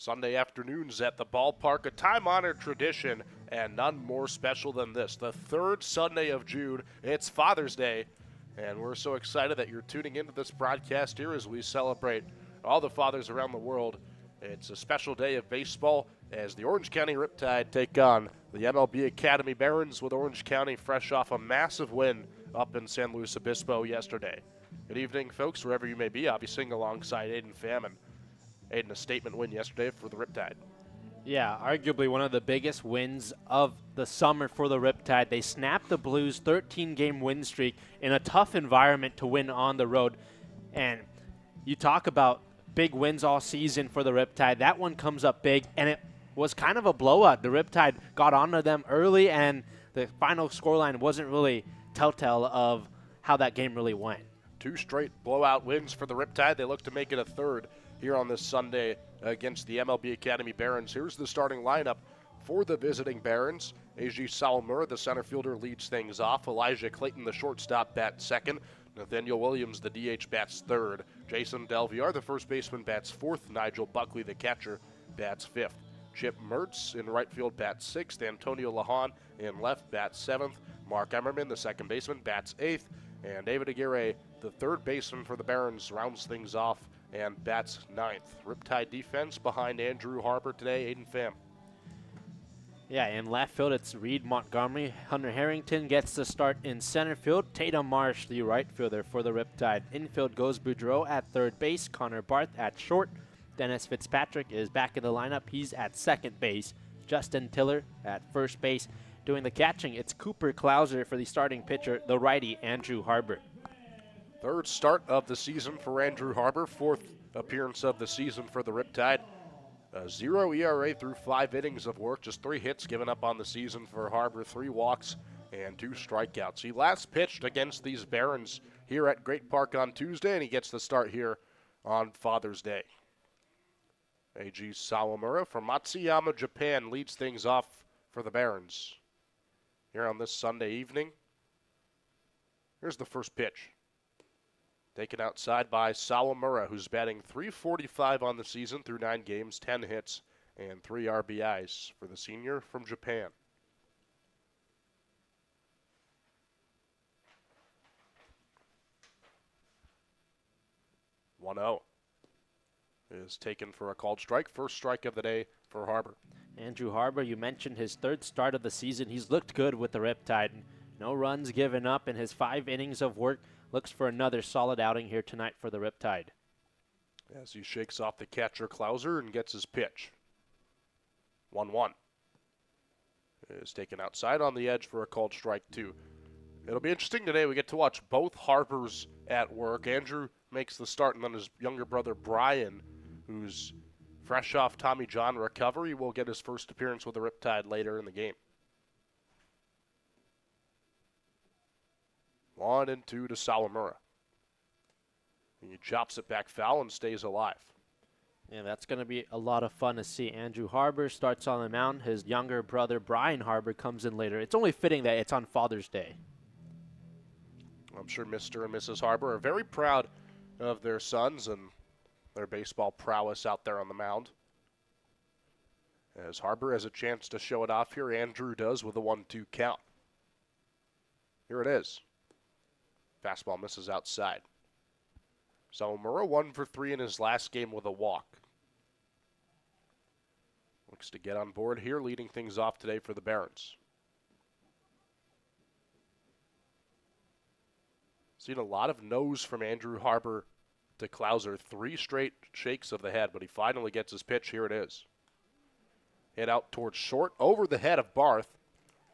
Sunday afternoons at the ballpark, a time-honored tradition, and none more special than this. The third Sunday of June, it's Father's Day, and we're so excited that you're tuning into this broadcast here as we celebrate all the fathers around the world. It's a special day of baseball as the Orange County Riptide take on the MLB Academy Barons, with Orange County fresh off a massive win up in San Luis Obispo yesterday. Good evening, folks, wherever you may be. I'll be sitting alongside Aiden Pham, and Aiden, a statement win yesterday for the Riptide. Yeah, arguably one of the biggest wins of the summer for the Riptide. They snapped the Blues' 13-game win streak in a tough environment to win on the road. And you talk about big wins all season for the Riptide. That one comes up big, and it was kind of a blowout. The Riptide got onto them early, and the final scoreline wasn't really telltale of how that game really went. Two straight blowout wins for the Riptide. They look to make it a third here on this Sunday against the MLB Academy Barons. Here's the starting lineup for the visiting Barons. A.G. Sawamura, the center fielder, leads things off. Elijah Clayton, the shortstop, bats second. Nathaniel Williams, the DH, bats third. Jason Delviar, the first baseman, bats fourth. Nigel Buckley, the catcher, bats fifth. Chip Mertz in right field bats sixth. Antonio Lahan in left bats seventh. Mark Emmerman, the second baseman, bats eighth. And David Aguirre, the third baseman for the Barons, rounds things off and bats ninth. Riptide defense behind Andrew Harper today. Aiden Pham. Yeah, in left field, it's Reed Montgomery. Hunter Harrington gets the start in center field. Tatum Marsh, the right fielder for the Riptide. Infield goes Boudreau at third base. Connor Barth at short. Dennis Fitzpatrick is back in the lineup. He's at second base. Justin Tiller at first base. Doing the catching, it's Cooper Klauser for the starting pitcher, the righty Andrew Harper. Third start of the season for Andrew Harper. Fourth appearance of the season for the Riptide. A 0 ERA through 5 innings of work. Just 3 hits given up on the season for Harper. 3 walks and 2 strikeouts. He last pitched against these Barons here at Great Park on Tuesday, and he gets the start here on Father's Day. A.G. Sawamura from Matsuyama, Japan, leads things off for the Barons here on this Sunday evening. Here's the first pitch. Taken outside by Sawamura, who's batting .345 on the season through 9 games, 10 hits, and 3 RBIs for the senior from Japan. (1-0) is taken for a called strike. First strike of the day for Harper. Andrew Harper, you mentioned his third start of the season. He's looked good with the Riptide. No runs given up in his 5 innings of work. Looks for another solid outing here tonight for the Riptide. As he shakes off the catcher Klauser and gets his pitch. 1-1. Is taken outside on the edge for a called strike, too. It'll be interesting today. We get to watch both Harpers at work. Andrew makes the start, and then his younger brother Brian, who's fresh off Tommy John recovery, will get his first appearance with the Riptide later in the game. 1-2 to Sawamura. He chops it back foul and stays alive. Yeah, that's going to be a lot of fun to see. Andrew Harper starts on the mound. His younger brother, Brian Harper, comes in later. It's only fitting that it's on Father's Day. I'm sure Mr. and Mrs. Harper are very proud of their sons and their baseball prowess out there on the mound. As Harper has a chance to show it off here, Andrew does with a 1-2 count. Here it is. Fastball misses outside. Sawamura 1 for 3 in his last game with a walk. Looks to get on board here, leading things off today for the Barons. Seen a lot of no's from Andrew Harper to Klauser. 3 straight shakes of the head, but he finally gets his pitch. Here it is. Hit out towards short, over the head of Barth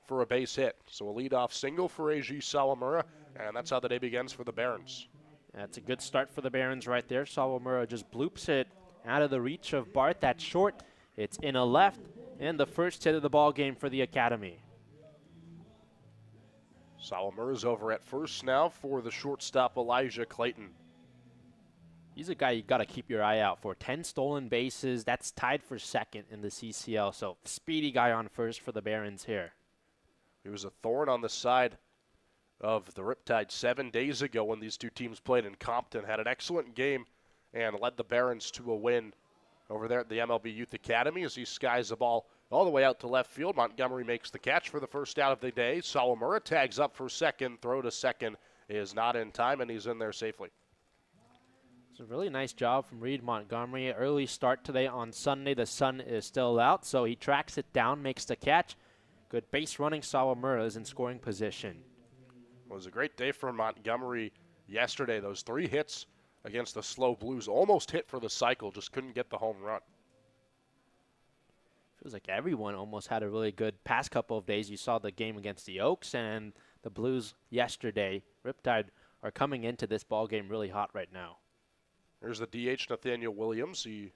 for a base hit. So a leadoff single for A.G. Sawamura, and that's how the day begins for the Barons. That's a good start for the Barons right there. Sawamura just bloops it out of the reach of Barth. That's short. It's in a left, and the first hit of the ball game for the Academy. Sawamura's over at first now for the shortstop Elijah Clayton. He's a guy you got to keep your eye out for. 10 stolen bases. That's tied for second in the CCL. So speedy guy on first for the Barons here. He was a thorn on the side of the Riptide 7 days ago when these two teams played in Compton. Had an excellent game and led the Barons to a win over there at the MLB Youth Academy as he skies the ball all the way out to left field. Montgomery makes the catch for the first out of the day. Sawamura tags up for second. Throw to second is not in time, and he's in there safely. It's a really nice job from Reed Montgomery. Early start today on Sunday. The sun is still out, so he tracks it down, makes the catch. Good base running. Sawamura is in scoring position. It was a great day for Montgomery yesterday. Those 3 hits against the slow Blues almost hit for the cycle, just couldn't get the home run. Feels like everyone almost had a really good past couple of days. You saw the game against the Oaks and the Blues yesterday. Riptide are coming into this ball game really hot right now. There's the DH, Nathaniel Williams. He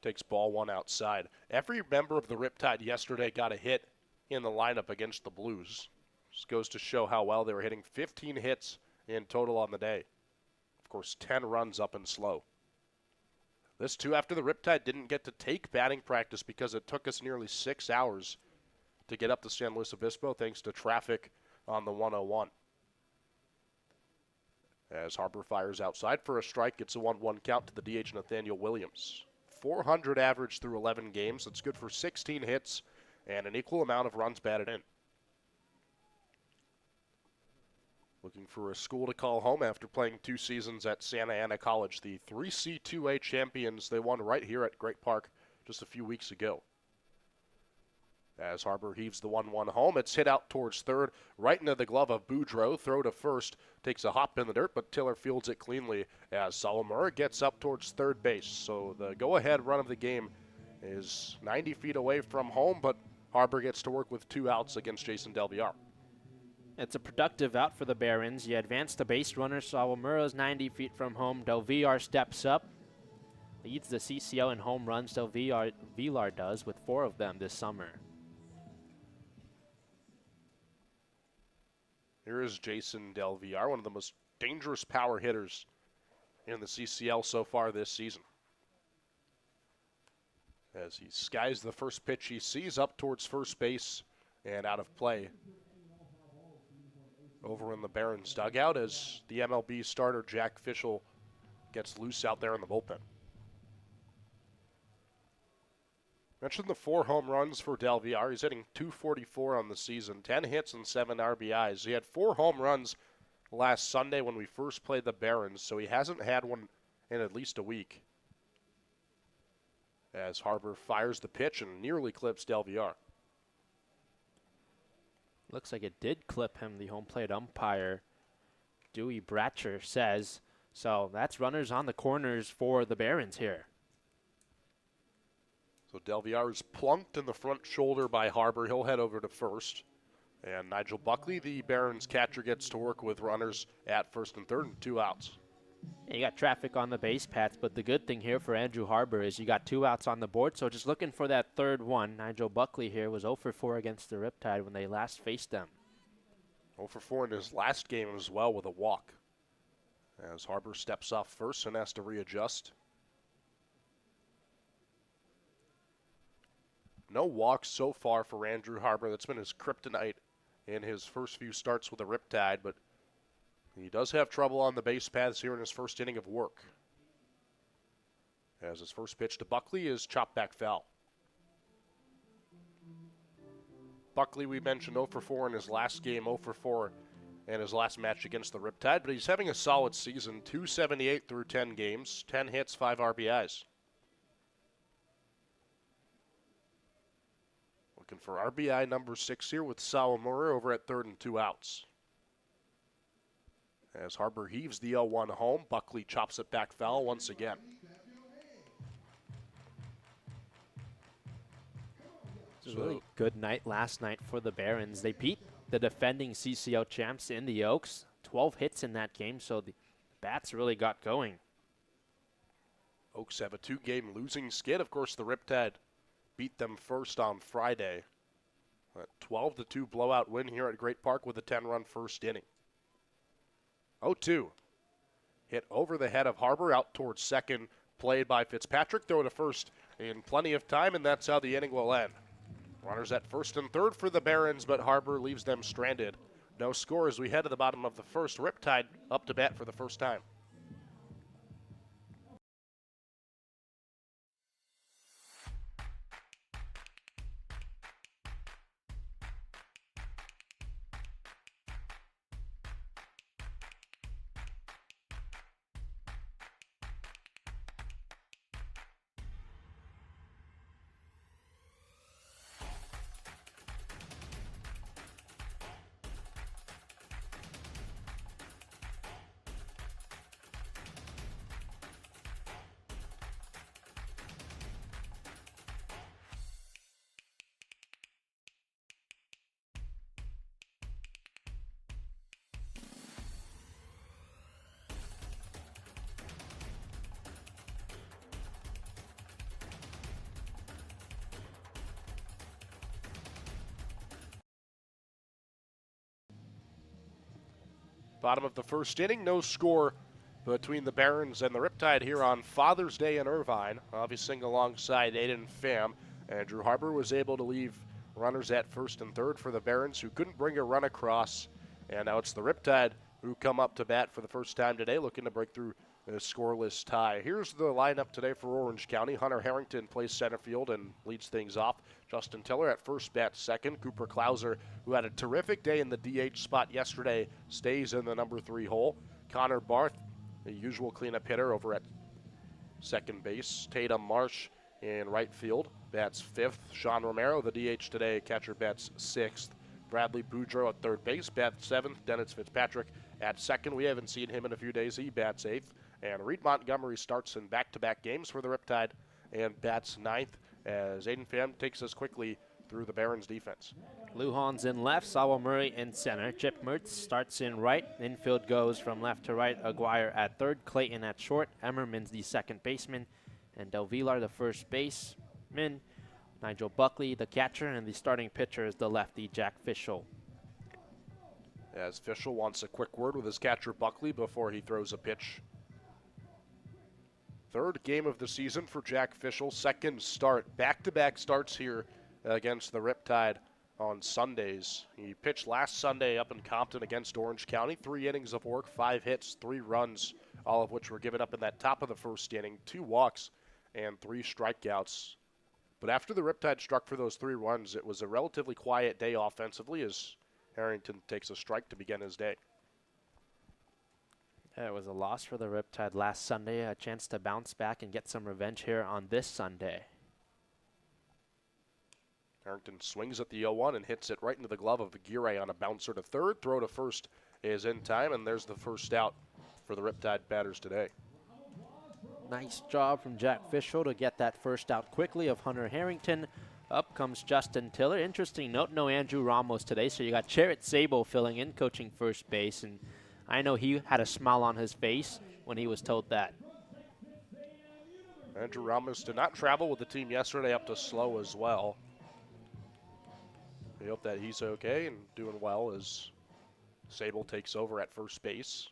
takes ball 1 outside. Every member of the Riptide yesterday got a hit in the lineup against the Blues. Just goes to show how well they were hitting. 15 hits in total on the day. Of course, 10 runs up and slow. This too after the Riptide didn't get to take batting practice because it took us nearly 6 hours to get up to San Luis Obispo thanks to traffic on the 101. As Harbor fires outside for a strike, it's a 1-1 count to the DH Nathaniel Williams. 400 average through 11 games. That's good for 16 hits and an equal amount of runs batted in. Looking for a school to call home after playing 2 seasons at Santa Ana College. The 3C2A champions, they won right here at Great Park just a few weeks ago. As Harbor heaves the 1-1 home, it's hit out towards third, right into the glove of Boudreau. Throw to first, takes a hop in the dirt, but Tiller fields it cleanly as Sawamura gets up towards third base. So the go-ahead run of the game is 90 feet away from home, but Harbor gets to work with 2 outs against Jason Del Villar. It's a productive out for the Barons. You advance the base runner. Sawamura's 90 feet from home. Del Villar steps up. Leads the CCL in home runs. Del Villar does with 4 of them this summer. Here is Jason Del Villar, one of the most dangerous power hitters in the CCL so far this season. As he skies the first pitch he sees up towards first base and out of play. Over in the Barons dugout as the MLB starter Jack Fischel gets loose out there in the bullpen. Mentioned the 4 home runs for Del Villar. He's hitting .244 on the season, 10 hits and 7 RBIs. He had 4 home runs last Sunday when we first played the Barons, so he hasn't had one in at least a week. As Harbor fires the pitch and nearly clips Del Villar. Looks like it did clip him, the home plate umpire, Dewey Bratcher, says. So that's runners on the corners for the Barons here. So Del Villar is plunked in the front shoulder by Harbor. He'll head over to first. And Nigel Buckley, the Barons catcher, gets to work with runners at first and third and 2 outs. You got traffic on the base paths, but the good thing here for Andrew Harbor is you got 2 outs on the board, so just looking for that third one. Nigel Buckley here was 0 for 4 against the Riptide when they last faced them. 0 for 4 in his last game as well with a walk. As Harbor steps off first and has to readjust. No walks so far for Andrew Harbor. That's been his kryptonite in his first few starts with the Riptide, but he does have trouble on the base paths here in his first inning of work. As his first pitch to Buckley is chopped back foul. Buckley, we mentioned 0 for 4 in his last game, 0 for 4 in his last match against the Riptide, but he's having a solid season, .278 through 10 games, 10 hits, 5 RBIs. Looking for RBI number 6 here with Sawamura over at third and 2 outs. As Harbor heaves the 0-1 home, Buckley chops it back foul once again. It was a really good night last night for the Barons. They beat the defending CCL champs in the Oaks. 12 hits in that game, so the bats really got going. Oaks have a 2-game losing skid. Of course, the Riptide beat them first on Friday. A 12-2 blowout win here at Great Park with a 10-run first inning. 0-2. Hit over the head of Harbor out towards second. Played by Fitzpatrick. Throw to first in plenty of time, and that's how the inning will end. Runners at first and third for the Barons, but Harbor leaves them stranded. No score as we head to the bottom of the first. Riptide up to bat for the first time. Bottom of the first inning, no score between the Barons and the Riptide here on Father's Day in Irvine. Obviously alongside Aiden Pham. Andrew Harper was able to leave runners at first and third for the Barons, who couldn't bring a run across. And now it's the Riptide who come up to bat for the first time today, looking to break through a scoreless tie. Here's the lineup today for Orange County. Hunter Harrington plays center field and leads things off. Justin Tiller at first, bats second. Cooper Klauser, who had a terrific day in the DH spot yesterday, stays in the number 3 hole. Connor Barth, the usual cleanup hitter, over at second base. Tatum Marsh in right field, bats 5th. Sean Romero, the DH today, catcher, bats 6th. Bradley Boudreau at third base, bats 7th. Dennis Fitzpatrick at second. We haven't seen him in a few days. He bats 8th. And Reed Montgomery starts in back-to-back games for the Riptide and bats 9th as Aiden Pham takes us quickly through the Barons defense. Lujan's in left, Sawa Murray in center. Chip Mertz starts in right. Infield goes from left to right. Aguirre at third, Clayton at short. Emmerman's the second baseman. And Del Villar, the first baseman. Nigel Buckley, the catcher. And the starting pitcher is the lefty, Jack Fischel. As Fischel wants a quick word with his catcher Buckley before he throws a pitch. Third game of the season for Jack Fischel. Second start, back-to-back starts here against the Riptide on Sundays. He pitched last Sunday up in Compton against Orange County. 3 innings of work, 5 hits, 3 runs, all of which were given up in that top of the first inning. 2 walks and 3 strikeouts. But after the Riptide struck for those 3 runs, it was a relatively quiet day offensively as Harrington takes a strike to begin his day. It was a loss for the Riptide last Sunday, a chance to bounce back and get some revenge here on this Sunday. Harrington swings at the 0-1 and hits it right into the glove of Aguirre on a bouncer to third. Throw to first is in time, and there's the first out for the Riptide batters today. Nice job from Jack Fischel to get that first out quickly of Hunter Harrington. Up comes Justin Tiller. Interesting note, no Andrew Ramos today, so you got Jarrett Sable filling in, coaching first base, and I know he had a smile on his face when he was told that. Andrew Ramos did not travel with the team yesterday up to Slow as well. We hope that he's okay and doing well as Sable takes over at first base.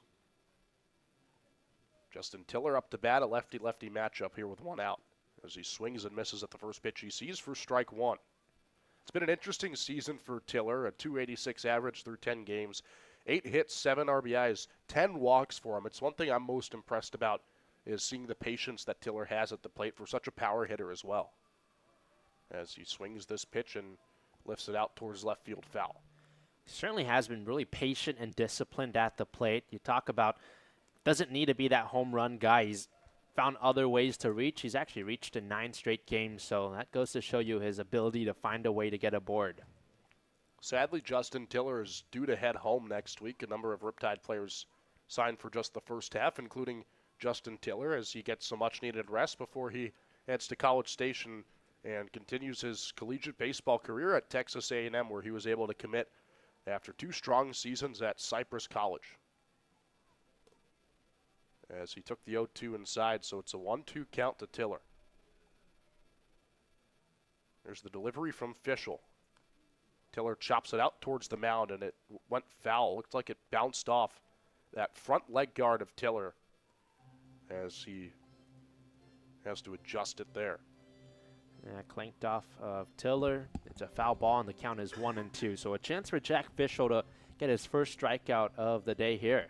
Justin Tiller up to bat, a lefty-lefty matchup here with 1 out as he swings and misses at the first pitch he sees for strike 1. It's been an interesting season for Tiller, a .286 average through 10 games. 8 hits, 7 RBIs, 10 walks for him. It's one thing I'm most impressed about is seeing the patience that Tiller has at the plate for such a power hitter as well. As he swings this pitch and lifts it out towards left field foul. He certainly has been really patient and disciplined at the plate. You talk about doesn't need to be that home run guy. He's found other ways to reach. He's actually reached in 9 straight games, so that goes to show you his ability to find a way to get aboard. Sadly, Justin Tiller is due to head home next week. A number of Riptide players signed for just the first half, including Justin Tiller, as he gets some much-needed rest before he heads to College Station and continues his collegiate baseball career at Texas A&M, where he was able to commit after 2 strong seasons at Cypress College. As he took the 0-2 inside, so it's a 1-2 count to Tiller. There's the delivery from Fischel. Tiller chops it out towards the mound, and it went foul. Looked like it bounced off that front leg guard of Tiller as he has to adjust it there. Yeah, clanked off of Tiller. It's a foul ball, and the count is 1-2. So a chance for Jack Fischel to get his first strikeout of the day here.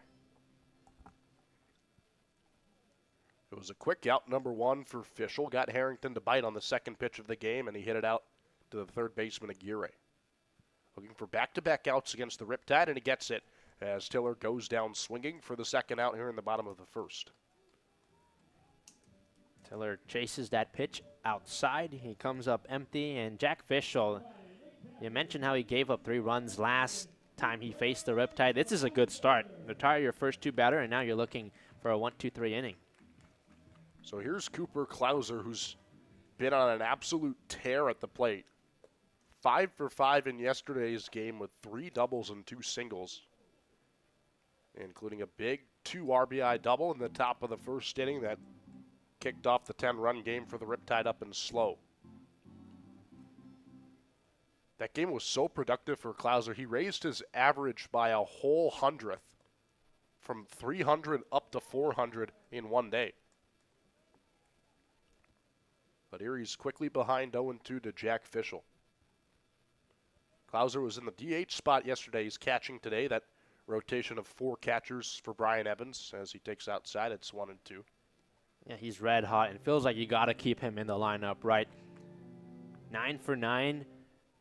It was a quick out, number 1 for Fischel. Got Harrington to bite on the second pitch of the game, and he hit it out to the third baseman, Aguirre. Looking for back-to-back outs against the Riptide, and he gets it as Tiller goes down swinging for the second out here in the bottom of the first. Tiller chases that pitch outside. He comes up empty, and Jack Fischel, you mentioned how he gave up 3 runs last time he faced the Riptide. This is a good start. Retire your first 2 batter, and now you're looking for a 1-2-3 inning. So here's Cooper Klauser, who's been on an absolute tear at the plate. 5 for 5 in yesterday's game with 3 doubles and 2 singles, including a big 2 RBI double in the top of the first inning that kicked off the 10-run game for the Riptide up in Slow. That game was so productive for Klauser. He raised his average by a whole 100th from 300 up to 400 in one day. But Erie's quickly behind 0-2 to Jack Fischel. Klauser was in the DH spot yesterday. He's catching today. That rotation of 4 catchers for Brian Evans as he takes outside. It's 1-2. Yeah, he's red hot and feels like you got to keep him in the lineup, right? 9 for 9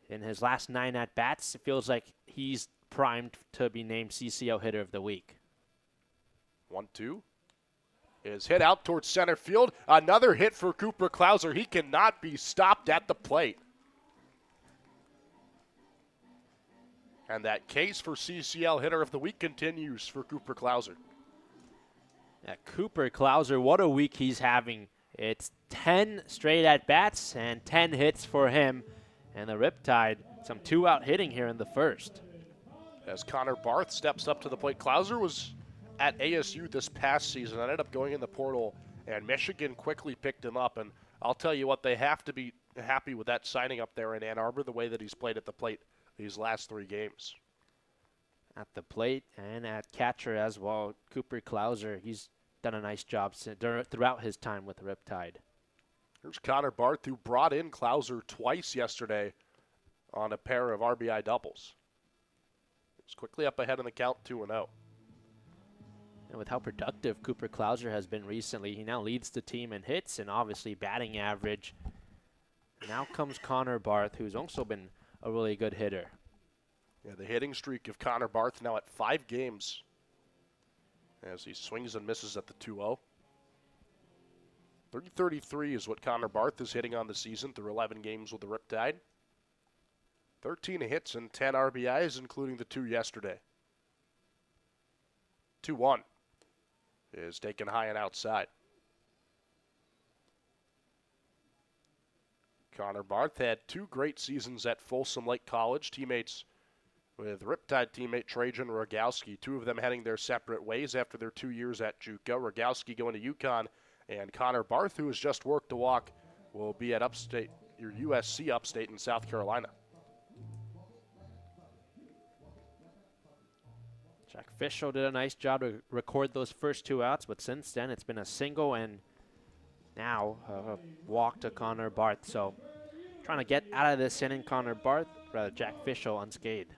in his last 9 at-bats. It feels like he's primed to be named CCL Hitter of the Week. 1-2 is hit out towards center field. Another hit for Cooper Klauser. He cannot be stopped at the plate. And that case for CCL Hitter of the Week continues for Cooper Klauser. Yeah, Cooper Klauser, what a week he's having. It's 10 straight at-bats and 10 hits for him. And the Riptide, some 2-out hitting here in the first. As Connor Barth steps up to the plate. Klauser was at ASU this past season, ended up going in the portal, and Michigan quickly picked him up. And I'll tell you what, they have to be happy with that signing up there in Ann Arbor, the way that he's played at the plate these last 3 games. At the plate and at catcher as well, Cooper Klauser, he's done a nice job throughout his time with the Riptide. Here's Connor Barth, who brought in Klauser twice yesterday on a pair of RBI doubles. He's quickly up ahead in the count, 2-0. And with how productive Cooper Klauser has been recently, he now leads the team in hits and obviously batting average. Now comes Connor Barth, who's also been a really good hitter. Yeah, the hitting streak of Connor Barth now at 5 games as he swings and misses at the 2-0. .333 is what Connor Barth is hitting on the season through 11 games with the Riptide. 13 hits and 10 RBIs, including the 2 yesterday. 2-1 is taken high and outside. Connor Barth had 2 great seasons at Folsom Lake College, teammates with Riptide teammate Trajan Rogowski, 2 of them heading their separate ways after their 2 years at JUCO. Rogowski going to UConn, and Connor Barth, who has just worked a walk, will be at USC Upstate in South Carolina. Jack Fischel did a nice job to record those first 2 outs, but since then it's been a single and now a walk to Connor Barth. So trying to get out of this inning, Jack Fischel unscathed.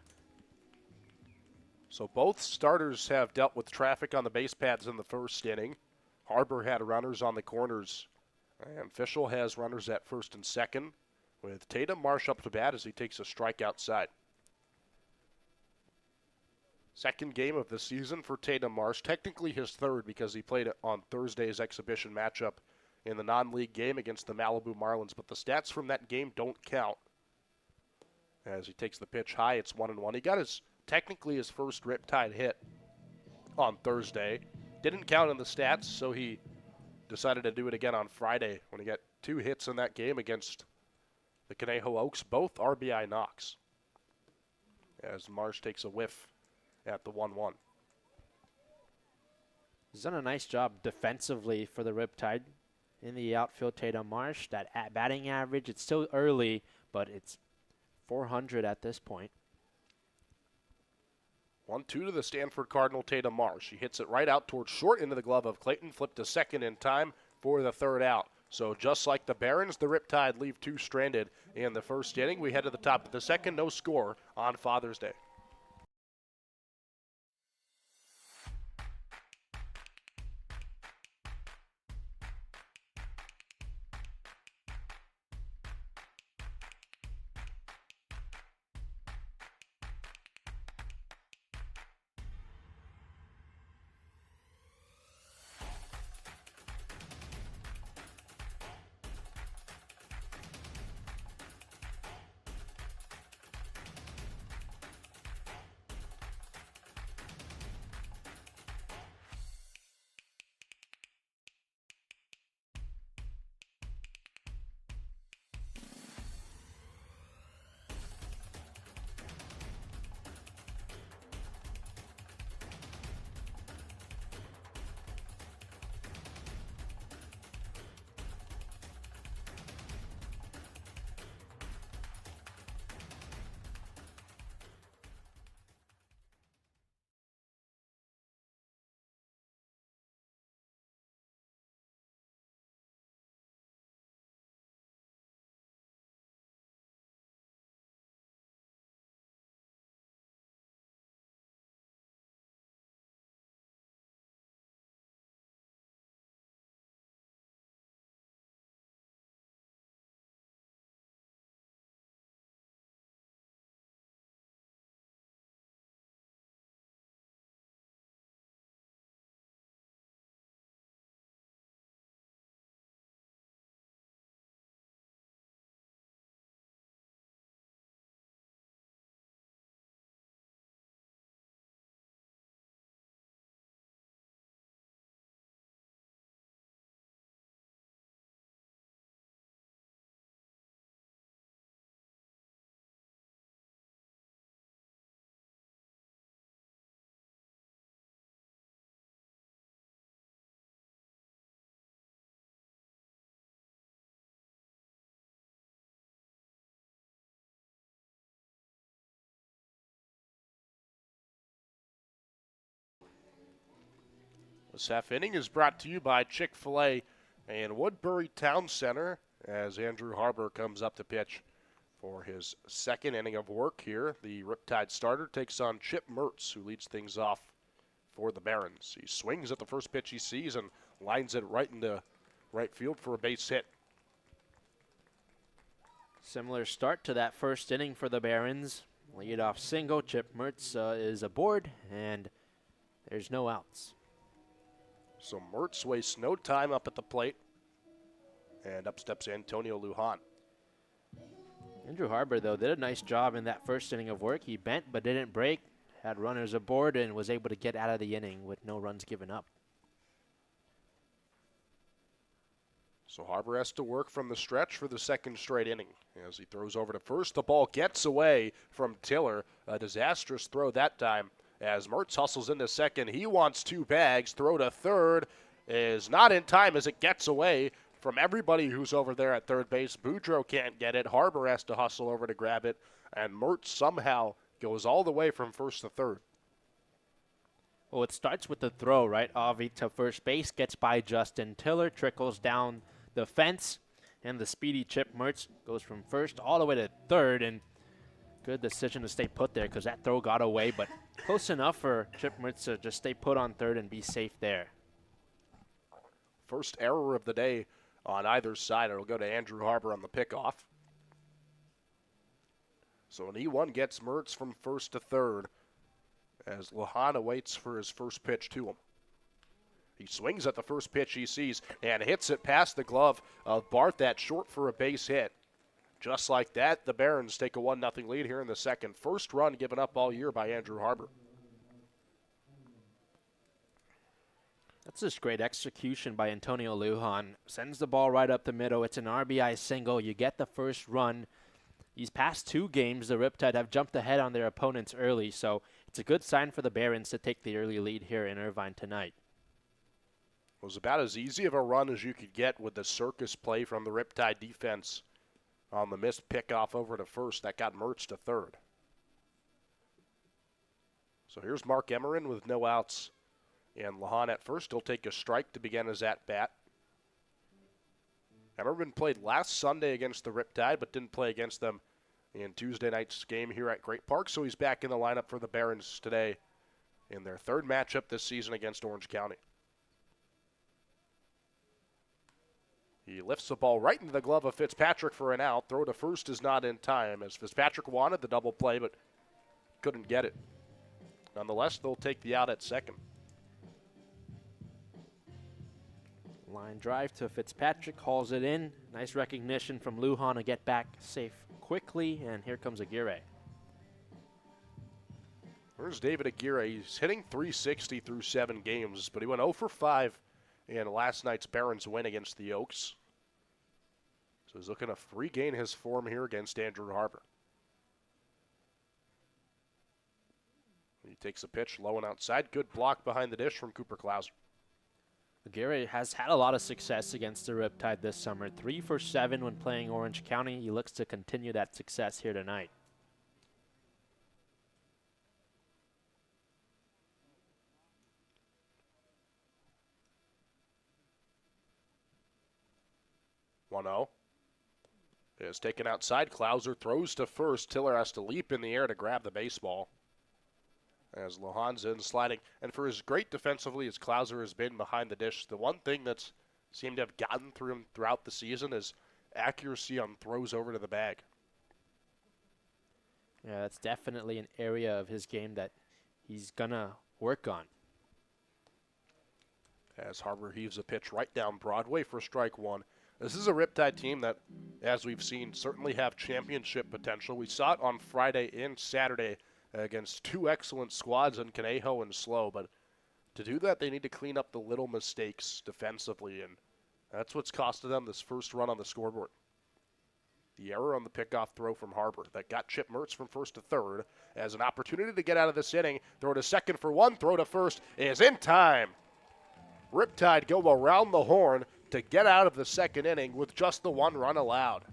So both starters have dealt with traffic on the base paths in the first inning. Harbor had runners on the corners, and Fischel has runners at first and second, with Tatum Marsh up to bat as he takes a strike outside. Second game of the season for Tatum Marsh, technically his third because he played on Thursday's exhibition matchup in the non-league game against the Malibu Marlins, but the stats from that game don't count. As he takes the pitch high, it's 1-1. He got technically his first Riptide hit on Thursday. Didn't count in the stats, so he decided to do it again on Friday when he got 2 hits in that game against the Conejo Oaks, both RBI knocks. As Marsh takes a whiff at the 1-1. He's done a nice job defensively for the Riptide in the outfield. Tatum Marsh, that batting average, it's still early, but it's 400 at this point. 1-2 to the Stanford Cardinal, Tatum Marsh. He hits it right out towards short into the glove of Clayton, flipped to second in time for the 3rd out. So just like the Barons, the Riptide leave 2 stranded in the first inning. We head to the top of the second, no score on Father's Day. This half inning is brought to you by Chick-fil-A and Woodbury Town Center as Andrew Harber comes up to pitch for his second inning of work here. The Riptide starter takes on Chip Mertz, who leads things off for the Barons. He swings at the first pitch he sees and lines it right into right field for a base hit. Similar start to that first inning for the Barons. Leadoff single, Chip Mertz is aboard, and there's no outs. So Mertz wastes no time up at the plate, and up steps Antonio Lujan. Andrew Harber, though, did a nice job in that first inning of work. He bent but didn't break, had runners aboard, and was able to get out of the inning with no runs given up. So Harber has to work from the stretch for the second straight inning. As he throws over to first, the ball gets away from Tiller. A disastrous throw that time. As Mertz hustles into second, he wants two bags. Throw to third is not in time as it gets away from everybody who's over there at third base. Boudreaux can't get it. Harber has to hustle over to grab it. And Mertz somehow goes all the way from first to third. Well, it starts with the throw, right? Avi to first base, gets by Justin Tiller, trickles down the fence, and the speedy Chip Mertz goes from first all the way to third. And good decision to stay put there because that throw got away, but close enough for Chip Mertz to just stay put on third and be safe there. First error of the day on either side. It'll go to Andrew Harber on the pickoff. So an E1 gets Mertz from first to third as Lujan waits for his first pitch to him. He swings at the first pitch he sees and hits it past the glove of Barth. That's short for a base hit. Just like that, the Barons take a 1-0 lead here in the second. First run given up all year by Andrew Harber. That's just great execution by Antonio Lujan. Sends the ball right up the middle. It's an RBI single. You get the first run. These past two games, the Riptide have jumped ahead on their opponents early, so it's a good sign for the Barons to take the early lead here in Irvine tonight. It was about as easy of a run as you could get with the circus play from the Riptide defense on the missed pickoff over to first. That got Mertz to third. So here's Mark Emmerin with no outs. And Lujan at first will take a strike to begin his at-bat. Emmerin played last Sunday against the Riptide, but didn't play against them in Tuesday night's game here at Great Park, so he's back in the lineup for the Barons today in their third matchup this season against Orange County. He lifts the ball right into the glove of Fitzpatrick for an out. Throw to first is not in time as Fitzpatrick wanted the double play but couldn't get it. Nonetheless, they'll take the out at second. Line drive to Fitzpatrick, hauls it in. Nice recognition from Lujan to get back safe quickly, and here comes Aguirre. There's David Aguirre. He's hitting .360 through 7 games, but he went 0 for 5 in last night's Barons win against the Oaks. So he's looking to regain his form here against Andrew Harber. He takes a pitch low and outside. Good block behind the dish from Cooper Klauser. Aguirre has had a lot of success against the Riptide this summer. 3 for 7 when playing Orange County. He looks to continue that success here tonight. Is taken outside. Klauser throws to first. Tiller has to leap in the air to grab the baseball as Lujan's in sliding. And for as great defensively as Klauser has been behind the dish, the one thing that's seemed to have gotten through him throughout the season is accuracy on throws over to the bag. Yeah, that's definitely an area of his game that he's going to work on. As Harber heaves a pitch right down Broadway for strike one. This is a Riptide team that, as we've seen, certainly have championship potential. We saw it on Friday and Saturday against two excellent squads in Conejo and Slow, but to do that, they need to clean up the little mistakes defensively, and that's what's costed them this first run on the scoreboard. The error on the pickoff throw from Harber that got Chip Mertz from first to third as an opportunity to get out of this inning. Throw to second for one, throw to first is in time. Riptide go around the horn to get out of the second inning with just the one run allowed.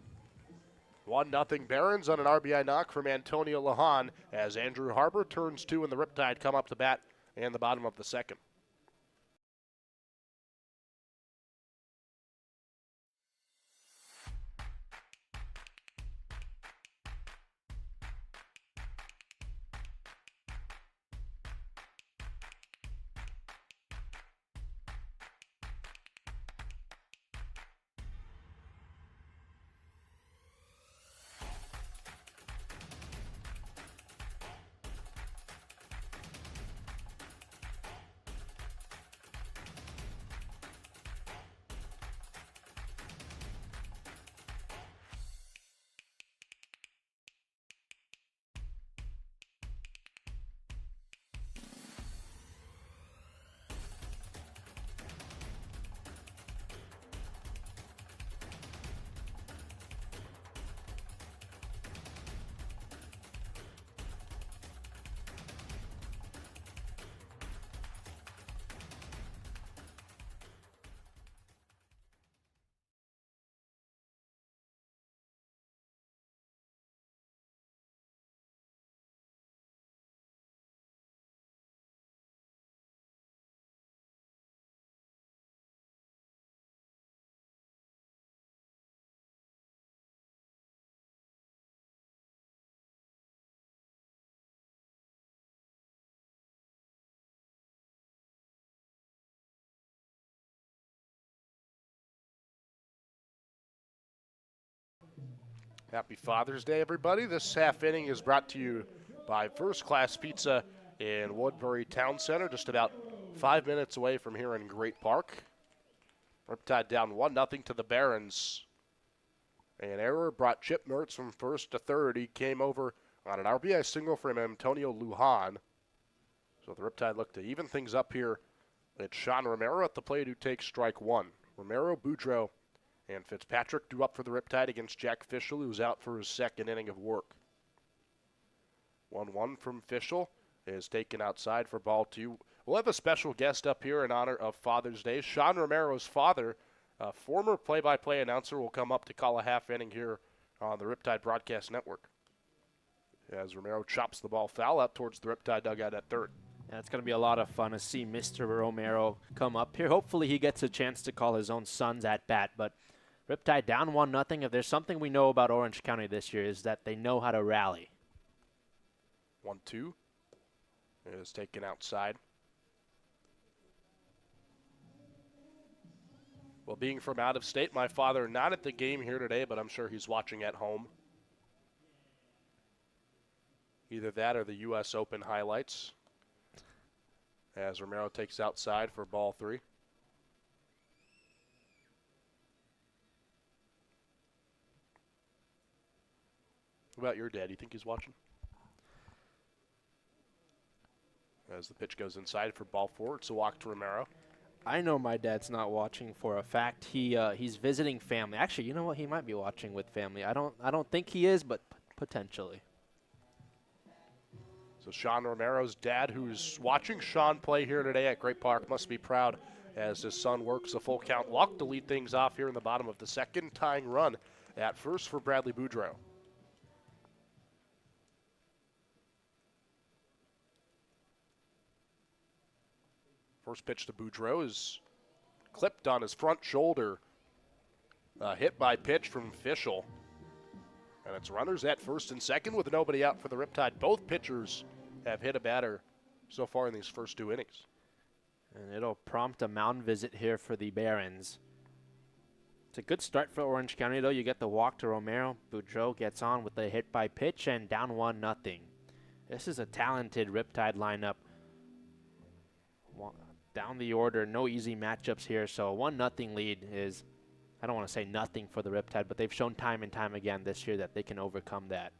1-0 Barons on an RBI knock from Antonio Lujan as Andrew Harber turns two and the Riptide come up to bat in the bottom of the second. Happy Father's Day, everybody. This half inning is brought to you by First Class Pizza in Woodbury Town Center, just about 5 minutes away from here in Great Park. Riptide down 1-0 to the Barons. An error brought Chip Mertz from first to third. He came over on an RBI single from Antonio Lujan. So the Riptide look to even things up here. It's Sean Romero at the plate who takes strike one. Romero, Boudreaux, and Fitzpatrick due up for the Riptide against Jack Fischel, who's out for his second inning of work. 1-1 from Fischel is taken outside for ball two. We'll have a special guest up here in honor of Father's Day. Sean Romero's father, a former play-by-play announcer, will come up to call a half inning here on the Riptide Broadcast Network, as Romero chops the ball foul out towards the Riptide dugout at third. Yeah, it's going to be a lot of fun to see Mr. Romero come up here. Hopefully he gets a chance to call his own sons at bat, but Riptide down 1-0. If there's something we know about Orange County this year is that they know how to rally. 1-2 is taken outside. Well, being from out of state, my father not at the game here today, but I'm sure he's watching at home. Either that or the U.S. Open highlights, as Romero takes outside for ball three. What about your dad? Do you think he's watching? As the pitch goes inside for ball four, it's a walk to Romero. I know my dad's not watching for a fact. He's visiting family. Actually, you know what? He might be watching with family. I don't think he is, but potentially. So Sean Romero's dad, who's watching Sean play here today at Great Park, must be proud as his son works a full count walk to lead things off here in the bottom of the second, tying run at first for Bradley Boudreaux. First pitch to Boudreaux is clipped on his front shoulder. Hit by pitch from Fischel. And it's runners at first and second with nobody out for the Riptide. Both pitchers have hit a batter so far in these first two innings. And it'll prompt a mound visit here for the Barons. It's a good start for Orange County, though. You get the walk to Romero. Boudreaux gets on with the hit by pitch and down 1-0. This is a talented Riptide lineup. Down the order, no easy matchups here. So a 1-0 lead is, I don't want to say nothing for the Riptide, but they've shown time and time again this year that they can overcome that.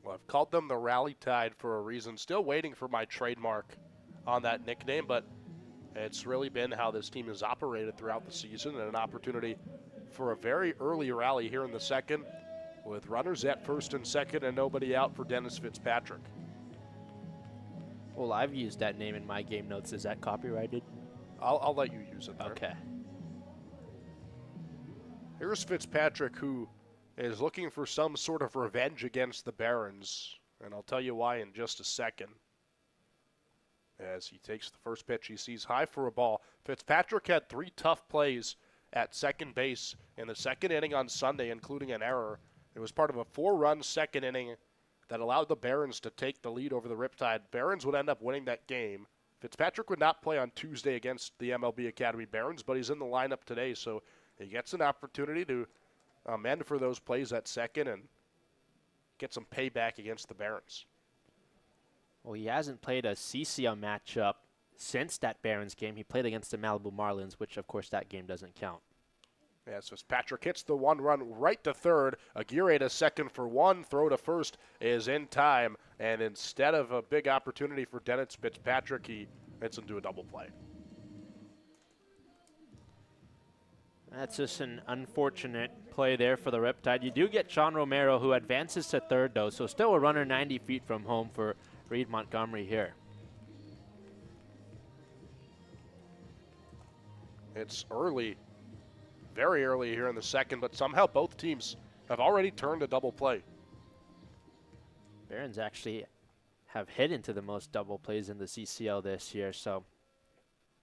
Well, I've called them the Rally Tide for a reason. Still waiting for my trademark on that nickname, but it's really been how this team has operated throughout the season, and an opportunity for a very early rally here in the second with runners at first and second and nobody out for Dennis Fitzpatrick. Well, I've used that name in my game notes. Is that copyrighted? I'll let you use it there. Okay. Here's Fitzpatrick, who is looking for some sort of revenge against the Barons, and I'll tell you why in just a second. As he takes the first pitch, he sees high for a ball. Fitzpatrick had 3 tough plays at second base in the second inning on Sunday, including an error. It was part of a 4-run second inning that allowed the Barons to take the lead over the Riptide. Barons would end up winning that game. Fitzpatrick would not play on Tuesday against the MLB Academy Barons, but he's in the lineup today, so he gets an opportunity to mend for those plays at second and get some payback against the Barons. Well, he hasn't played a CCL matchup since that Barons game. He played against the Malibu Marlins, which, of course, that game doesn't count. Yes, Fitzpatrick hits the 1 run right to third. Aguirre to second for 1. Throw to first is in time. And instead of a big opportunity for Dennis Fitzpatrick, he hits into a double play. That's just an unfortunate play there for the Riptide. You do get Sean Romero, who advances to third, though. So still a runner 90 feet from home for Reed Montgomery here. It's early. Very early here in the second, but somehow both teams have already turned a double play. Barons actually have hit into the most double plays in the CCL this year, so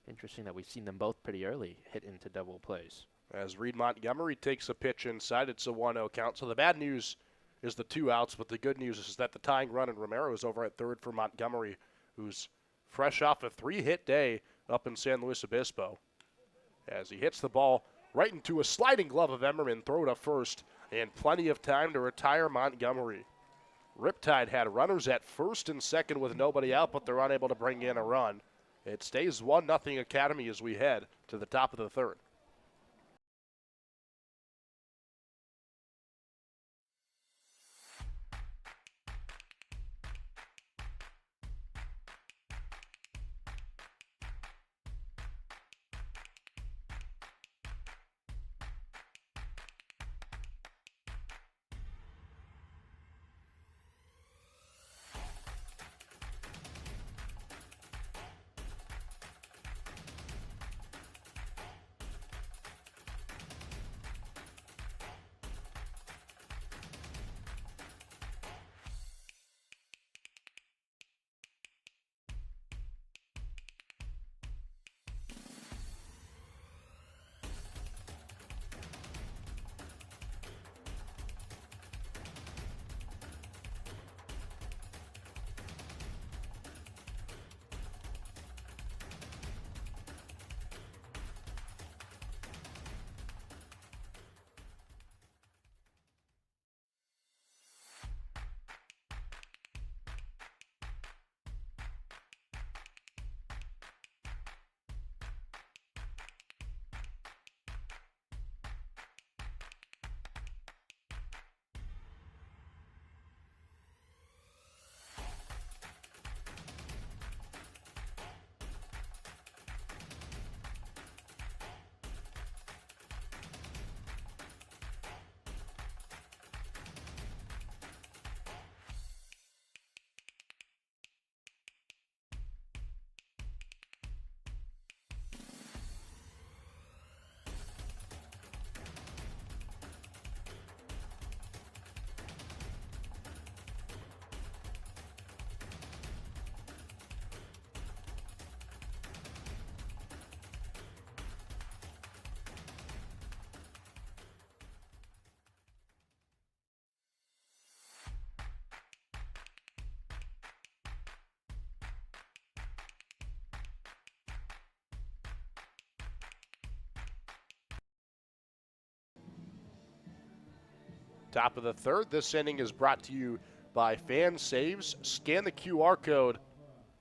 interesting that we've seen them both pretty early hit into double plays. As Reed Montgomery takes a pitch inside, it's a 1-0 count. So the bad news is the 2 outs, but the good news is that the tying run in Romero is over at third for Montgomery, who's fresh off a 3-hit day up in San Luis Obispo. As he hits the ball right into a sliding glove of Emmerman, throw to first, and plenty of time to retire Montgomery. Riptide had runners at first and second with nobody out, but they're unable to bring in a run. It stays 1-0 Academy as we head to the top of the third. Top of the third. This inning is brought to you by Fan Saves. Scan the QR code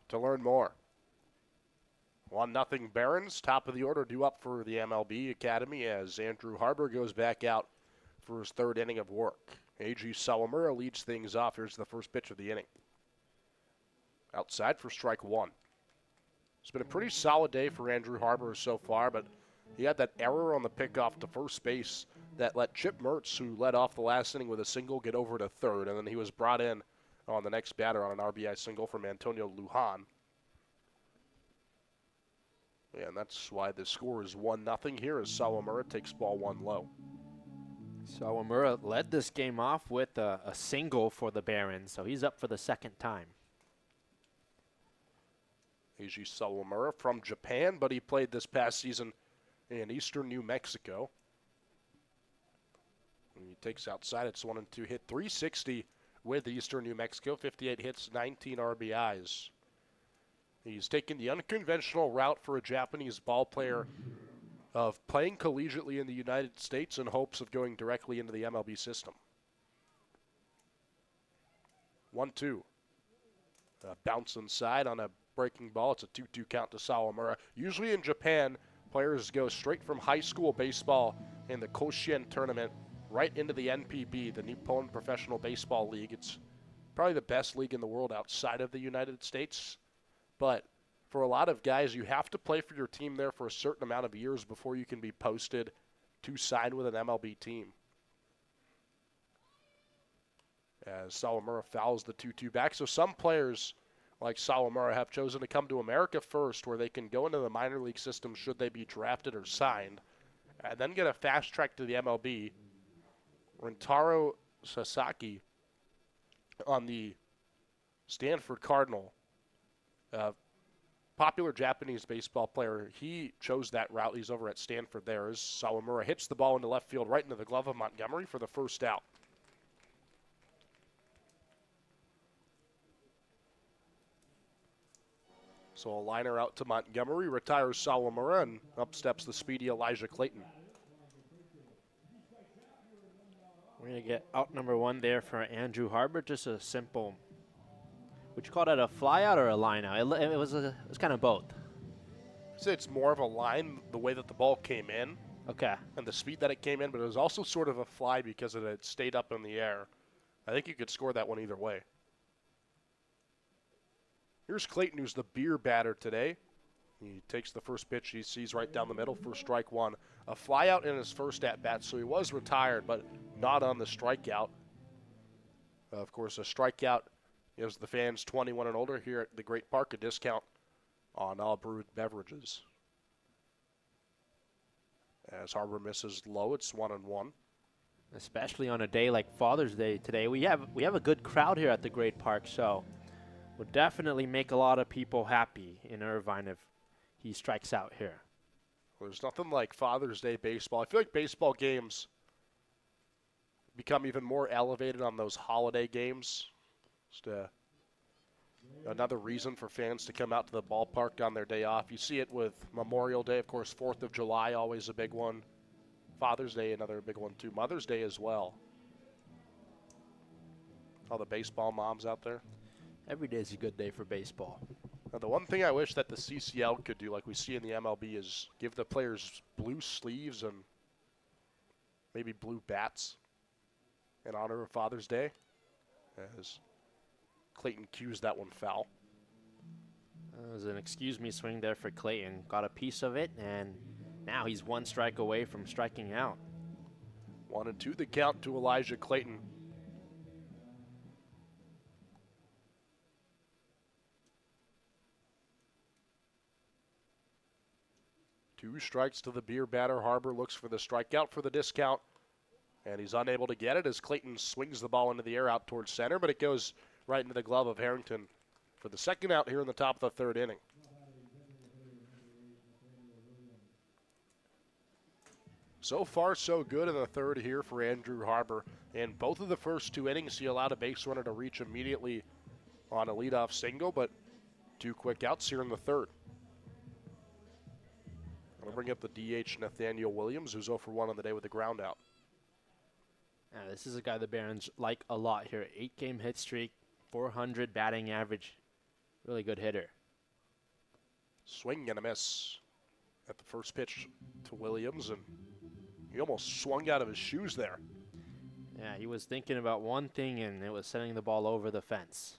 to learn more. 1-0 Barons. Top of the order due up for the MLB Academy as Andrew Harbor goes back out for his third inning of work. A.G. Sawamura leads things off. Here's the first pitch of the inning. Outside for strike one. It's been a pretty solid day for Andrew Harbor so far, but he had that error on the pickoff to first base that let Chip Mertz, who led off the last inning with a single, get over to third, and then he was brought in on the next batter on an RBI single from Antonio Lujan. Yeah, and that's why the score is 1-0 here as Sawamura takes ball one low. Sawamura led this game off with a single for the Barons, so he's up for the second time. Eiji Sawamura from Japan, but he played this past season in eastern New Mexico. And he takes outside. It's 1-2 hit. 360 with eastern New Mexico. 58 hits, 19 RBIs. He's taken the unconventional route for a Japanese ball player of playing collegiately in the United States in hopes of going directly into the MLB system. 1-2. Bounce inside on a breaking ball. It's a 2-2 count to Sawamura. Usually in Japan, players go straight from high school baseball in the Koshien tournament right into the NPB, the Nippon Professional Baseball League. It's probably the best league in the world outside of the United States. But for a lot of guys, you have to play for your team there for a certain amount of years before you can be posted to sign with an MLB team. As Sawamura fouls the 2-2 back. So some players like Sawamura have chosen to come to America first, where they can go into the minor league system should they be drafted or signed, and then get a fast track to the MLB. Rintaro Sasaki on the Stanford Cardinal, popular Japanese baseball player, he chose that route. He's over at Stanford there as Sawamura hits the ball into left field right into the glove of Montgomery for the first out. So a liner out to Montgomery, retires Sawamura, and up steps the speedy Elijah Clayton. We're going to get out number 1 there for Andrew Harbor. Just a simple, would you call that a fly out or a line out? It was kind of both. I'd say it's more of a line, the way that the ball came in Okay. and the speed that it came in, but it was also sort of a fly because it had stayed up in the air. I think you could score that one either way. Here's Clayton, who's the beer batter today. He takes the first pitch he sees right down the middle for strike 1. A fly out in his first at-bat, so he was retired, but not on the strikeout. Of course, a strikeout gives the fans 21 and older here at the Great Park a discount on all brewed beverages. As Harbor misses low, it's 1-1. Especially on a day like Father's Day today. We have a good crowd here at the Great Park, so would definitely make a lot of people happy in Irvine if he strikes out here. Well, there's nothing like Father's Day baseball. I feel like baseball games become even more elevated on those holiday games. Just another reason for fans to come out to the ballpark on their day off. You see it with Memorial Day, of course, 4th of July, always a big one. Father's Day, another big one too. Mother's Day as well. All the baseball moms out there. Every day is a good day for baseball. Now, the one thing I wish that the CCL could do, like we see in the MLB, is give the players blue sleeves and maybe blue bats in honor of Father's Day, as Clayton cues that one foul. That was an excuse me swing there for Clayton. Got a piece of it, and now he's 1 strike away from striking out. 1-2 the count to Elijah Clayton. Two strikes to the beer batter. Harbor looks for the strikeout for the discount, and he's unable to get it as Clayton swings the ball into the air out towards center, but it goes right into the glove of Harrington for the second out here in the top of the 3rd inning. So far, so good in the 3rd here for Andrew Harbor. In both of the first 2 innings, he allowed a base runner to reach immediately on a leadoff single, but 2 quick outs here in the 3rd. I'm going to bring up the DH, Nathaniel Williams, who's 0 for 1 on the day with a ground out. This is a guy the Barons like a lot here. 8-game hit streak, 400 batting average. Really good hitter. Swing and a miss at the first pitch to Williams, and he almost swung out of his shoes there. Yeah, he was thinking about one thing, and it was sending the ball over the fence.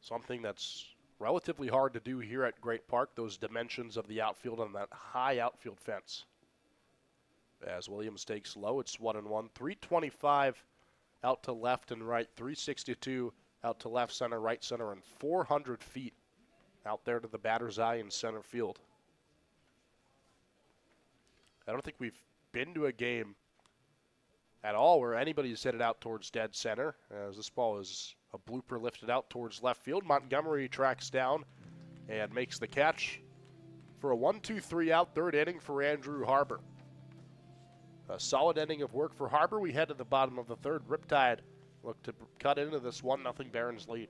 Something that's relatively hard to do here at Great Park, those dimensions of the outfield on that high outfield fence. As Williams takes low, it's 1-1. 325 out to left and right, 362 out to left, center, right center, and 400 feet out there to the batter's eye in center field. I don't think we've been to a game at all where anybody's hit it out towards dead center, as this ball is a blooper lifted out towards left field. Montgomery tracks down and makes the catch for a 1-2-3 out 3rd inning for Andrew Harbor. A solid ending of work for Harbor. We head to the bottom of the 3rd. Riptide look to cut into this 1-0 Barons lead.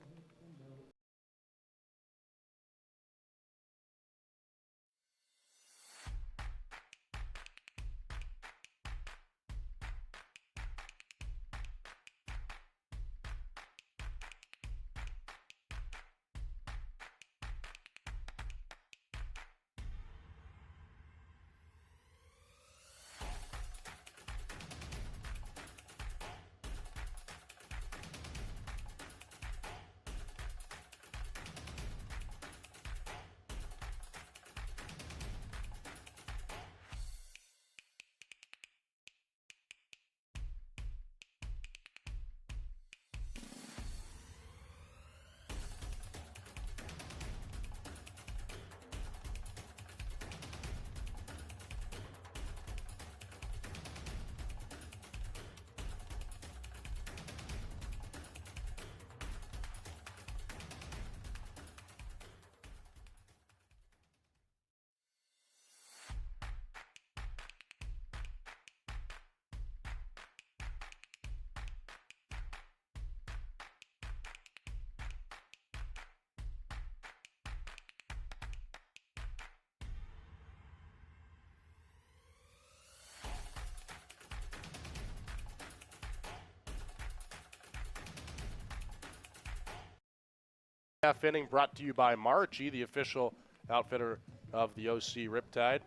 half inning brought to you by Marchi, the official outfitter of the OC Riptide.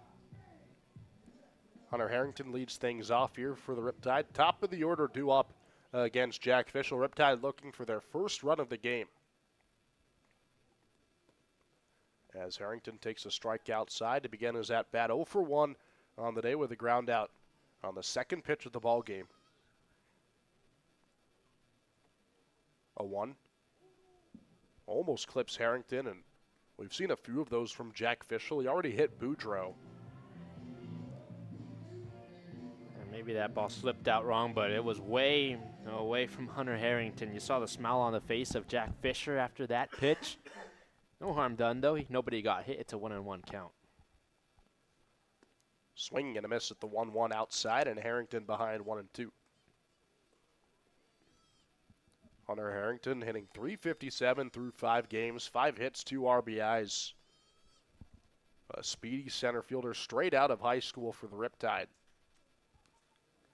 Hunter Harrington leads things off here for the Riptide. Top of the order due up against Jack Fischel. Riptide looking for their first run of the game. As Harrington takes a strike outside to begin his at-bat, 0 for 1 on the day with a ground out on the second pitch of the ball game. 0-1. Almost clips Harrington, and we've seen a few of those from Jack Fischel. He already hit Boudreaux. And maybe that ball slipped out wrong, but it was way away from Hunter Harrington. You saw the smile on the face of Jack Fisher after that pitch. No harm done, though. Nobody got hit. It's a 1-on-1 count. Swing and a miss at the 1-1 outside, and Harrington behind 1-2. Hunter Harrington hitting .357 through 5 games, 5 hits, 2 RBIs. A speedy center fielder straight out of high school for the Riptide.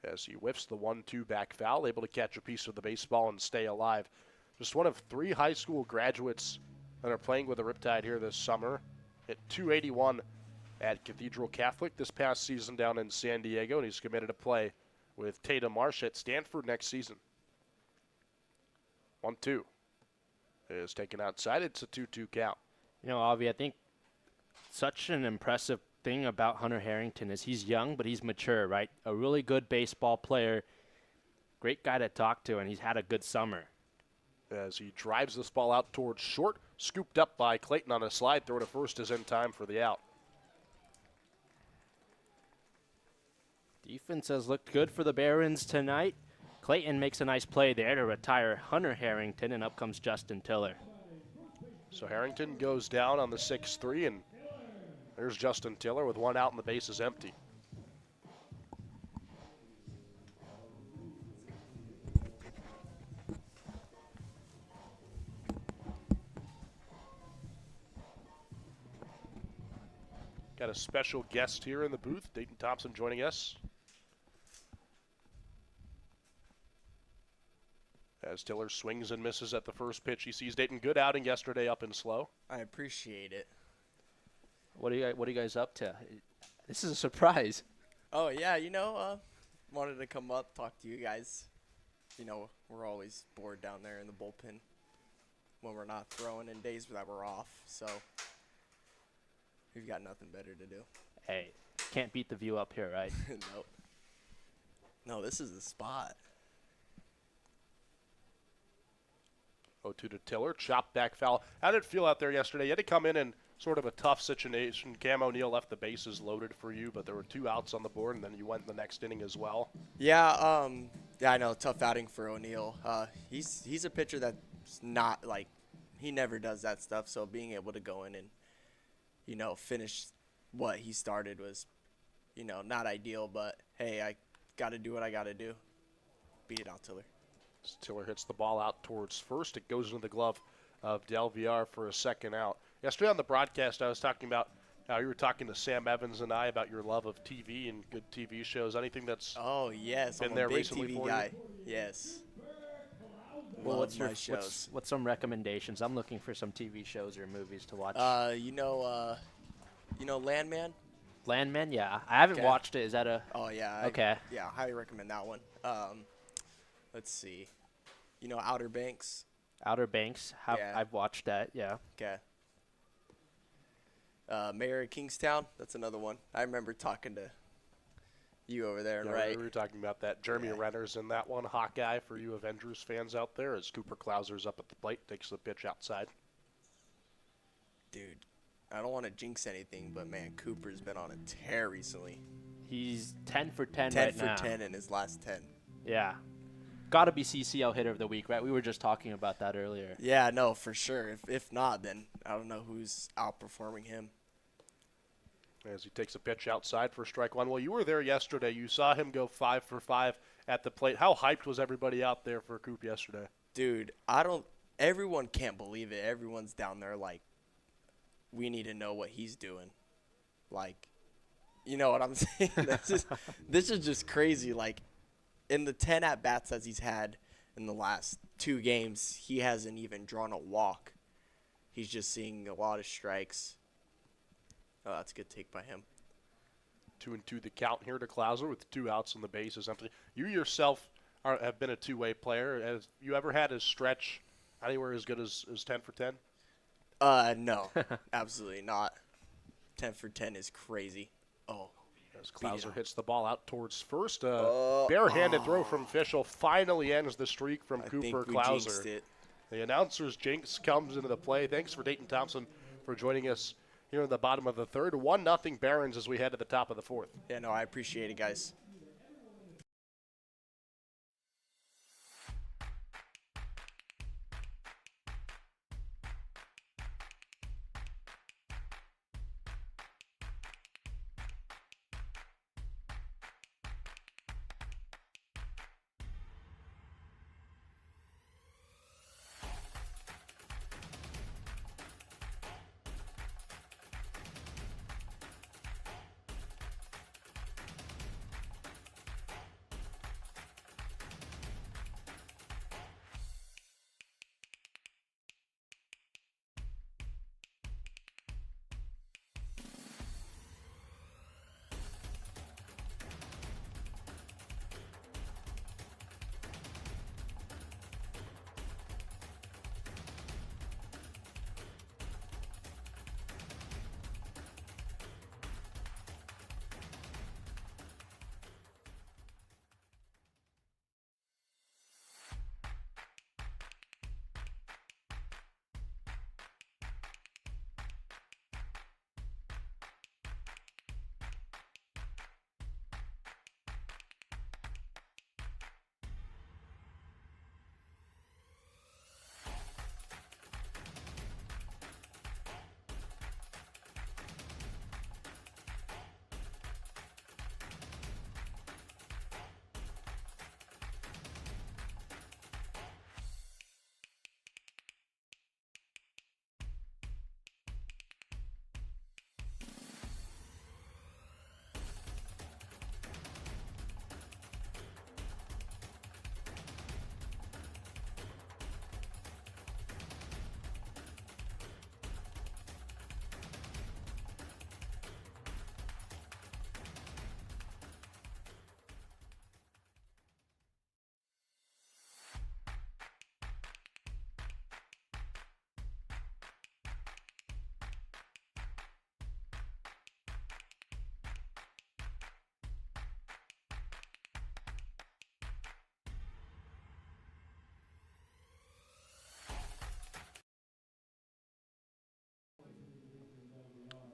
As he whiffs the 1-2 back foul, able to catch a piece of the baseball and stay alive. Just one of 3 high school graduates that are playing with the Riptide here this summer. Hit .281 at Cathedral Catholic this past season down in San Diego, and he's committed to play with Tatum Marsh at Stanford next season. 1-2 is taken outside. It's a 2-2 count. You know, Avi, I think such an impressive thing about Hunter Harrington is he's young, but he's mature, right? A really good baseball player, great guy to talk to, and he's had a good summer. As he drives this ball out towards short, scooped up by Clayton on a slide. Throw to first is in time for the out. Defense has looked good for the Barons tonight. Clayton makes a nice play there to retire Hunter Harrington, and up comes Justin Tiller. So Harrington goes down on the 6-3, and there's Justin Tiller with 1 out and the base is empty. Got a special guest here in the booth, Dayton Thompson joining us. As Tiller swings and misses at the first pitch. He sees Dayton. Good outing yesterday up and slow. I appreciate it. What are you guys up to? This is a surprise. Oh, yeah, wanted to come up, talk to you guys. You know, we're always bored down there in the bullpen when we're not throwing in days that we're off. So we've got nothing better to do. Hey, can't beat the view up here, right? Nope. No, this is the spot. 0-2 to Tiller, chopped back foul. How did it feel out there yesterday? You had to come in sort of a tough situation. Cam O'Neill left the bases loaded for you, but there were 2 outs on the board, and then you went in the next inning as well. Yeah, I know, tough outing for O'Neill. He's a pitcher that's not, like, he never does that stuff, so being able to go in and, finish what he started was, not ideal, but, hey, I got to do what I got to do. Beat it out, Tiller. Tiller hits the ball out towards first. It goes into the glove of Del Villar for a second out. Yesterday on the broadcast, I was talking about how you were talking to Sam Evans and I about your love of TV and good TV shows. Anything that's been I'm there a big recently TV for guy? You? Yes. Well, Love my shows. what's some recommendations? I'm looking for some TV shows or movies to watch. Landman? Landman, yeah. I haven't Okay. watched it. Is that a... Oh, yeah. Okay. I highly recommend that one. Let's see. Outer Banks. Outer Banks. Yeah. I've watched that, yeah. Okay. Mayor of Kingstown. That's another one. I remember talking to you over there, Yeah, right? we were talking about that. Jeremy Renner's in that one. Hawkeye for you Avengers fans out there as Cooper Klauser's up at the plate, takes the pitch outside. Dude, I don't want to jinx anything, but, man, Cooper's been on a tear recently. He's 10 for 10 10 right for now. 10 in his last 10. Yeah. Got to be CCL hitter of the week, right? We were just talking about that earlier. Yeah, no, for sure. If not, then I don't know who's outperforming him. As he takes a pitch outside for strike one. Well, you were there yesterday. You saw him go 5 for 5 at the plate. How hyped was everybody out there for Coop yesterday? Dude, everyone can't believe it. Everyone's down there like, we need to know what he's doing. Like, you know what I'm saying? This is just crazy. Like, in the 10 at-bats that he's had in the last 2 games, he hasn't even drawn a walk. he's just seeing a lot of strikes. Oh, that's a good take by him. 2-2 the count here to Klauser with 2 outs on the bases empty. You yourself have been a two-way player. Have you ever had a stretch anywhere as good as 10 for 10? No, absolutely not. 10 for 10 is crazy. Oh. As Klauser hits the ball out towards first, barehanded throw from Fischel finally ends the streak from Cooper Klauser. The announcer's jinx comes into the play. Thanks for Dayton Thompson for joining us here in the bottom of the third. 1-0 Barons as we head to the top of the fourth. Yeah, no, I appreciate it, guys.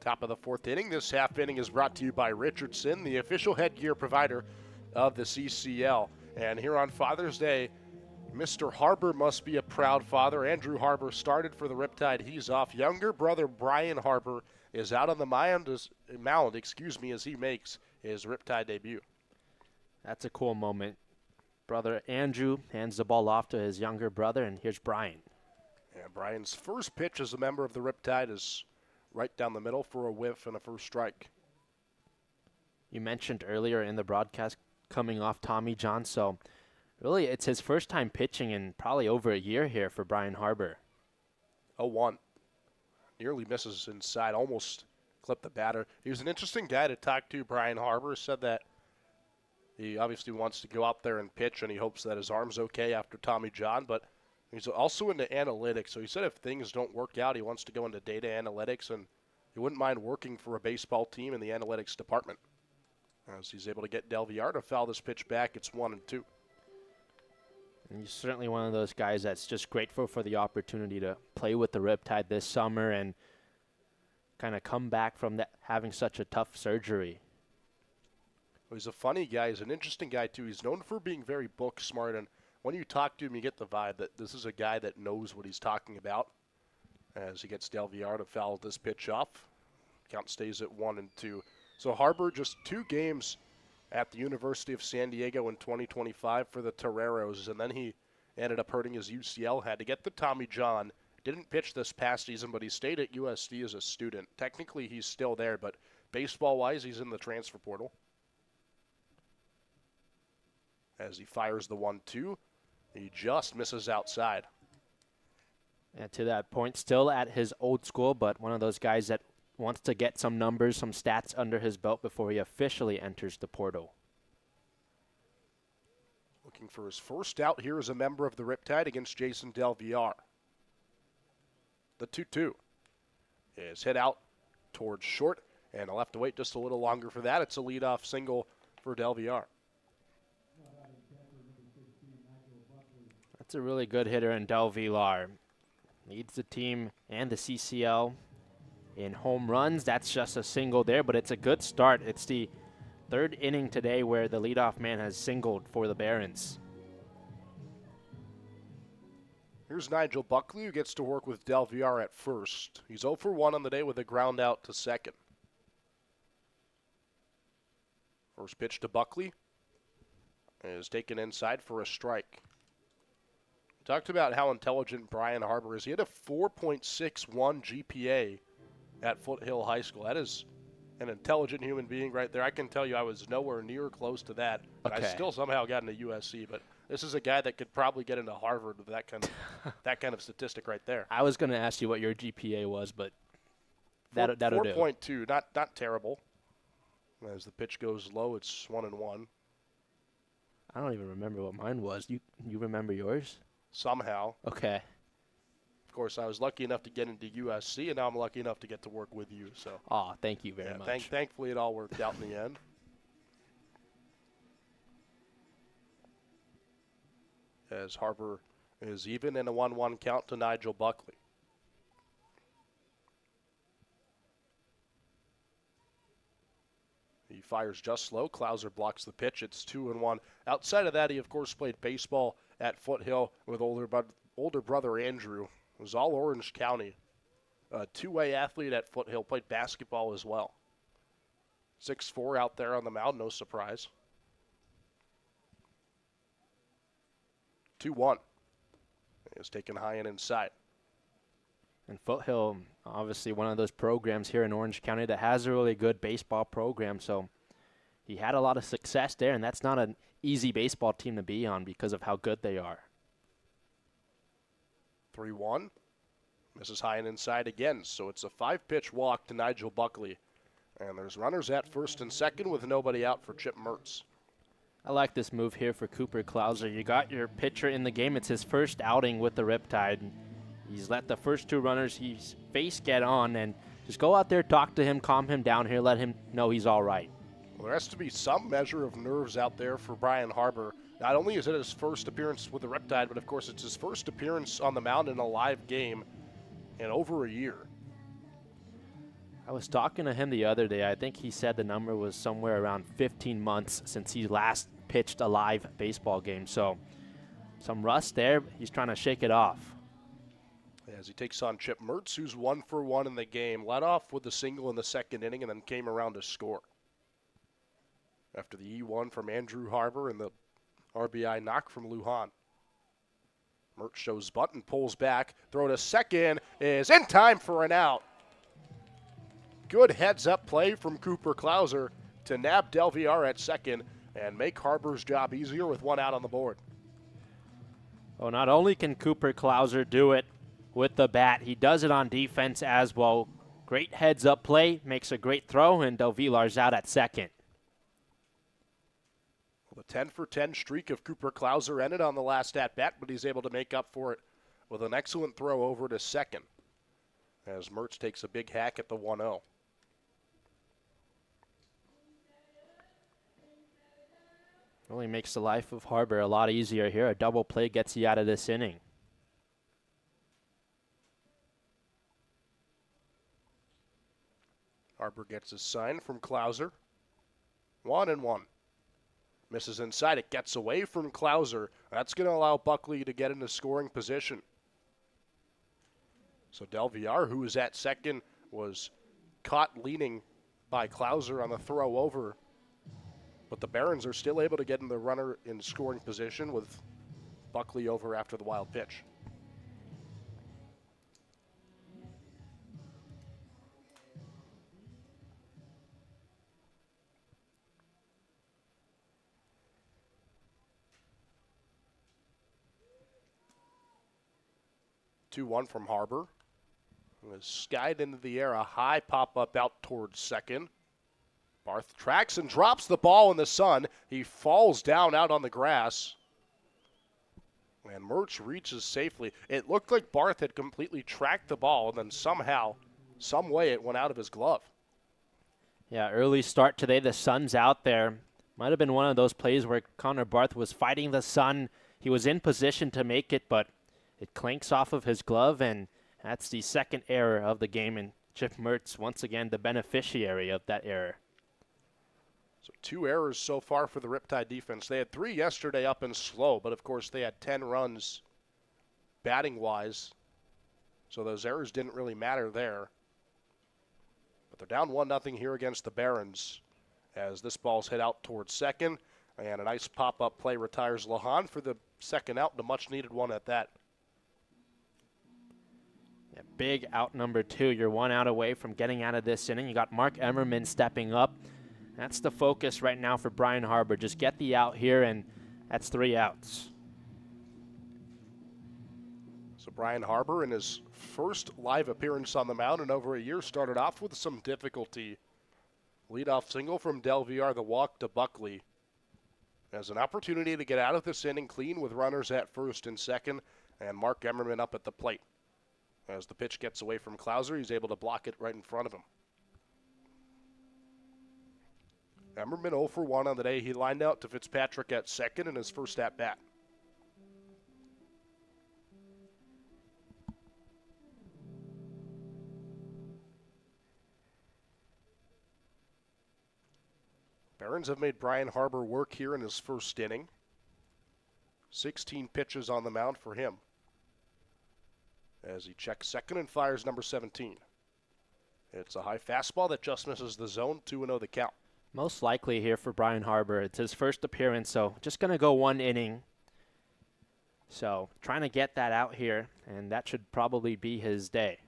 Top of the fourth inning. This half inning is brought to you by Richardson, the official headgear provider of the CCL. And here on Father's Day, Mr. Harbor must be a proud father. Andrew Harbor started for the Riptide. He's off. Younger brother Brian Harbor is out on the mound as he makes his Riptide debut. That's a cool moment. Brother Andrew hands the ball off to his younger brother, and here's Brian. And Brian's first pitch as a member of the Riptide is right down the middle for a whiff and a first strike. You mentioned earlier in the broadcast coming off Tommy John, so really it's his first time pitching in probably over a year here for Brian Harbor. 0-1. Nearly misses inside, almost clipped the batter. He was an interesting guy to talk to. Brian Harbor said that he obviously wants to go out there and pitch, and he hopes that his arm's okay after Tommy John, but he's also into analytics. So he said if things don't work out, he wants to go into data analytics, and he wouldn't mind working for a baseball team in the analytics department. As he's able to get Del Villar to foul this pitch back, it's 1-2. And he's certainly one of those guys that's just grateful for the opportunity to play with the Riptide this summer and kind of come back from that, having such a tough surgery. Well, he's a funny guy. He's an interesting guy, too. He's known for being very book smart, and when you talk to him, you get the vibe that this is a guy that knows what he's talking about. As he gets Del Villar to foul this pitch off. Count stays at 1-2. So Harbor just 2 games at the University of San Diego in 2025 for the Toreros, and then he ended up hurting his UCL, had to get the Tommy John. Didn't pitch this past season, but he stayed at USD as a student. Technically, he's still there, but baseball-wise, he's in the transfer portal. As he fires the 1-2, he just misses outside. And to that point, still at his old school, but one of those guys that wants to get some numbers, some stats under his belt before he officially enters the portal. Looking for his first out here as a member of the Riptide against Jason Del Villar. The 2-2 is hit out towards short, and I'll have to wait just a little longer for that. It's a leadoff single for Del Villar. That's a really good hitter in Del Villar. Leads the team and the CCL in home runs. That's just a single there, but it's a good start. It's the third inning today where the leadoff man has singled for the Barons. Here's Nigel Buckley, who gets to work with Del Villar at first. He's 0 for 1 on the day with a ground out to second. First pitch to Buckley is taken inside for a strike. Talked about how intelligent Brian Harbour is. He had a 4.61 GPA at Foothill High School. That is an intelligent human being right there. I can tell you I was nowhere near close to that, but Okay. I still somehow got into USC. But this is a guy that could probably get into Harvard with that kind of statistic right there. I was going to ask you what your GPA was, but that'll do. 4.2, not terrible. As the pitch goes low, it's 1-1. I don't even remember what mine was. You remember yours? Somehow. Okay. Of course, I was lucky enough to get into USC, and now I'm lucky enough to get to work with you. So, Oh, thank you very much. Thankfully, it all worked out in the end. As Harbour is even in a 1-1 count to Nigel Buckley. He fires just slow. Klauser blocks the pitch. It's 2-1. Outside of that, he, of course, played baseball at Foothill with older brother Andrew. It was all Orange County. A two-way athlete at Foothill. Played basketball as well. 6'4" out there on the mound. No surprise. 2-1. Is taken high and inside. And Foothill, obviously one of those programs here in Orange County that has a really good baseball program. So he had a lot of success there, and that's not an easy baseball team to be on because of how good they are. 3-1. Misses high and inside again. So it's a 5-pitch walk to Nigel Buckley. And there's runners at first and second with nobody out for Chip Mertz. I like this move here for Cooper Klauser. You got your pitcher in the game. It's his first outing with the Riptide. He's let the first two runners he's faced get on, and just go out there, talk to him, calm him down here, let him know he's all right. Well, there has to be some measure of nerves out there for Brian Harbour. Not only is it his first appearance with the Riptide, but of course it's his first appearance on the mound in a live game in over a year. I was talking to him the other day. I think he said the number was somewhere around 15 months since he last pitched a live baseball game. So some rust there. He's trying to shake it off. As he takes on Chip Mertz, who's 1 for 1 in the game. Led off with a single in the second inning and then came around to score. After the E1 from Andrew Harbour and the RBI knock from Lujan. Mertz shows bunt and pulls back. Throw to second is in time for an out. Good heads-up play from Cooper Klauser to nab Del Villar at second and make Harbour's job easier with one out on the board. Oh, not only can Cooper Klauser do it with the bat, he does it on defense as well. Great heads-up play, makes a great throw, and Del Villar's out at second. Well, the 10-for-10 streak of Cooper Klauser ended on the last at-bat, but he's able to make up for it with an excellent throw over to second as Mertz takes a big hack at the 1-0. Really makes the life of Harbour a lot easier here. A double play gets you out of this inning. Harbour gets his sign from Klauser. 1-1. Misses inside. It gets away from Klauser. That's going to allow Buckley to get into scoring position. So Del Villar, who was at second, was caught leaning by Klauser on the throw over. But the Barons are still able to get in the runner in scoring position with Buckley over after the wild pitch. 2-1 from Harbor. Was skied into the air, a high pop-up out towards second. Barth tracks and drops the ball in the sun. He falls down out on the grass. And Mertz reaches safely. It looked like Barth had completely tracked the ball, and then somehow, some way, it went out of his glove. Yeah, early start today. The sun's out there. Might have been one of those plays where Connor Barth was fighting the sun. He was in position to make it, but it clanks off of his glove, and that's the second error of the game, and Chip Mertz, once again, the beneficiary of that error. So 2 errors so far for the Riptide defense. They had 3 yesterday up and slow, but of course they had 10 runs batting-wise, so those errors didn't really matter there. But they're down 1-0 here against the Barons as this ball's hit out towards second, and a nice pop-up play retires Lahan for the second out, and a much-needed one at that. Yeah, big out number 2. You're 1 out away from getting out of this inning. You got Mark Emmerman stepping up. That's the focus right now for Brian Harbor. Just get the out here, and that's 3 outs. So Brian Harbor, in his first live appearance on the mound in over a year, started off with some difficulty. Leadoff single from Del Villar, the walk to Buckley. Has an opportunity to get out of this inning clean with runners at first and second, and Mark Emmerman up at the plate. As the pitch gets away from Klauser, he's able to block it right in front of him. Emmerman 0 for 1 on the day. He lined out to Fitzpatrick at second in his first at-bat. Barons have made Brian Harbor work here in his first inning. 16 pitches on the mound for him as he checks second and fires number 17. It's a high fastball that just misses the zone, 2-0 the count. Most likely here for Brian Harbor. It's his first appearance, so just going to go 1 inning. So trying to get that out here, and that should probably be his day.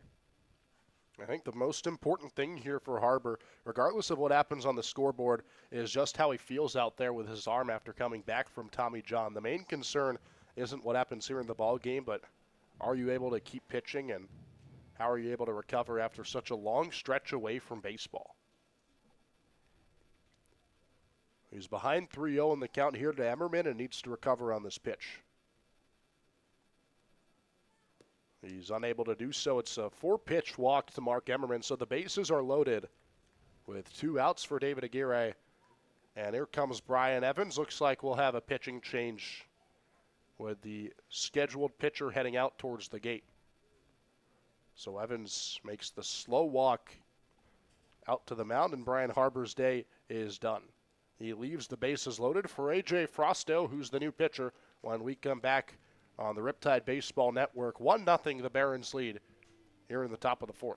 I think the most important thing here for Harbor, regardless of what happens on the scoreboard, is just how he feels out there with his arm after coming back from Tommy John. The main concern isn't what happens here in the ball game, but are you able to keep pitching, and how are you able to recover after such a long stretch away from baseball? He's behind 3-0 in the count here to Emmerman and needs to recover on this pitch. He's unable to do so. It's a 4-pitch walk to Mark Emmerman, so the bases are loaded with 2 outs for David Aguirre. And here comes Brian Evans. Looks like we'll have a pitching change with the scheduled pitcher heading out towards the gate. So Evans makes the slow walk out to the mound, and Brian Harbor's day is done. He leaves the bases loaded for A.J. Frosto, who's the new pitcher, when we come back on the Riptide Baseball Network. 1-0 the Barons lead here in the top of the 4th.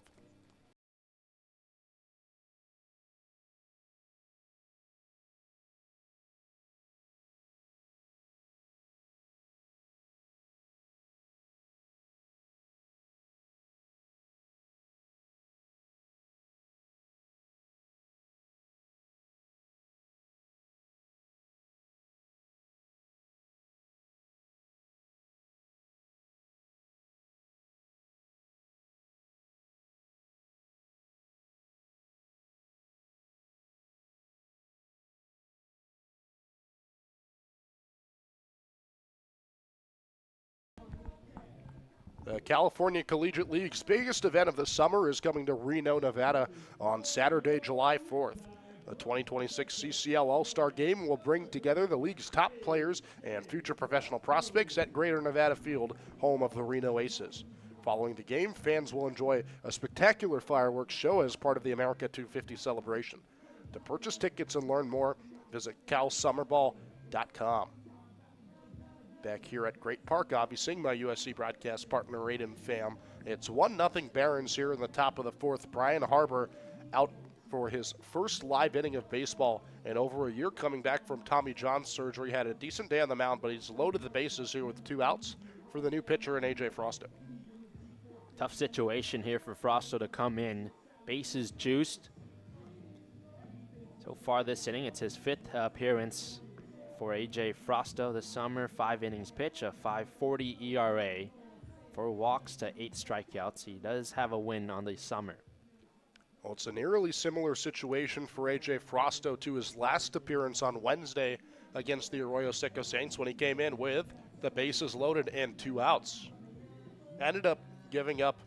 The California Collegiate League's biggest event of the summer is coming to Reno, Nevada on Saturday, July 4th. The 2026 CCL All-Star Game will bring together the league's top players and future professional prospects at Greater Nevada Field, home of the Reno Aces. Following the game, fans will enjoy a spectacular fireworks show as part of the America 250 celebration. To purchase tickets and learn more, visit calsummerball.com. Back here at Great Park, obviously, my USC broadcast partner, Raiden Pham. It's 1-0 Barons here in the top of the 4th. Brian Harbor out for his first live inning of baseball in over a year, coming back from Tommy John surgery. Had a decent day on the mound, but he's loaded the bases here with 2 outs for the new pitcher in A.J. Frosto. Tough situation here for Frosto to come in. Bases juiced. So far this inning, it's his 5th appearance for A.J. Frosto this summer. 5 innings pitch, a 5.40 ERA 4 walks to 8 strikeouts. He does have a win on the summer. Well, it's an eerily similar situation for A.J. Frosto to his last appearance on Wednesday against the Arroyo Seco Saints when he came in with the bases loaded and 2 outs. Ended up giving up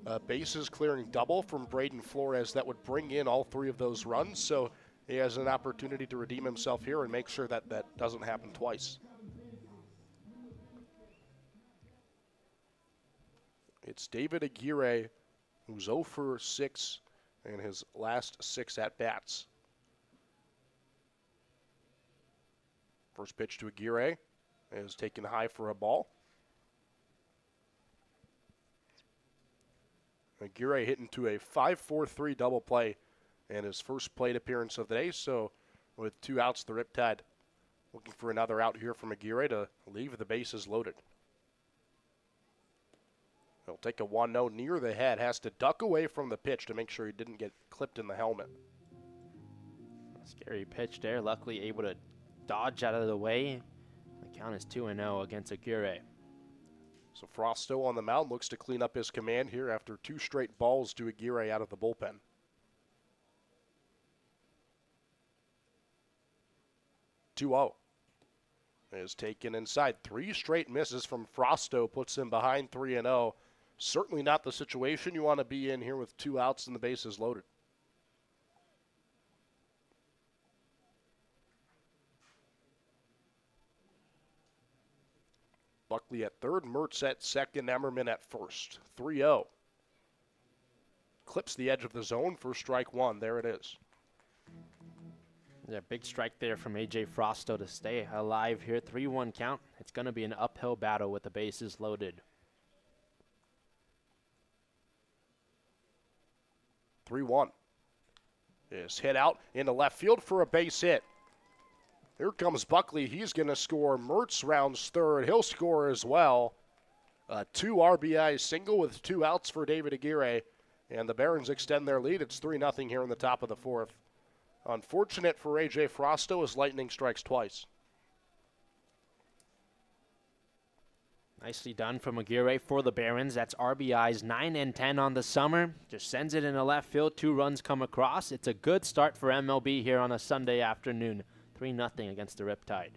a bases clearing double from Braden Flores that would bring in all 3 of those runs, so he has an opportunity to redeem himself here and make sure that that doesn't happen twice. It's David Aguirre, who's 0 for 6 in his last 6 at-bats. First pitch to Aguirre is taken high for a ball. Aguirre hit into a 5-4-3 double play in his first plate appearance of the day. So with 2 outs, the Riptide looking for another out here from Aguirre to leave the bases loaded. He'll take a 1-0 near the head, has to duck away from the pitch to make sure he didn't get clipped in the helmet. Scary pitch there, luckily able to dodge out of the way. The count is 2-0 against Aguirre. So Frosto on the mound looks to clean up his command here after 2 straight balls to Aguirre out of the bullpen. 2-0 is taken inside. 3 straight misses from Frosto puts him behind 3-0. Certainly not the situation you want to be in here with 2 outs and the bases loaded. Buckley at third, Mertz at second, Emmerman at first. 3-0. Clips the edge of the zone for strike 1. There it is. Yeah, big strike there from A.J. Frosto to stay alive here. 3-1 count. It's going to be an uphill battle with the bases loaded. 3-1 is hit out into left field for a base hit. Here comes Buckley. He's going to score. Mertz rounds third. He'll score as well. A 2 RBI single with 2 outs for David Aguirre. And the Barons extend their lead. It's 3-0 here in the top of the 4th. Unfortunate for A.J. Frosto as lightning strikes twice. Nicely done from Aguirre for the Barons. That's RBIs 9 and 10 on the summer. Just sends it into left field. 2 runs come across. It's a good start for MLB here on a Sunday afternoon. 3-0 against the Riptide.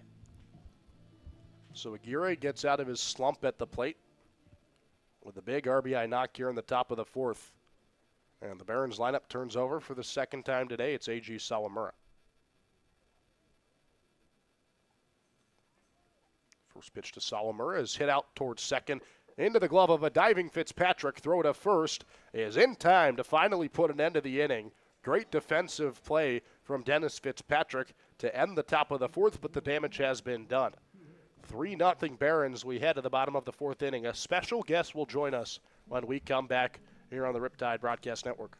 So Aguirre gets out of his slump at the plate with a big RBI knock here in the top of the 4th. And the Barons lineup turns over for the second time today. It's A.G. Sawamura. First pitch to Sawamura is hit out towards second. Into the glove of a diving Fitzpatrick. Throw to first is in time to finally put an end to the inning. Great defensive play from Dennis Fitzpatrick to end the top of the 4th, but the damage has been done. 3-0 Barons. We head to the bottom of the 4th inning. A special guest will join us when we come back here on the Riptide Broadcast Network.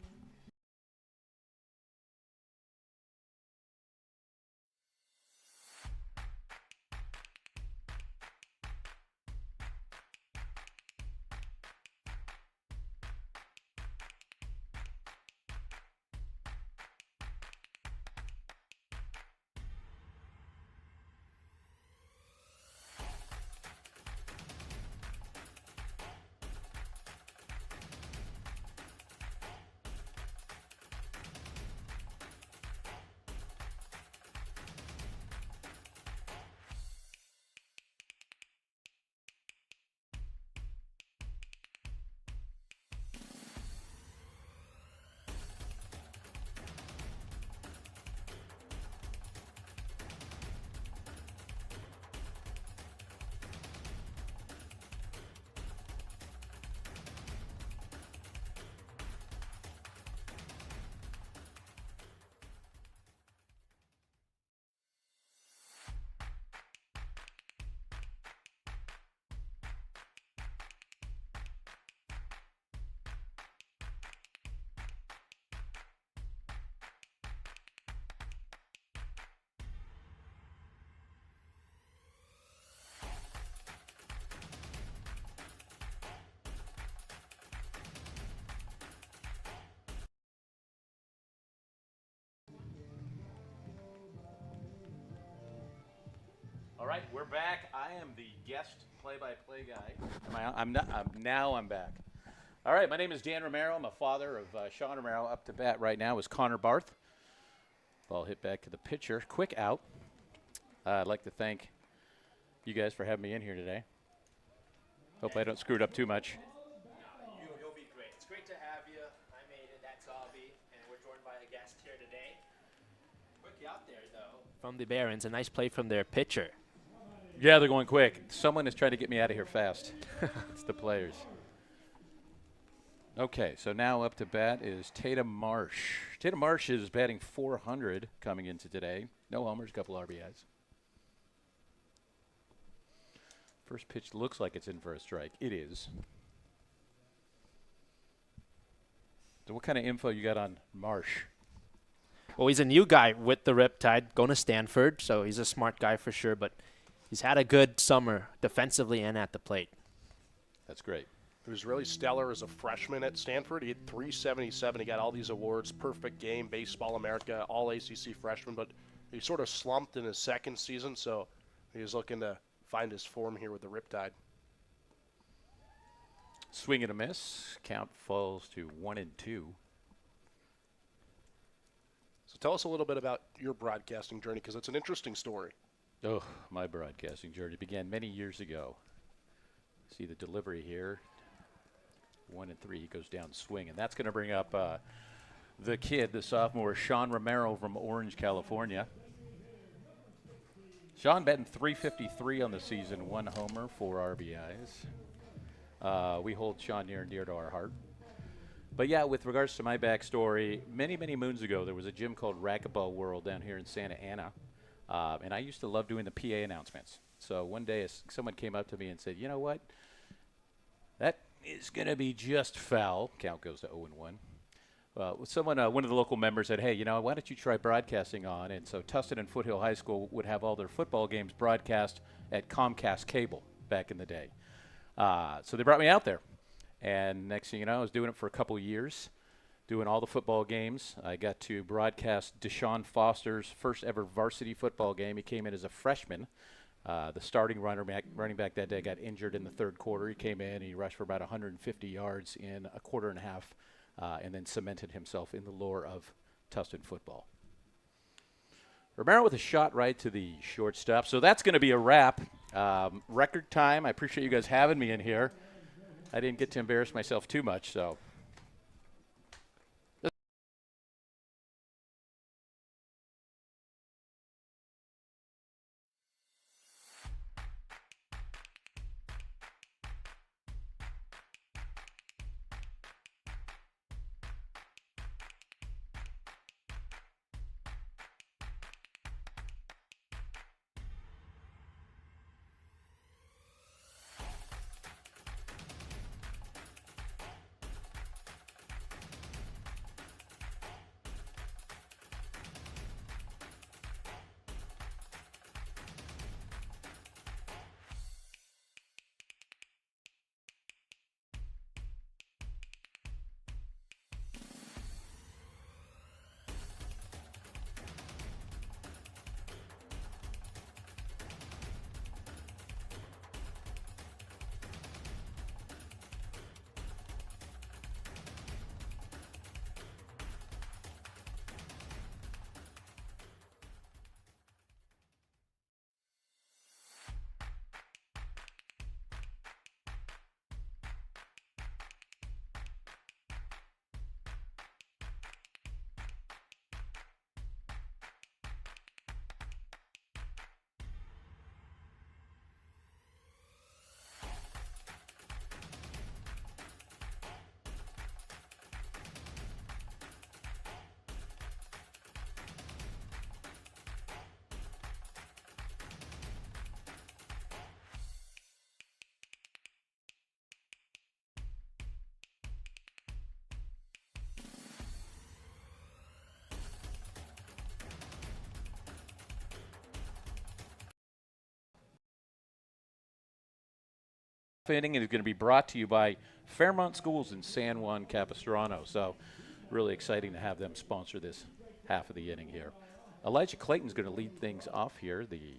All right, we're back. I am the guest play-by-play guy. Now I'm back. All right, my name is Dan Romero. I'm a father of Sean Romero. Up to bat right now is Connor Barth. Ball hit back to the pitcher. Quick out. I'd like to thank you guys for having me in here today. Hope I don't screw it up too much. You'll be great. It's great to have you. I made it. That's Avi, and we're joined by a guest here today. Quick out there, though. From the Barons, a nice play from their pitcher. Yeah, they're going quick. Someone is trying to get me out of here fast. It's the players. Okay, so now up to bat is Tatum Marsh. Tatum Marsh is batting .400 coming into today. No homers, couple RBIs. First pitch looks like it's in for a strike. It is. So what kind of info you got on Marsh? Well, he's a new guy with the Riptide, going to Stanford, so he's a smart guy for sure, but he's had a good summer defensively and at the plate. That's great. He was really stellar as a freshman at Stanford. He had .377. He got all these awards, perfect game, Baseball America, all ACC freshman, but he sort of slumped in his second season, so he was looking to find his form here with the Riptide. Swing and a miss. Count falls to 1-2. So tell us a little bit about your broadcasting journey, because it's an interesting story. Oh, my broadcasting journey began many years ago. See the delivery here. 1-3, he goes down swing, and that's going to bring up the kid, the sophomore, Sean Romero from Orange, California. Sean batting .353 on the season, 1 homer, 4 RBIs. We hold Sean near and dear to our heart. But yeah, with regards to my backstory, many, many moons ago, there was a gym called Racquetball World down here in Santa Ana, and I used to love doing the PA announcements. So one day, someone came up to me and said, "You know what? That is going to be just foul." Count goes to 0-1. Someone, one of the local members said, "Hey, why don't you try broadcasting on?" And so Tustin and Foothill High School would have all their football games broadcast at Comcast Cable back in the day. So they brought me out there. And next thing you know, I was doing it for a couple years, doing all the football games. I got to broadcast Deshaun Foster's first ever varsity football game. He came in as a freshman. The starting running back that day got injured in the third quarter. He came in, he rushed for about 150 yards in a quarter and a half, and then cemented himself in the lore of Tustin football. Romero with a shot right to the shortstop. So that's going to be a wrap. Record time. I appreciate you guys having me in here. I didn't get to embarrass myself too much, so. Inning is going to be brought to you by Fairmont Schools in San Juan Capistrano. So really exciting to have them sponsor this half of the inning here. Elijah Clayton's going to lead things off here, the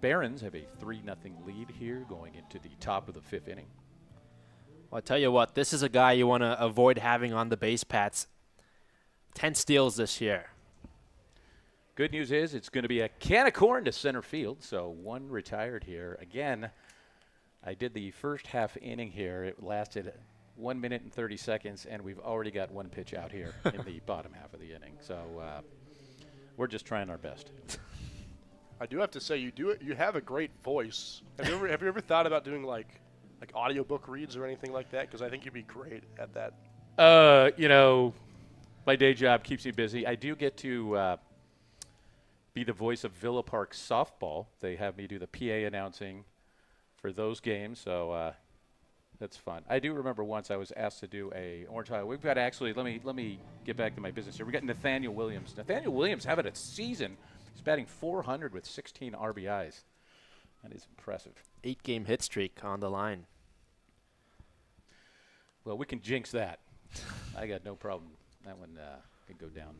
Barons have a 3-0 lead here going into the top of the 5th inning. Well, I tell you what, this is a guy you want to avoid having on the base paths. 10 steals this year. Good news is it's going to be a can of corn to center field, so one retired here. Again, I did the first half inning here. It lasted 1 minute and 30 seconds, and we've already got one pitch out here in the bottom half of the inning. So we're just trying our best. I do have to say, you have a great voice. Have you ever thought about doing like audiobook reads or anything like that? Because I think you'd be great at that. My day job keeps me busy. I do get to be the voice of Villa Park softball. They have me do the PA announcing for those games, so that's fun. I do remember once I was asked to do a Orange Highway. We've got actually, let me get back to my business here. We got Nathaniel Williams. Nathaniel Williams having a season. He's batting .400 with 16 RBIs. That is impressive. 8-game hit streak on the line. Well, we can jinx that. I got no problem. That one can go down.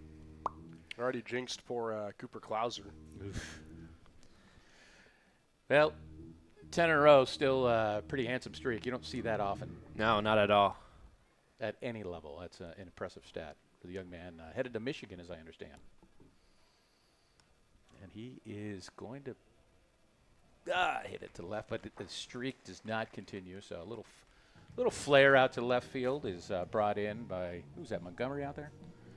Already jinxed for Cooper Klauser. Well, 10 in a row, still a pretty handsome streak. You don't see that often No, not at all. at any level. That's an impressive stat for the young man headed to Michigan, as I understand. And he is going to hit it to left, but the streak does not continue. So a little flare out to left field is brought in by, who's that, Montgomery out there?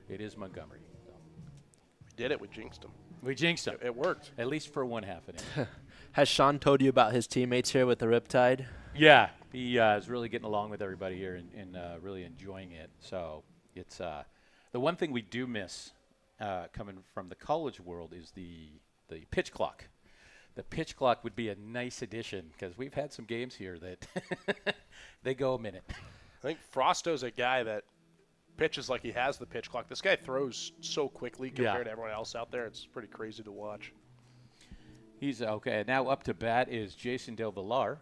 It is Montgomery. So We did it. We jinxed him. we jinxed him, It worked. at least for one half inning. Has Sean told you about his teammates here with the Riptide? Yeah, he is really getting along with everybody here and really enjoying it. So it's the one thing we do miss coming from the college world is the pitch clock. The pitch clock would be a nice addition because we've had some games here that they go a minute. I think Frosto's a guy that pitches like he has the pitch clock. This guy throws so quickly compared to everyone else out there. It's pretty crazy to watch. He's okay. Now up to bat is Jason Del Villar,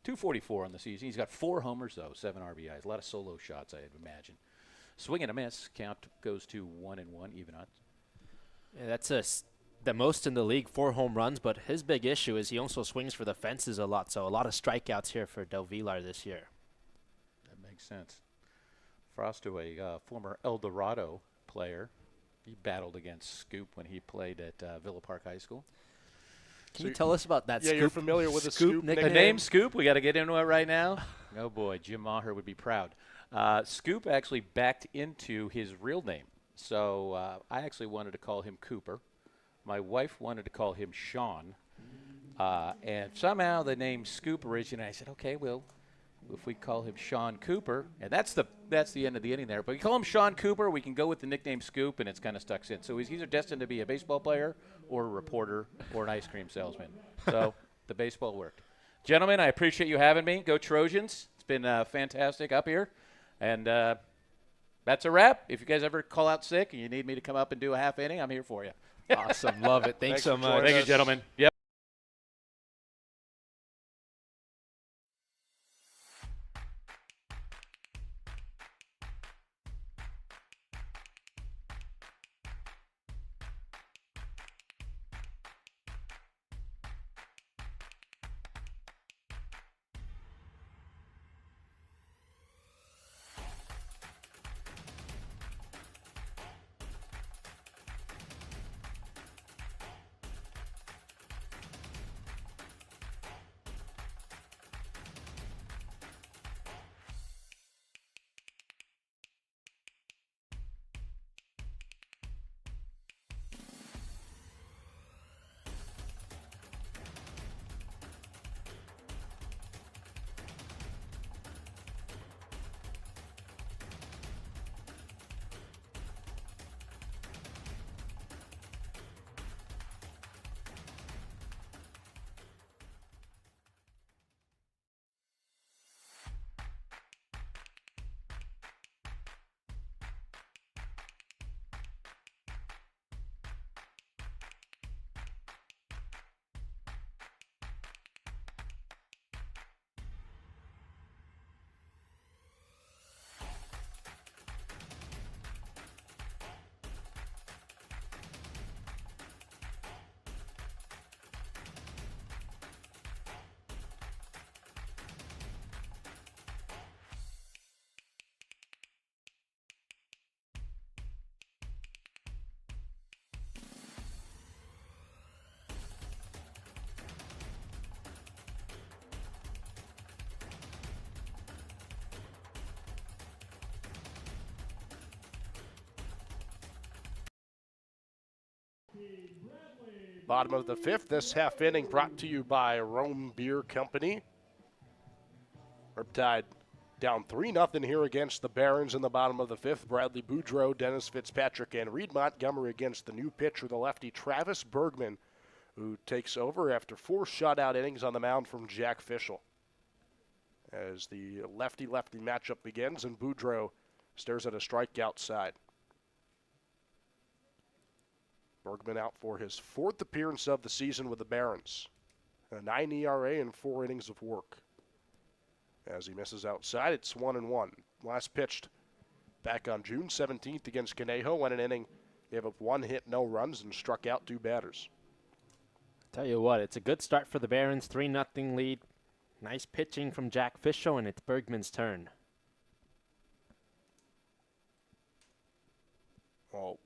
244 on the season. He's got 4 homers, though, 7 RBIs. A lot of solo shots, I'd imagine. Swing and a miss. Count goes to 1-1, even odds. Yeah, that's the most in the league, 4 home runs, but his big issue is he also swings for the fences a lot, so a lot of strikeouts here for Del Villar this year. That makes sense. Frosto, a former El Dorado player. He battled against Scoop when he played at Villa Park High School. Can you tell us about that Yeah, Scoop? you're familiar with the Scoop nickname? The name Scoop, we got to get into it right now. Oh, boy, Jim Maher would be proud. Scoop actually backed into his real name. So I actually wanted to call him Cooper. My wife wanted to call him Sean. And somehow the name Scoop originated. I said, okay, well, if we call him Sean Cooper, and that's the end of the inning there. But we call him Sean Cooper, we can go with the nickname Scoop, and it's kind of stuck in. So he's either destined to be a baseball player or a reporter or an ice cream salesman. So the baseball worked. Gentlemen, I appreciate you having me. Go Trojans. It's been fantastic up here. And that's a wrap. If you guys ever call out sick and you need me to come up and do a half inning, I'm here for you. Awesome. Love it. Thanks so for much. joining Thank you, us. gentlemen. Yep. Bottom of the 5th, this half inning brought to you by Rome Beer Company. Riptide down 3-0 here against the Barons in the bottom of the 5th. Bradley Boudreau, Dennis Fitzpatrick, and Reed Montgomery against the new pitcher, the lefty Travis Bergman, who takes over after 4 shutout innings on the mound from Jack Fischel. As the lefty-lefty matchup begins, and Boudreau stares at a strikeout side. Bergman out for his 4th appearance of the season with the Barons. A 9 ERA and 4 innings of work. As he misses outside, it's 1-1. Last pitched back on June 17th against Conejo, went an inning, gave up 1 hit, no runs, and struck out 2 batters. Tell you what, it's a good start for the Barons, 3-0 lead. Nice pitching from Jack Fischel, and it's Bergman's turn. Well,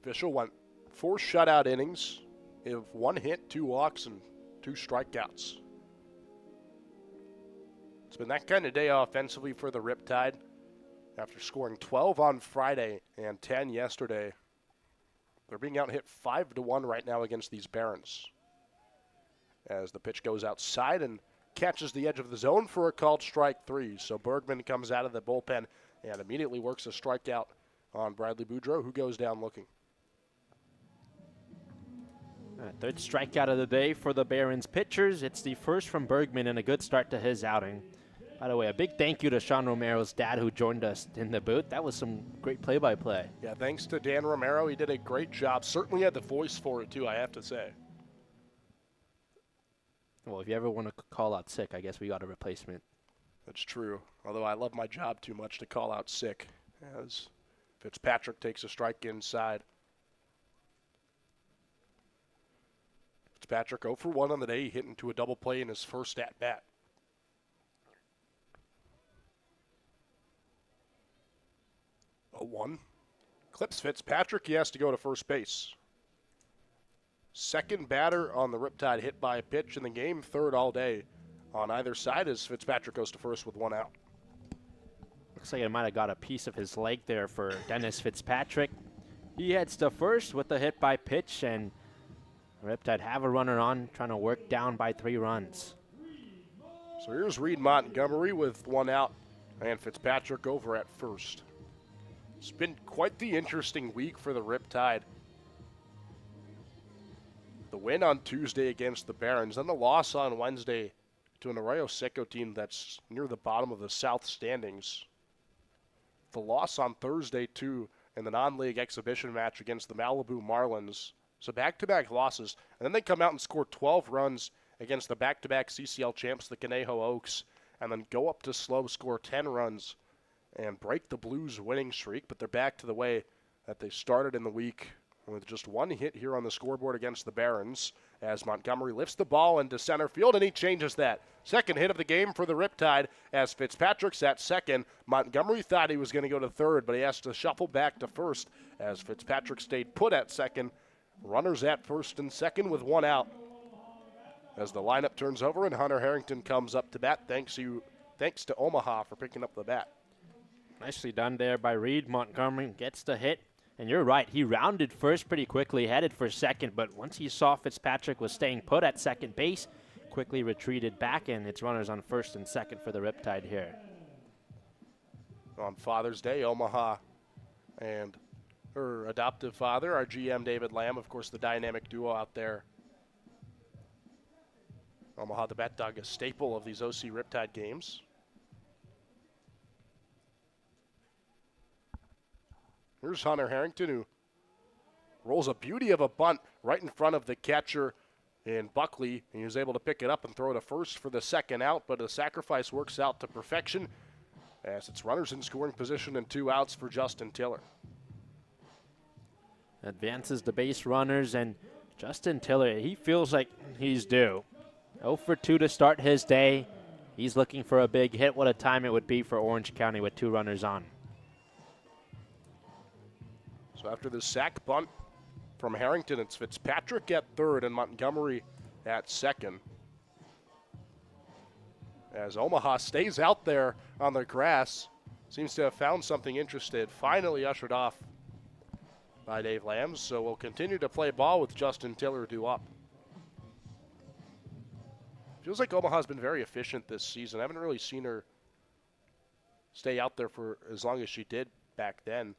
Fischel went 4 shutout innings, gave 1 hit, 2 walks, and 2 strikeouts. It's been that kind of day offensively for the Riptide. After scoring 12 on Friday and 10 yesterday, they're being out hit 5-1 right now against these Barons. As the pitch goes outside and catches the edge of the zone for a called strike 3. So Bergman comes out of the bullpen and immediately works a strikeout on Bradley Boudreau, who goes down looking. 3rd strikeout of the day for the Barons pitchers. It's the first from Bergman and a good start to his outing. By the way, a big thank you to Sean Romero's dad who joined us in the booth. That was some great play-by-play. Yeah, thanks to Dan Romero. He did a great job. Certainly had the voice for it, too, I have to say. Well, if you ever want to call out sick, I guess we got a replacement. That's true. Although I love my job too much to call out sick. As Fitzpatrick takes a strike inside. Fitzpatrick 0 for 1 on the day. He hit into a double play in his first at-bat. A 1. Clips Fitzpatrick. He has to go to first base. Second batter on the Riptide hit by a pitch in the game. 3rd all day on either side as Fitzpatrick goes to first with 1 out. Looks like it might have got a piece of his leg there for Dennis Fitzpatrick. He heads to first with the hit by pitch, and Riptide have a runner on, trying to work down by 3 runs. So here's Reed Montgomery with 1 out, and Fitzpatrick over at first. It's been quite the interesting week for the Riptide. The win on Tuesday against the Barons, then the loss on Wednesday to an Arroyo Seco team that's near the bottom of the South standings. The loss on Thursday, too, in the non-league exhibition match against the Malibu Marlins. So back-to-back losses, and then they come out and score 12 runs against the back-to-back CCL champs, the Conejo Oaks, and then go up to slow, score 10 runs, and break the Blues' winning streak. But they're back to the way that they started in the week with just 1 hit here on the scoreboard against the Barons as Montgomery lifts the ball into center field, and he changes that. Second hit of the game for the Riptide as Fitzpatrick's at second. Montgomery thought he was going to go to third, but he has to shuffle back to first as Fitzpatrick stayed put at second. Runners at first and second with 1 out. As the lineup turns over and Hunter Harrington comes up to bat, thanks to Omaha for picking up the bat. Nicely done there by Reed. Montgomery gets the hit. And you're right, he rounded first pretty quickly, headed for second, but once he saw Fitzpatrick was staying put at second base, quickly retreated back, and it's runners on first and second for the Riptide here. On Father's Day, Omaha and her adoptive father, our GM David Lamb, of course, the dynamic duo out there. Omaha, the Bat Dog, a staple of these OC Riptide games. Here's Hunter Harrington, who rolls a beauty of a bunt right in front of the catcher in Buckley. He was able to pick it up and throw it to first for the second out, but the sacrifice works out to perfection as it's runners in scoring position and 2 outs for Justin Tiller. Advances the base runners, and Justin Tiller, he feels like he's due. 0 for 2 to start his day. He's looking for a big hit. What a time it would be for Orange County with 2 runners on. So after the sac bunt from Harrington, it's Fitzpatrick at third and Montgomery at second. As Omaha stays out there on the grass, seems to have found something interested. Finally ushered off by Dave Lambs. So we'll continue to play ball with Justin Tiller due up. Feels like Omaha's been very efficient this season. I haven't really seen her stay out there for as long as she did back then.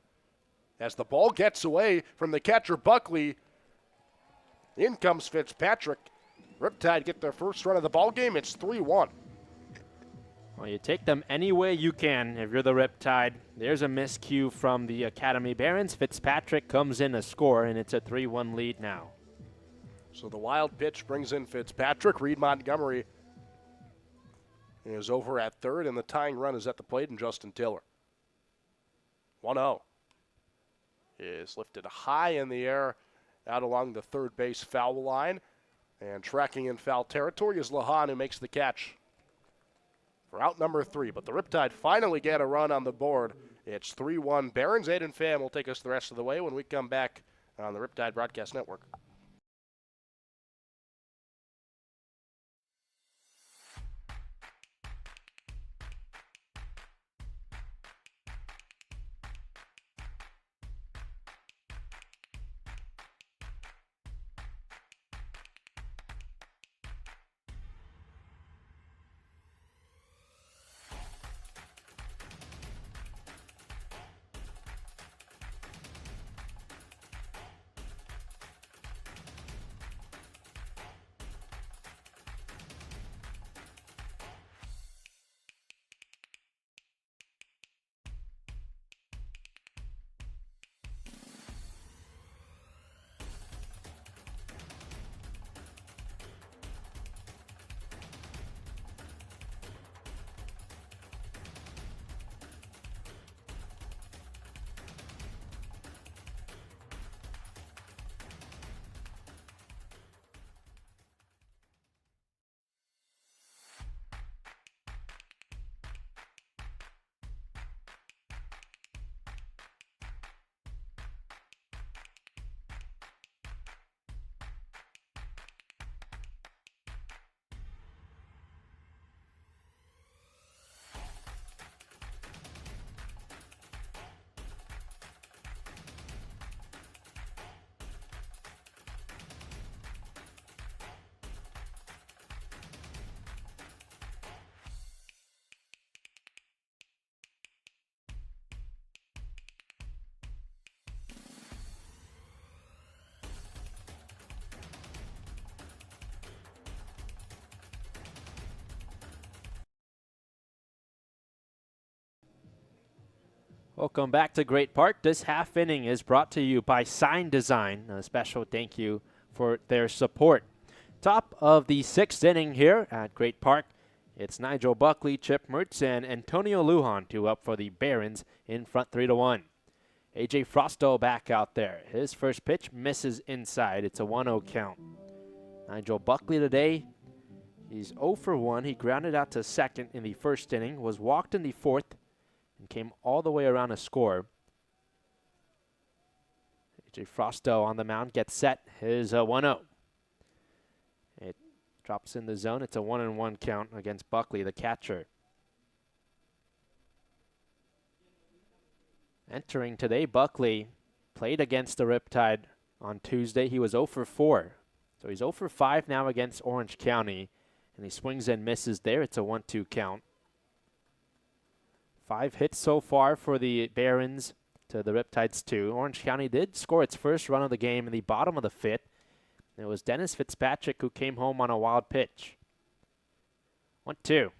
As the ball gets away from the catcher, Buckley, in comes Fitzpatrick. Riptide get their first run of the ball game. It's 3-1. Well, you take them any way you can if you're the Riptide. There's a miscue from the Academy Barons. Fitzpatrick comes in to score, and it's a 3-1 lead now. So the wild pitch brings in Fitzpatrick. Reed Montgomery is over at third, and the tying run is at the plate, and Justin Tiller. 1-0 is lifted high in the air out along the third base foul line. And tracking in foul territory is Lahan, who makes the catch for out number 3. But the Riptide finally get a run on the board. It's 3-1. Barons, Aiden Pham will take us the rest of the way when we come back on the Riptide Broadcast Network. Welcome back to Great Park. This half inning is brought to you by Sign Design. A special thank you for their support. Top of the 6th inning here at Great Park. It's Nigel Buckley, Chip Mertz, and Antonio Lujan to up for the Barons in front 3-1. A.J. Frosto back out there. His first pitch misses inside. It's a 1-0 count. Nigel Buckley today, he's 0 for 1. He grounded out to second in the first inning, was walked in the fourth, and came all the way around to score. A.J. Frosto on the mound gets set. Here's a 1-0. It drops in the zone. It's a 1-1 count against Buckley, the catcher. Entering today, Buckley played against the Riptide on Tuesday. He was 0 for 4. So he's 0 for 5 now against Orange County. And he swings and misses there. It's a 1-2 count. 5 hits so far for the Barons to the Riptides 2. Orange County did score its first run of the game in the bottom of the 5th. It was Dennis Fitzpatrick who came home on a wild pitch. 1-2.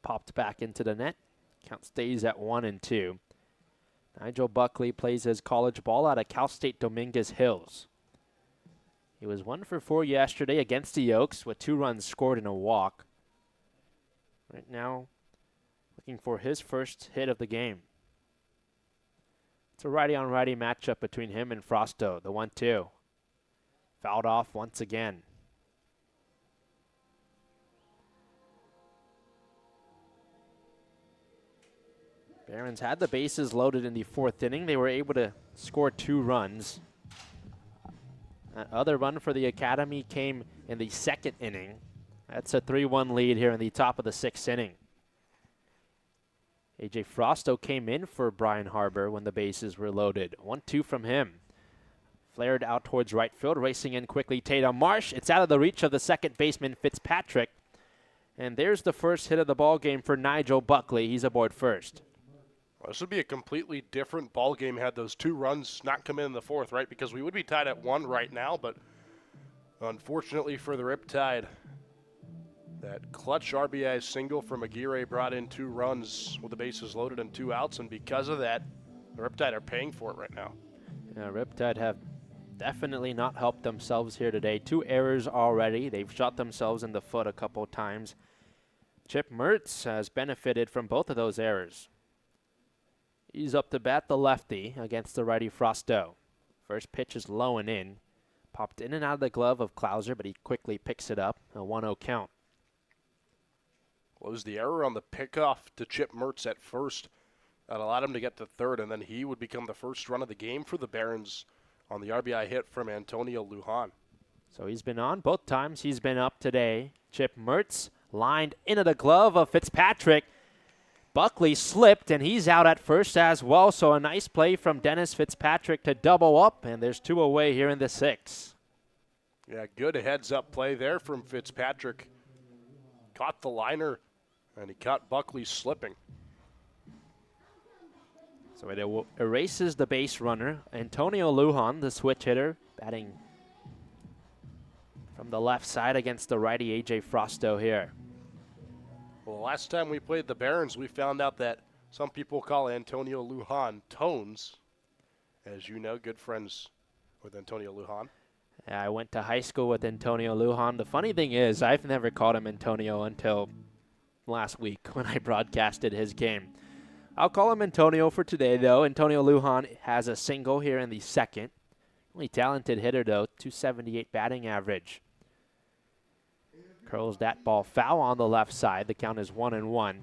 Popped back into the net. Count stays at 1-2. Nigel Buckley plays his college ball out of Cal State Dominguez Hills. He was 1 for 4 yesterday against the Oaks with 2 runs scored and a walk. Right now, looking for his first hit of the game. It's a righty-on-righty matchup between him and Frosto, the 1-2. Fouled off once again. Barons had the bases loaded in the 4th inning. They were able to score 2 runs. That other run for the Academy came in the 2nd inning. That's a 3-1 lead here in the top of the 6th inning. A.J. Frosto came in for Brian Harbour when the bases were loaded. 1-2 from him. Flared out towards right field, racing in quickly Tatum Marsh. It's out of the reach of the second baseman Fitzpatrick. And there's the first hit of the ball game for Nigel Buckley. He's aboard first. Well, this would be a completely different ball game had those 2 runs not come in the 4th, right? Because we would be tied at 1 right now, but unfortunately for the Riptide, that clutch RBI single from Aguirre brought in 2 runs with the bases loaded and 2 outs, and because of that, the Riptide are paying for it right now. Yeah, Riptide have definitely not helped themselves here today. 2 errors already. They've shot themselves in the foot a couple times. Chip Mertz has benefited from both of those errors. He's up to bat the lefty against the righty Frosto. First pitch is low and in. Popped in and out of the glove of Clouser, but he quickly picks it up. A 1-0 count. Well, it was the error on the pickoff to Chip Mertz at first that allowed him to get to third, and then he would become the first run of the game for the Barons on the RBI hit from Antonio Lujan. So he's been on both times. He's been up today. Chip Mertz lined into the glove of Fitzpatrick. Buckley slipped, and he's out at first as well. So a nice play from Dennis Fitzpatrick to double up, and there's 2 away here in the 6th. Yeah, good heads-up play there from Fitzpatrick. Caught the liner, and he caught Buckley slipping. So it erases the base runner. Antonio Lujan, the switch hitter, batting from the left side against the righty A.J. Frosto here. Well, the last time we played the Barons, we found out that some people call Antonio Lujan Tones. As you know, good friends with Antonio Lujan. Yeah, I went to high school with Antonio Lujan. The funny thing is, I've never called him Antonio until last week when I broadcasted his game. I'll call him Antonio for today, though. Antonio Lujan has a single here in the 2nd. Really talented hitter, though. .278 batting average. Curls that ball foul on the left side. The count is 1-1.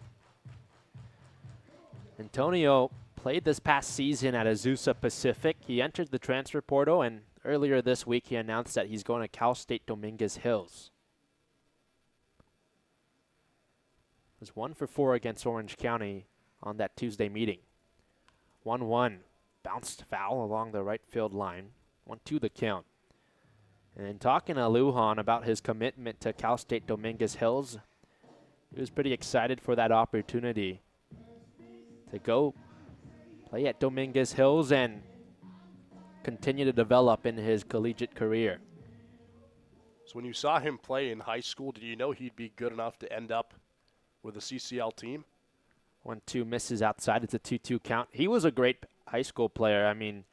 Antonio played this past season at Azusa Pacific. He entered the transfer portal, and earlier this week he announced that he's going to Cal State Dominguez Hills. Was 1 for 4 against Orange County on that Tuesday meeting. 1-1. Bounced foul along the right field line. 1-2 the count. And talking to Lujan about his commitment to Cal State Dominguez Hills, he was pretty excited for that opportunity to go play at Dominguez Hills and continue to develop in his collegiate career. So when you saw him play in high school, did you know he'd be good enough to end up with a CCL team? 1-2 misses outside. It's a 2-2 count. He was a great high school player. I mean,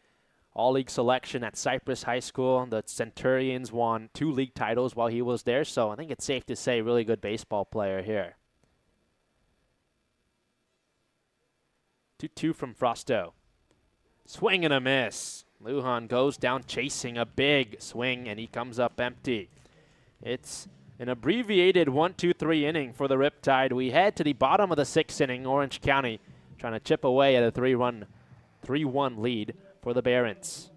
all-league selection at Cypress High School. The Centurions won 2 league titles while he was there, so I think it's safe to say really good baseball player here. 2-2 from Frosto. Swing and a miss. Lujan goes down chasing a big swing, and he comes up empty. It's an abbreviated 1-2-3 inning for the Riptide. We head to the bottom of the 6th inning. Orange County trying to chip away at a 3-1 lead for the Barons.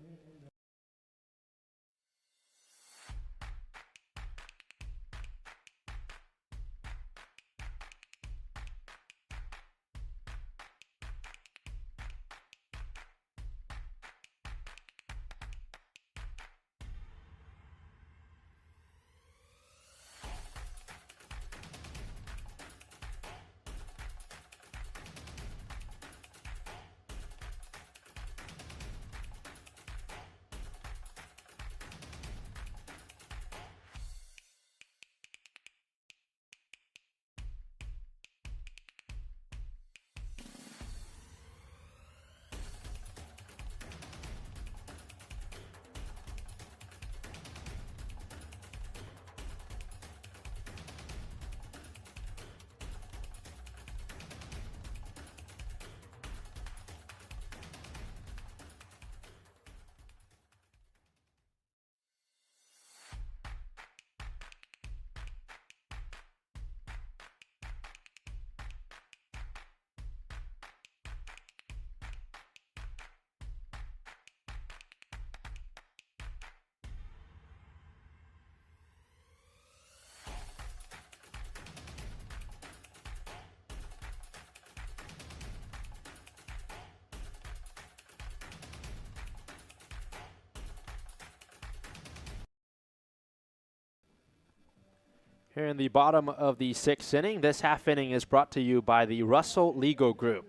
Here in the bottom of the 6th inning, this half inning is brought to you by the Russell Legal Group.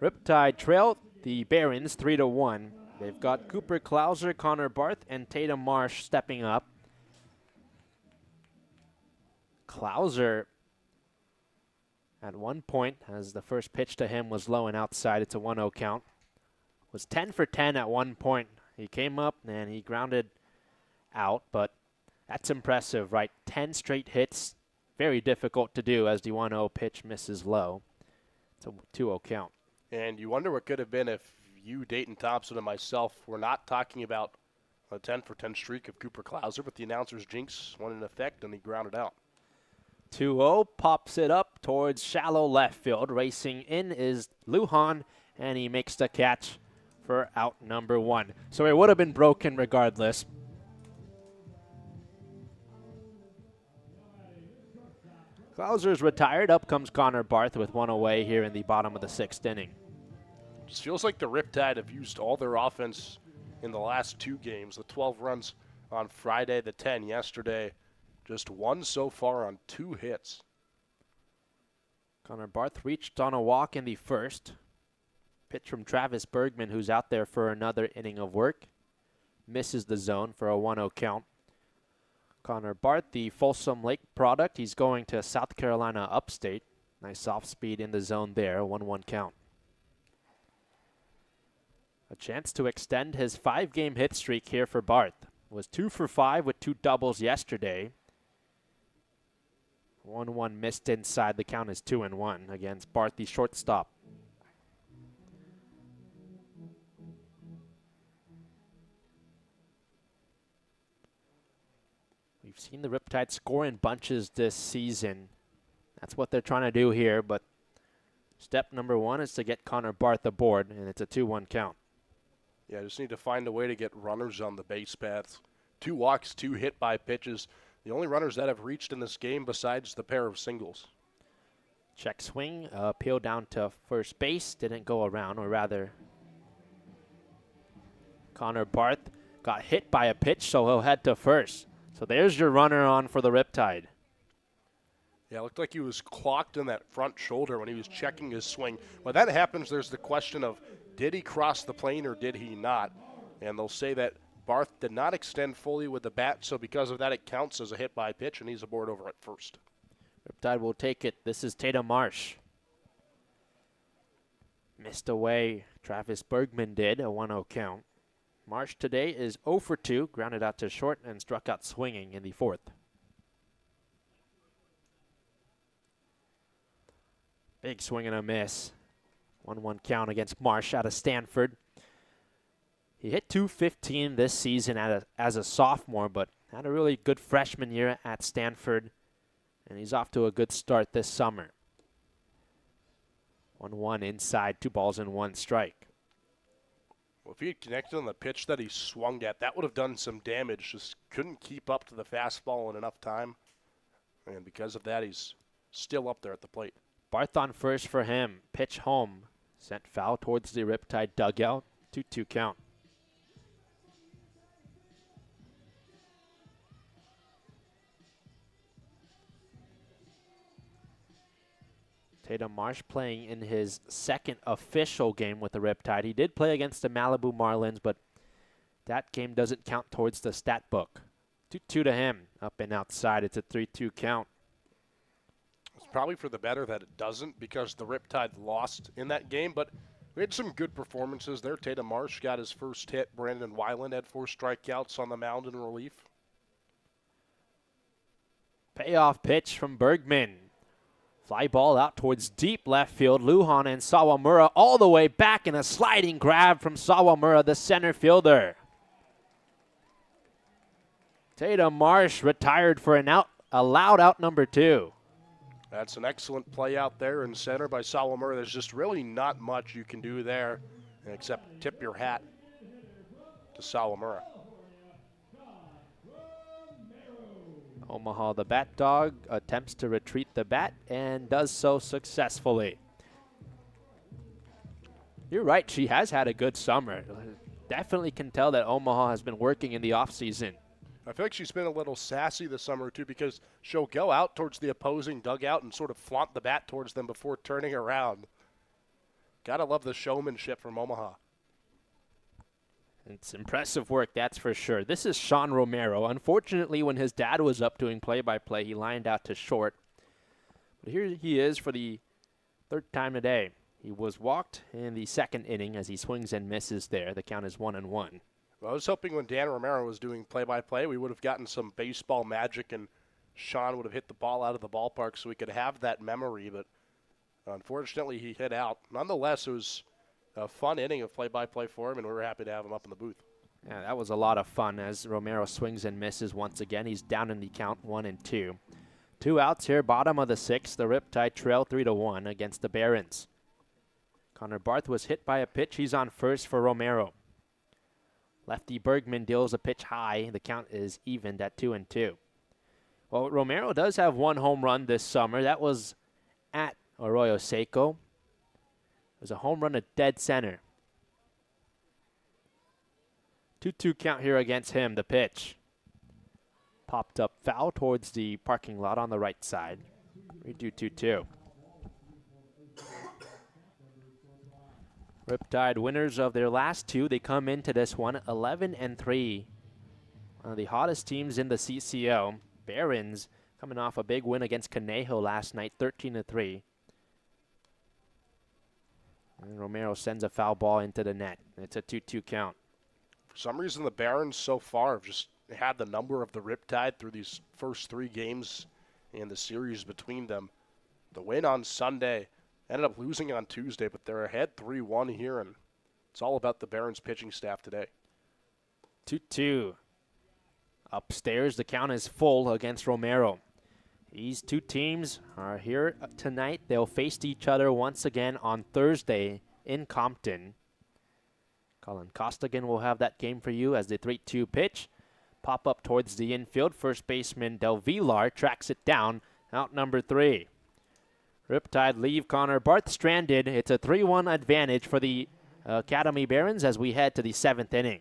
Riptide trailed the Barons 3-1. They've got Cooper Klauser, Connor Barth, and Tatum Marsh stepping up. Klauser, at one point, as the first pitch to him was low and outside, it's a 1-0 count, was 10 for 10 at one point. He came up and he grounded out, but that's impressive, right? 10 straight hits, very difficult to do as the 1-0 pitch misses low. It's a 2-0 count. And you wonder what could have been if you, Dayton Thompson, and myself were not talking about a 10 for 10 streak of Cooper Klauser, but the announcer's jinx went in effect and he grounded out. 2-0, pops it up towards shallow left field. Racing in is Lujan, and he makes the catch for out number 1. So it would have been broken regardless. Klauser's retired. Up comes Connor Barth with one away here in the bottom of the 6th inning. Just feels like the Riptide have used all their offense in the last 2 games. The 12 runs on Friday, the 10 yesterday. Just 1 so far on 2 hits. Connor Barth reached on a walk in the 1st. Pitch from Travis Bergman, who's out there for another inning of work. Misses the zone for a 1-0 count. Connor Barth, the Folsom Lake product. He's going to South Carolina upstate. Nice off speed in the zone there, 1-1 count. A chance to extend his 5-game hit streak here for Barth. Was 2 for 5 with 2 doubles yesterday. 1-1 missed inside. The count is 2-1 against Barth, the shortstop. We've seen the Riptide score in bunches this season. That's what they're trying to do here, but step number 1 is to get Connor Barth aboard, and it's a 2-1 count. Yeah, just need to find a way to get runners on the base paths. 2 walks, 2 hit by pitches. The only runners that have reached in this game besides the pair of singles. Check swing, appeal down to first base, didn't go around, or rather, Connor Barth got hit by a pitch, so he'll head to first. So there's your runner on for the Riptide. Yeah, it looked like he was clocked in that front shoulder when he was checking his swing. When that happens, there's the question of, did he cross the plane or did he not? And they'll say that Barth did not extend fully with the bat, so because of that, it counts as a hit by pitch, and he's aboard over at first. Riptide will take it. This is Tatum Marsh. Missed away. Travis Bergman did, a 1-0 count. Marsh today is 0 for 2, grounded out to short and struck out swinging in the 4th. Big swing and a miss. 1-1 count against Marsh out of Stanford. He hit .215 this season as a sophomore, but had a really good freshman year at Stanford, and he's off to a good start this summer. 1-1 inside, 2 balls and 1 strike. Well, if he had connected on the pitch that he swung at, that would have done some damage. Just couldn't keep up to the fastball in enough time, and because of that, he's still up there at the plate. Barth on first for him. Pitch home. Sent foul towards the Riptide dugout. 2-2 count. Tatum Marsh playing in his 2nd official game with the Riptide. He did play against the Malibu Marlins, but that game doesn't count towards the stat book. 2-2 to him. Up and outside. It's a 3-2 count. It's probably for the better that it doesn't because the Riptide lost in that game, but we had some good performances there. Tatum Marsh got his first hit. Brandon Weiland had 4 strikeouts on the mound in relief. Payoff pitch from Bergman. Fly ball out towards deep left field. Lujan and Sawamura all the way back, and a sliding grab from Sawamura, the center fielder. Tatum Marsh retired for an out, allowed out number 2. That's an excellent play out there in center by Sawamura. There's just really not much you can do there except tip your hat to Sawamura. Omaha, the bat dog, attempts to retreat the bat and does so successfully. You're right, she has had a good summer. Definitely can tell that Omaha has been working in the offseason. I feel like she's been a little sassy this summer, too, because she'll go out towards the opposing dugout and sort of flaunt the bat towards them before turning around. Gotta love the showmanship from Omaha. It's impressive work, that's for sure. This is Sean Romero. Unfortunately, when his dad was up doing play-by-play, he lined out to short. But here he is for the third time today. He was walked in the second inning as he swings and misses there. The count is 1-1. Well, I was hoping when Dan Romero was doing play-by-play, we would have gotten some baseball magic and Sean would have hit the ball out of the ballpark so we could have that memory, but unfortunately he hit out. Nonetheless, it was a fun inning of play-by-play for him, and we were happy to have him up in the booth. Yeah, that was a lot of fun as Romero swings and misses once again. He's down in the count 1-2. 2 outs here, bottom of the 6th. The Riptide trail 3-1 against the Barons. Connor Barth was hit by a pitch. He's on first for Romero. Lefty Bergman deals a pitch high. The count is evened at 2-2. Well, Romero does have 1 home run this summer. That was at Arroyo Seco. It was a home run at dead center. 2-2 count here against him. The pitch popped up foul towards the parking lot on the right side. We do 2-2. Riptide winners of their last 2. They come into this one 11-3. One of the hottest teams in the CCL. Barons coming off a big win against Conejo last night, 13-3. And Romero sends a foul ball into the net. It's a 2-2 count. For some reason, the Barons so far have just had the number of the Riptide through these first 3 games in the series between them. The win on Sunday, ended up losing on Tuesday, but they're ahead 3-1 here, and it's all about the Barons pitching staff today. 2-2. Upstairs, the count is full against Romero. These 2 teams are here tonight. They'll face each other once again on Thursday in Compton. Colin Costigan will have that game for you as the 3-2 pitch. Pop up towards the infield. First baseman Del Villar tracks it down. Out number 3. Riptide leave Connor Barth stranded. It's a 3-1 advantage for the Academy Barons as we head to the 7th inning.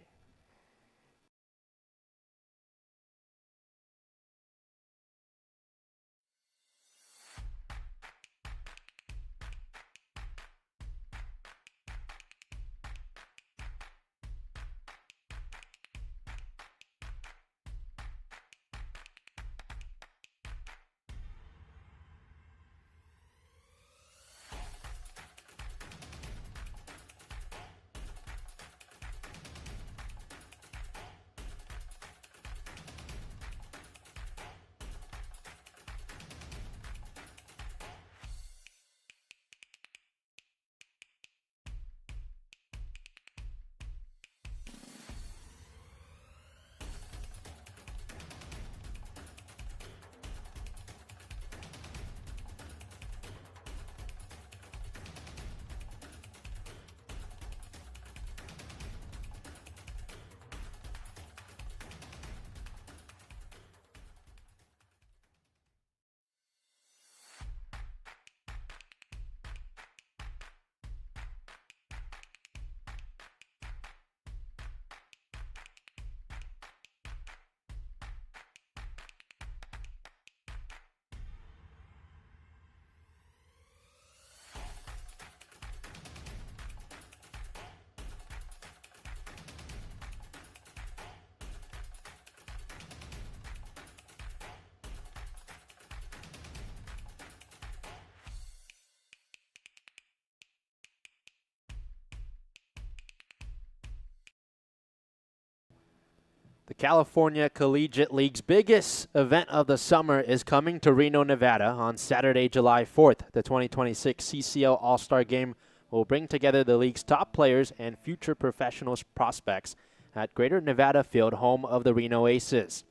The California Collegiate League's biggest event of the summer is coming to Reno, Nevada on Saturday, July 4th. The 2026 CCL All-Star Game will bring together the league's top players and future professional prospects at Greater Nevada Field, home of the Reno Aces.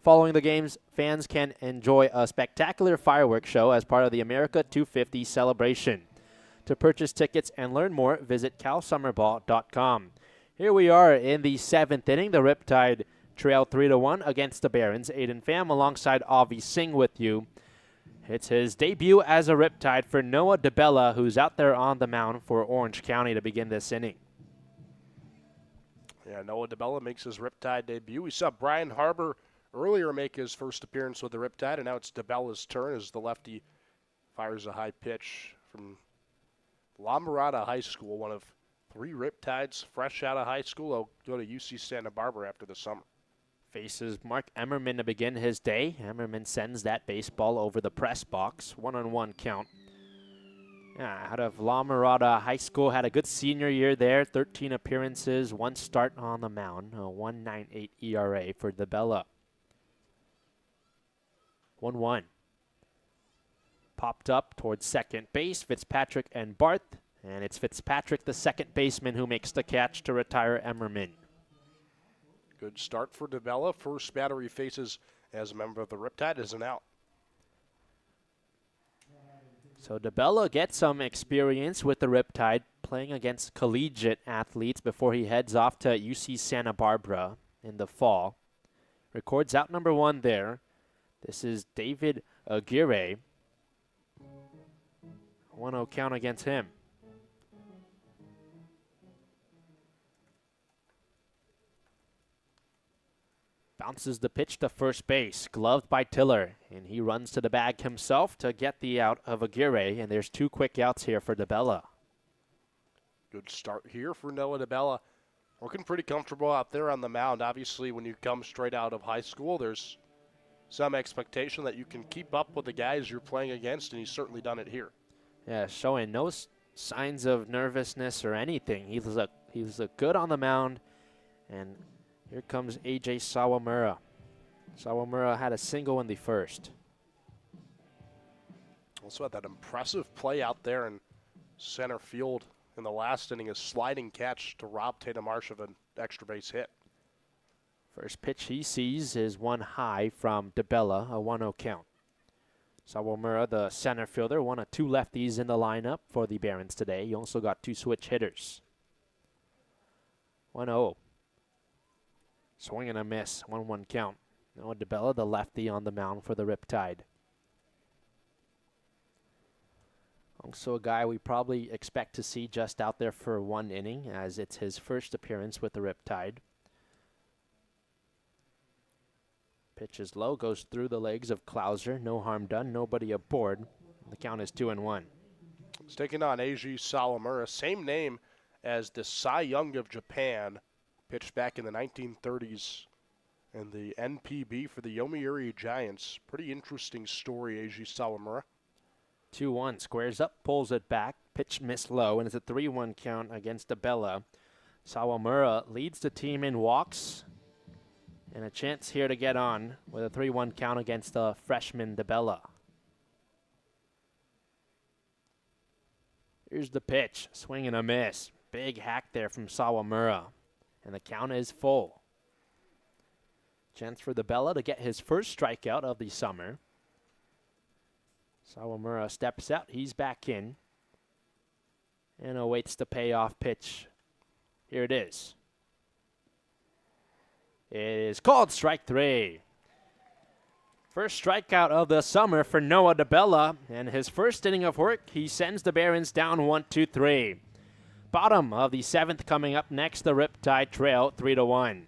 Following the games, fans can enjoy a spectacular fireworks show as part of the America 250 celebration. To purchase tickets and learn more, visit calsummerball.com. Here we are in the 7th inning. The Riptide trail 3-1 against the Barons. Aiden Pham alongside Avi Singh with you. It's his debut as a Riptide for Noah DeBella, who's out there on the mound for Orange County to begin this inning. Yeah, Noah DeBella makes his Riptide debut. We saw Brian Harbour earlier make his first appearance with the Riptide, and now it's DeBella's turn as the lefty fires a high pitch from La Mirada High School, one of 3 Riptides fresh out of high school. They'll go to UC Santa Barbara after the summer. Faces Mark Emmerman to begin his day. Emmerman sends that baseball over the press box. 1-on-1 count. Yeah, out of La Mirada High School, had a good senior year there. 13 appearances, 1 start on the mound. A 1.98 ERA for DeBella. 1-1. Popped up towards second base. Fitzpatrick and Barth. And it's Fitzpatrick, the second baseman, who makes the catch to retire Emmerman. Good start for DeBella. First batter he faces as a member of the Riptide is an out. So DeBella gets some experience with the Riptide, playing against collegiate athletes before he heads off to UC Santa Barbara in the fall. Records out number 1 there. This is David Aguirre. 1-0 count against him. Bounces the pitch to first base, gloved by Tiller, and he runs to the bag himself to get the out of Aguirre, and there's 2 quick outs here for DeBella. Good start here for Noah DeBella. Looking pretty comfortable out there on the mound. Obviously, when you come straight out of high school, there's some expectation that you can keep up with the guys you're playing against, and he's certainly done it here. Yeah, showing no signs of nervousness or anything. He looked good on the mound, and here comes A.J. Sawamura. Sawamura had a single in the first. Also had that impressive play out there in center field in the last inning, a sliding catch to rob Tatum Marsh of an extra base hit. First pitch he sees is one high from DeBella, a 1-0 count. Sawamura, the center fielder, one of 2 lefties in the lineup for the Barons today. He also got 2 switch hitters. 1-0. Swing and a miss, 1-1 count. Noah DeBella, the lefty on the mound for the Riptide. Also a guy we probably expect to see just out there for 1 inning, as it's his first appearance with the Riptide. Pitch is low, goes through the legs of Klauser. No harm done, nobody aboard. The count is 2-1. He's taking on Eiji Sawamura, same name as the Cy Young of Japan, pitched back in the 1930s in the NPB for the Yomiuri Giants. Pretty interesting story, Eiji Sawamura. 2-1, squares up, pulls it back. Pitch missed low, and it's a 3-1 count against DeBella. Sawamura leads the team in walks, and a chance here to get on with a 3-1 count against the freshman DeBella. Here's the pitch, swing and a miss. Big hack there from Sawamura, and the count is full. Chance for DeBella to get his first strikeout of the summer. Sawamura steps out, he's back in, and awaits the payoff pitch. Here it is. It is called strike 3. First strikeout of the summer for Noah DeBella, and his first inning of work, he sends the Barons down 1-2-3. Bottom of the 7th coming up next, the Riptide trail 3-1.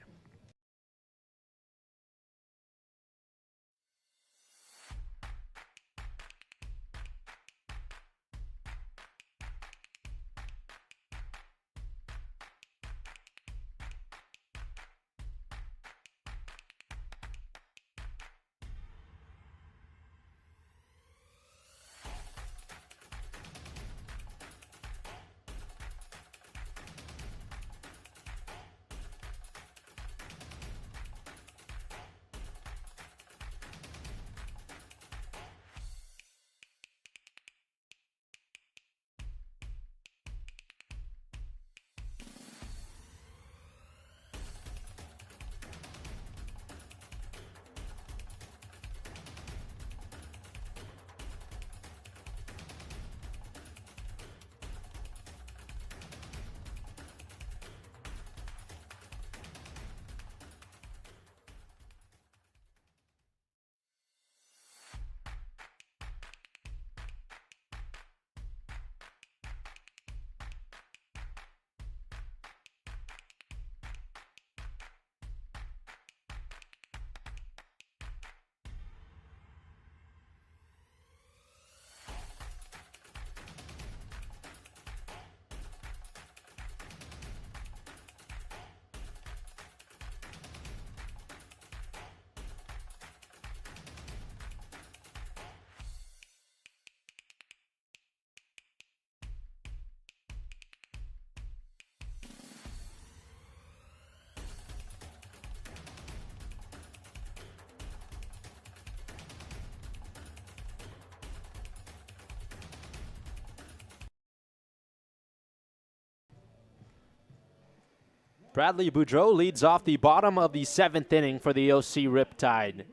Bradley Boudreau leads off the bottom of the 7th inning for the OC Riptide.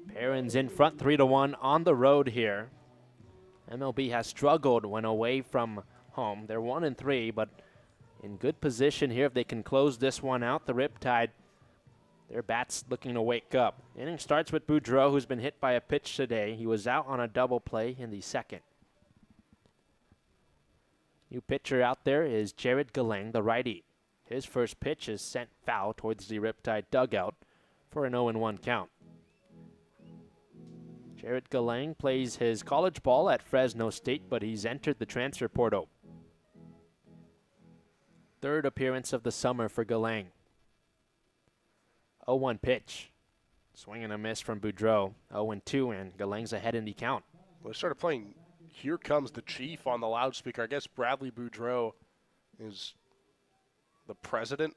Barons in front 3-1 on the road here. MLB has struggled when away from home. They're 1-3, but in good position here if they can close this one out. The Riptide, their bat's looking to wake up. Inning starts with Boudreau, who's been hit by a pitch today. He was out on a double play in the 2nd. New pitcher out there is Jared Galang, the righty. His first pitch is sent foul towards the Riptide dugout for an 0-1 count. Jared Galang plays his college ball at Fresno State, but he's entered the transfer portal. 3rd appearance of the summer for Galang. 0-1 pitch. Swing and a miss from Boudreau. 0-2, and Galang's ahead in the count. Well, they started playing Here Comes the Chief on the loudspeaker. I guess Bradley Boudreau is the president.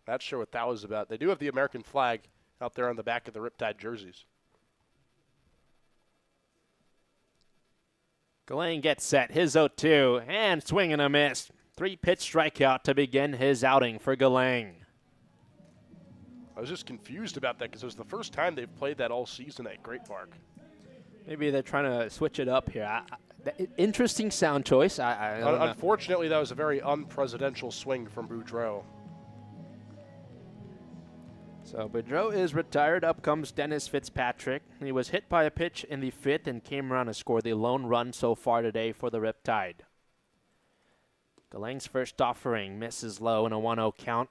Not sure what that was about. They do have the American flag out there on the back of the Riptide jerseys. Galang gets set, his 0-2, and swing and a miss. 3-pitch strikeout to begin his outing for Galang. I was just confused about that because it was the first time they've played that all season at Great Park. Maybe they're trying to switch it up here. Interesting sound choice. I don't know. Unfortunately, that was a very unpresidential swing from Boudreau. So Boudreau is retired. Up comes Dennis Fitzpatrick. He was hit by a pitch in the 5th and came around to score the lone run so far today for the Riptide. Galang's first offering misses low in a 1-0 count.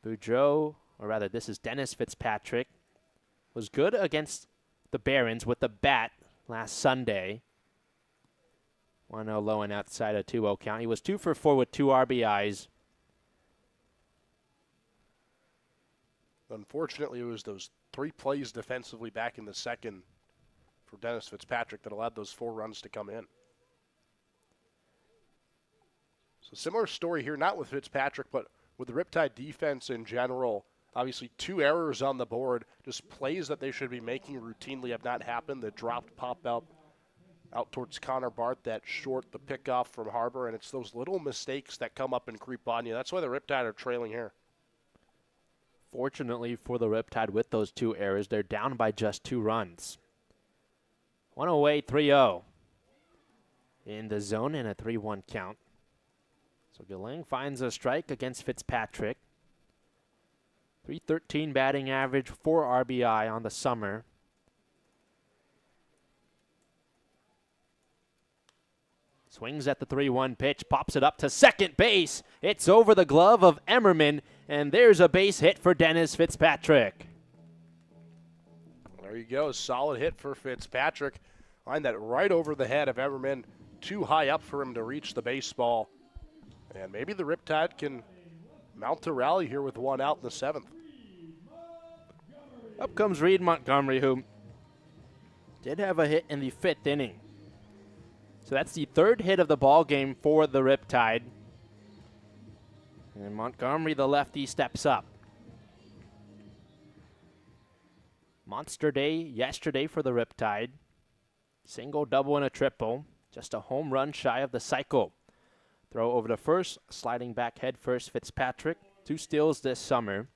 Boudreau, or rather this is Dennis Fitzpatrick, was good against the Barons with the bat last Sunday. 1-0 low and outside a 2-0 count. He was 2 for 4 with 2 RBIs. Unfortunately, it was those 3 plays defensively back in the 2nd for Dennis Fitzpatrick that allowed those 4 runs to come in. So similar story here, not with Fitzpatrick, but with the Riptide defense in general. Obviously, 2 errors on the board, just plays that they should be making routinely have not happened. The dropped pop-out out towards Connor Barth, that short, the pickoff from Harbor, and it's those little mistakes that come up and creep on you. That's why the Riptide are trailing here. Fortunately for the Riptide with those 2 errors, they're down by just 2 runs. 1 away, 3-0. In the zone in a 3-1 count. So Galang finds a strike against Fitzpatrick. .313 batting average, 4 RBI on the summer. Swings at the 3-1 pitch, pops it up to second base. It's over the glove of Emmerman, and there's a base hit for Dennis Fitzpatrick. There you go, solid hit for Fitzpatrick. Line that right over the head of Emmerman, too high up for him to reach the baseball. And maybe the Riptide can mount a rally here with 1 out in the 7th. Up comes Reed Montgomery, who did have a hit in the 5th inning. So that's the 3rd hit of the ball game for the Riptide. And Montgomery, the lefty, steps up. Monster day yesterday for the Riptide. Single, double, and a triple. Just a home run shy of the cycle. Throw over to first, sliding back head first, Fitzpatrick. 2 steals this summer.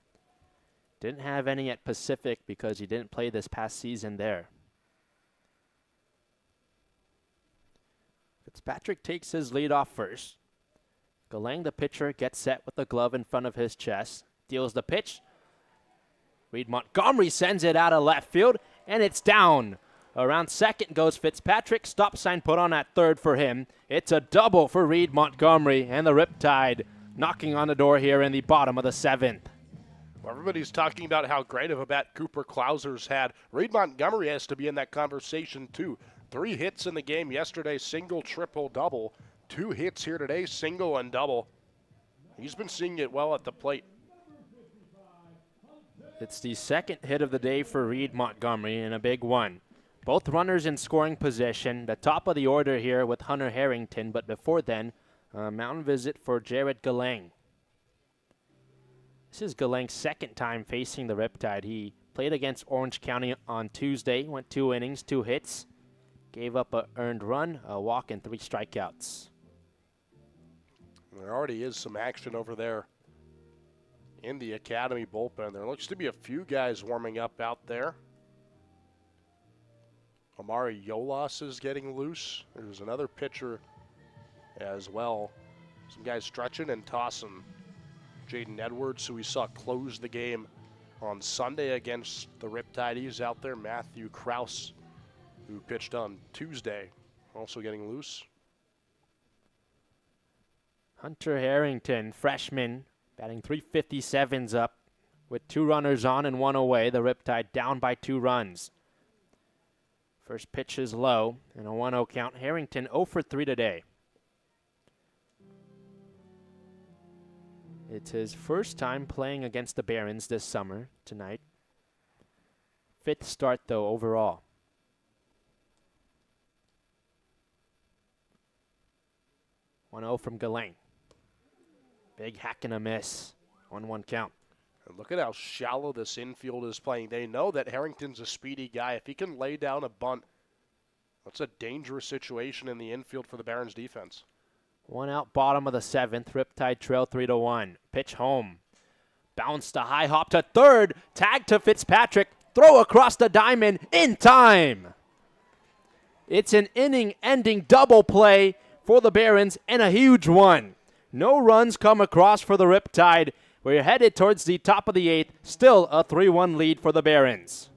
Didn't have any at Pacific because he didn't play this past season there. Fitzpatrick takes his lead off first. Galang, the pitcher, gets set with the glove in front of his chest. Deals the pitch. Reed Montgomery sends it out of left field, and it's down. Around second goes Fitzpatrick. Stop sign put on at third for him. It's a double for Reed Montgomery, and the Riptide knocking on the door here in the bottom of the 7th. Well, everybody's talking about how great of a bat Cooper Clauser's had. Reed Montgomery has to be in that conversation, too. 3 hits in the game yesterday, single, triple, double. 2 hits here today, single and double. He's been seeing it well at the plate. It's the 2nd hit of the day for Reed Montgomery, and a big one. Both runners in scoring position. The top of the order here with Hunter Harrington, but before then, a mound visit for Jared Galang. This is Galang's 2nd time facing the Riptide. He played against Orange County on Tuesday, went 2 innings, 2 hits. Gave up a earned run, a walk, and 3 strikeouts. There already is some action over there in the Academy bullpen. There looks to be a few guys warming up out there. Amari Yolas is getting loose. There's another pitcher as well. Some guys stretching and tossing. Jaden Edwards, who we saw close the game on Sunday against the Riptide. He's out there. Matthew Kraus, who pitched on Tuesday, also getting loose. Hunter Harrington, freshman, batting .357's up with 2 runners on and 1 away. The Riptide down by 2 runs. First pitch is low and a 1-0 count. Harrington 0 for 3 today. It's his first time playing against the Barons this summer tonight. 5th start though overall. 1-0 from Galain. Big hack and a miss. 1-1 count. And look at how shallow this infield is playing. They know that Harrington's a speedy guy. If he can lay down a bunt, that's a dangerous situation in the infield for the Barons defense. 1 out, bottom of the 7th. Riptide trail 3-1. Pitch home. Bounce to high hop to third. Tag to Fitzpatrick. Throw across the diamond in time. It's an inning-ending double play for the Barons and a huge one. No runs come across for the Riptide. We're headed towards the top of the 8th. Still a 3-1 lead for the Barons.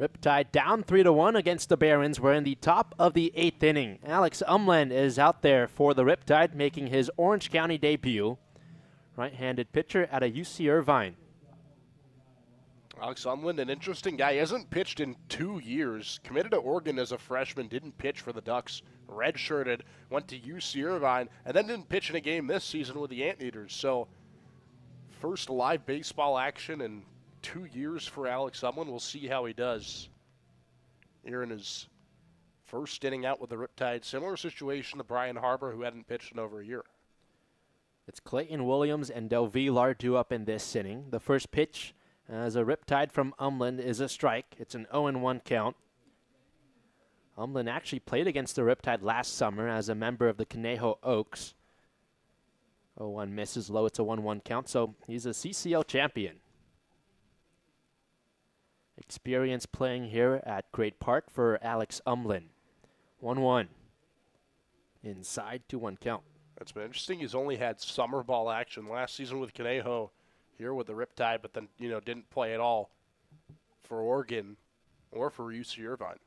Riptide down 3-1 against the Barons. We're in the top of the 8th inning. Alex Umland is out there for the Riptide, making his Orange County debut. Right-handed pitcher at a UC Irvine. Alex Umland, an interesting guy. He hasn't pitched in 2 years. Committed to Oregon as a freshman, didn't pitch for the Ducks. Redshirted, went to UC Irvine, and then didn't pitch in a game this season with the Anteaters. So, first live baseball action in 2 years for Alex Umland. We'll see how he does here in his first inning out with the Riptide. Similar situation to Brian Harbour, who hadn't pitched in over a year. It's Clayton Williams and Del Villar due up in this inning. The first pitch as a Riptide from Umland is a strike. It's an 0-1 count. Umland actually played against the Riptide last summer as a member of the Conejo Oaks. 0-1 misses low. It's a 1-1 count, so he's a CCL champion. Experience playing here at Great Park for Alex Umlin. 1-1. Inside 2-1 count. It's been interesting. He's only had summer ball action last season with Conejo, here with the Riptide, but then, didn't play at all for Oregon or for UC Irvine.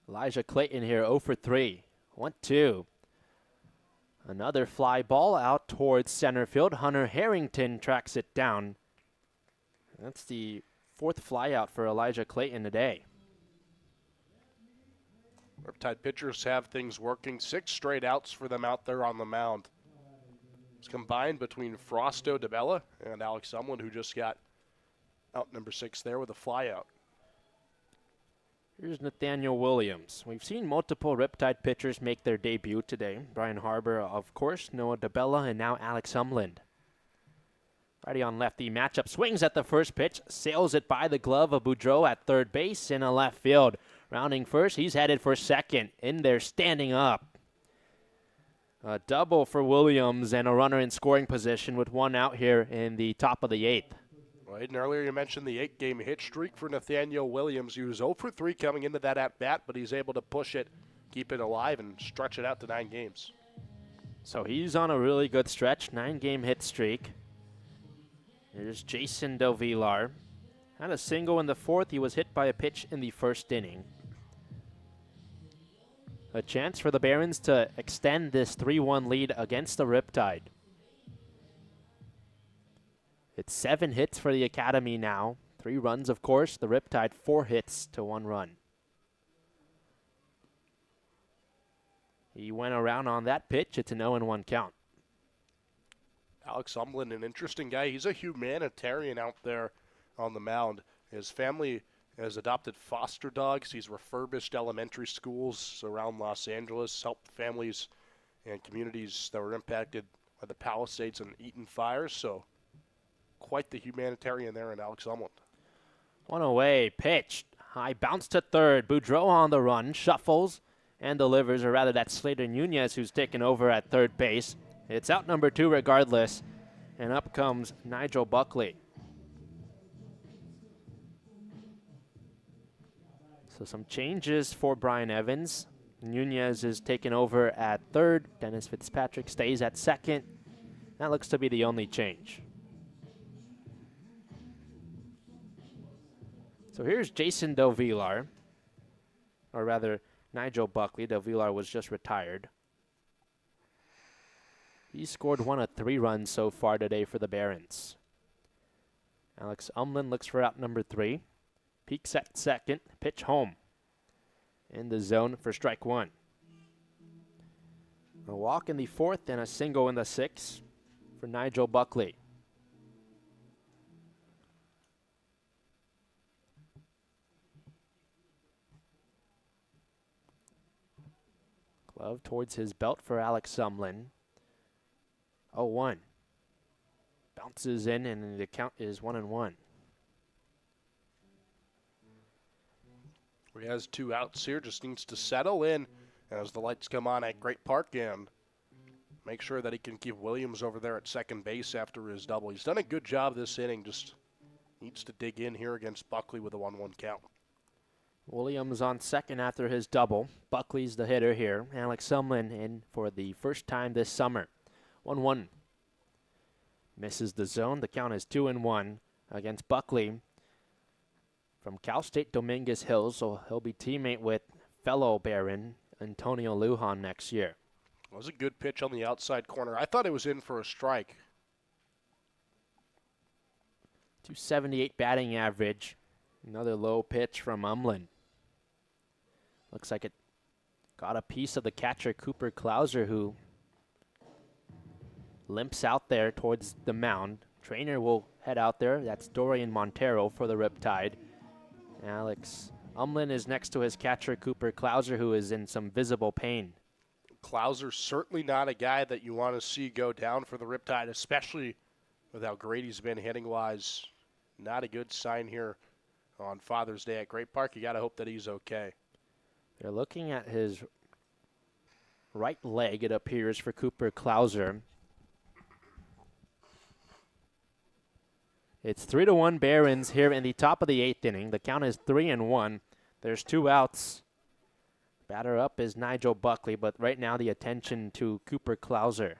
Elijah Clayton here, 0 for 3. 1-2. Another fly ball out towards center field. Hunter Harrington tracks it down. That's the 4th fly out for Elijah Clayton today. Riptide pitchers have things working. 6 straight outs for them out there on the mound. It's combined between Frosto DeBella and Alex Umlin, who just got out number 6 there with a fly out. Here's Nathaniel Williams. We've seen multiple Riptide pitchers make their debut today. Brian Harbour, of course, Noah DeBella, and now Alex Umlin. Righty on lefty matchup. Swings at the first pitch. Sails it by the glove of Boudreau at third base in a left field. Rounding first, he's headed for second. In there, standing up. A double for Williams and a runner in scoring position with 1 out here in the top of the 8th. Right, and earlier you mentioned the 8-game hit streak for Nathaniel Williams. He was 0 for 3 coming into that at-bat, but he's able to push it, keep it alive, and stretch it out to 9 games. So he's on a really good stretch, 9-game hit streak. Here's Jason Del Villar. Had a single in the 4th. He was hit by a pitch in the 1st inning. A chance for the Barons to extend this 3-1 lead against the Riptide. It's 7 hits for the Academy now. 3 runs, of course. The Riptide 4 hits to 1 run. He went around on that pitch. It's an 0-1 count. Alex Umlin, an interesting guy. He's a humanitarian out there on the mound. His family has adopted foster dogs. He's refurbished elementary schools around Los Angeles, helped families and communities that were impacted by the Palisades and Eaton fires. So quite the humanitarian there in Alex Umlin. 1 away, pitched. High bounce to third. Boudreau on the run, shuffles and delivers, or rather that's Slater Nunez who's taken over at third base. It's out number 2 regardless, and up comes Nigel Buckley. So some changes for Brian Evans. Nunez is taken over at third. Dennis Fitzpatrick stays at second. That looks to be the only change. So here's Jason Del Villar, or rather Nigel Buckley. Del Villar was just retired. He scored 1 of 3 runs so far today for the Barons. Alex Umlin looks for out number 3. Peeks at second. Pitch home. In the zone for strike 1. A walk in the 4th and a single in the 6th for Nigel Buckley. Glove towards his belt for Alex Umlin. 0-1. Bounces in and the count is 1-1. He has 2 outs here, just needs to settle in as the lights come on at Great Park and make sure that he can keep Williams over there at second base after his double. He's done a good job this inning, just needs to dig in here against Buckley with a 1-1 count. Williams on second after his double. Buckley's the hitter here. Alex Umlin in for the first time this summer. 1-1. Misses the zone. The count is 2-1 against Buckley from Cal State Dominguez Hills, so he'll be teammate with fellow Baron Antonio Lujan next year. It was a good pitch on the outside corner. I thought it was in for a strike. .278 batting average. Another low pitch from Umlin. Looks like it got a piece of the catcher, Cooper Klauser, who limps out there towards the mound. Trainer will head out there. That's Dorian Montero for the Riptide. Alex Umlin is next to his catcher, Cooper Klauser, who is in some visible pain. Klauser's certainly not a guy that you want to see go down for the Riptide, especially with how great he's been hitting-wise. Not a good sign here on Father's Day at Great Park. You got to hope that he's okay. They're looking at his right leg, it appears, for Cooper Klauser. It's 3-1 Barons here in the top of the 8th inning. The count is 3-1. There's 2 outs. Batter up is Nigel Buckley, but right now the attention to Cooper Klauser.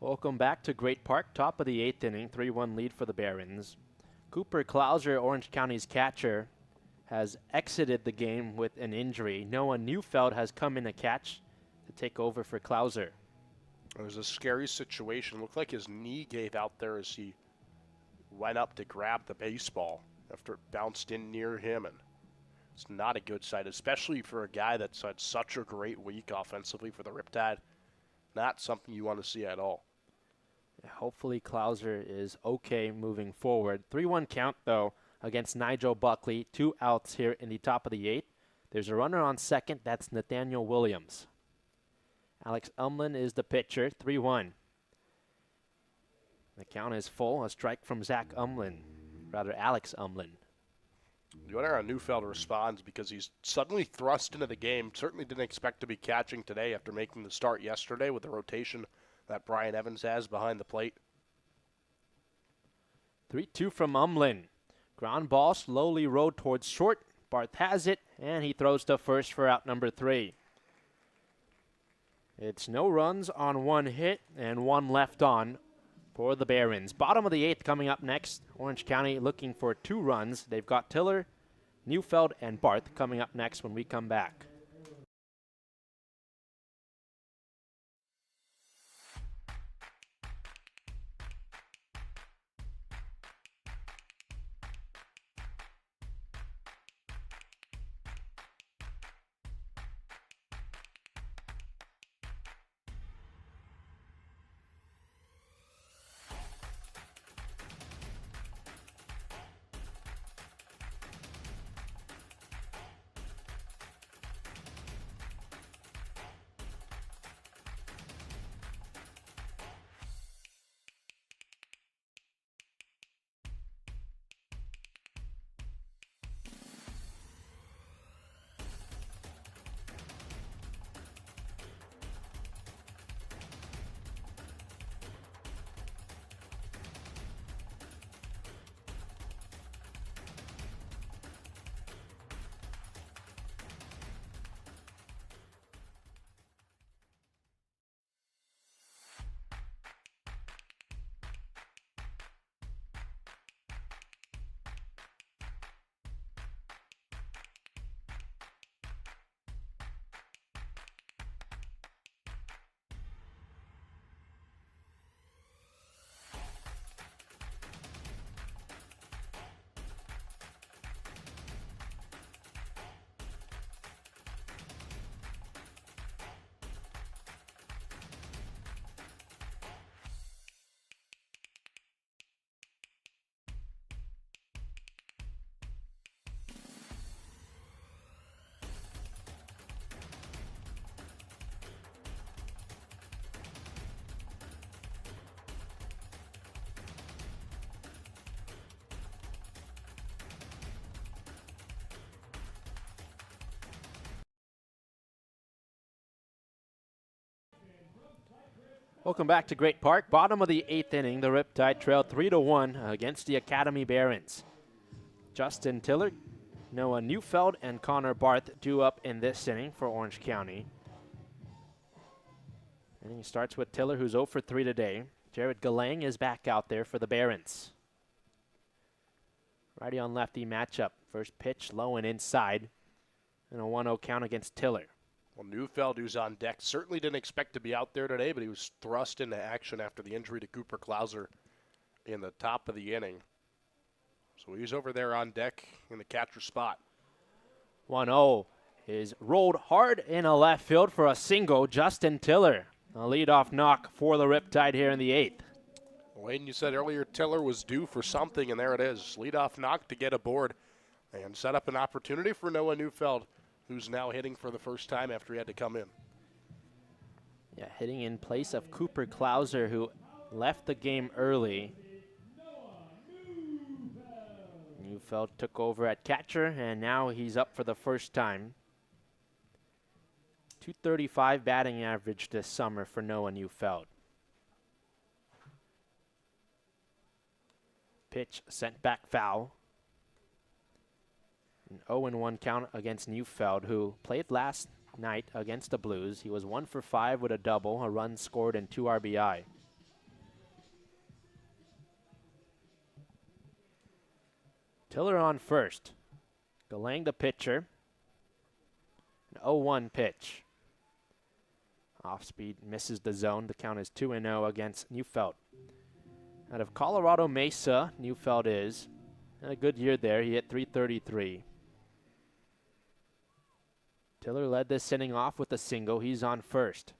Welcome back to Great Park, top of the 8th inning, 3-1 lead for the Barons. Cooper Klauser, Orange County's catcher, has exited the game with an injury. Noah Neufeld has come in to catch to take over for Klauser. It was a scary situation. Looked like his knee gave out there as he went up to grab the baseball after it bounced in near him, and it's not a good sight, especially for a guy that's had such a great week offensively for the Riptide. Not something you want to see at all. Hopefully Klauser is okay moving forward. 3-1 count, though, against Nigel Buckley. 2 outs here in the top of the 8th. There's a runner on second. That's Nathaniel Williams. Alex Umlin is the pitcher. 3-1. The count is full. A strike from Alex Umlin. You wonder how Neufeld responds, because he's suddenly thrust into the game. Certainly didn't expect to be catching today after making the start yesterday with the rotation that Brian Evans has behind the plate. 3-2 from Umlin. Ground ball slowly rode towards short. Barth has it, and he throws to first for out number 3. It's no runs on 1 hit and 1 left on for the Barons. Bottom of the 8th coming up next. Orange County looking for 2 runs. They've got Tiller, Neufeld, and Barth coming up next when we come back. Welcome back to Great Park. Bottom of the 8th inning, the Riptide trailed 3-1 against the Academy Barons. Justin Tiller, Noah Neufeld, and Connor Barth due up in this inning for Orange County. Inning starts with Tiller, who's 0 for 3 today. Jared Galang is back out there for the Barons. Righty on lefty matchup. First pitch low and inside. And a 1-0 count against Tiller. Well, Neufeld, who's on deck, certainly didn't expect to be out there today, but he was thrust into action after the injury to Cooper Klauser in the top of the inning. So he's over there on deck in the catcher spot. 1-0 is rolled hard in a left field for a single. Justin Tiller, a leadoff knock for the Riptide here in the 8th. Wayne, you said earlier Tiller was due for something, and there it is. Leadoff knock to get aboard and set up an opportunity for Noah Neufeld, who's now hitting for the first time after he had to come in. Yeah, hitting in place of Cooper Klauser, who left the game early. Neufeld took over at catcher, and now he's up for the first time. .235 batting average this summer for Noah Neufeld. Pitch sent back foul. An 0-1 count against Neufeld, who played last night against the Blues. He was 1 for 5 with a double, a run scored, and 2 RBI. Tiller on first. Galang the pitcher. An 0-1 pitch. Off speed misses the zone. The count is 2-0 against Neufeld. Out of Colorado Mesa, Neufeld is. Had a good year there. He hit .333. Tiller led this inning off with a single. He's on first.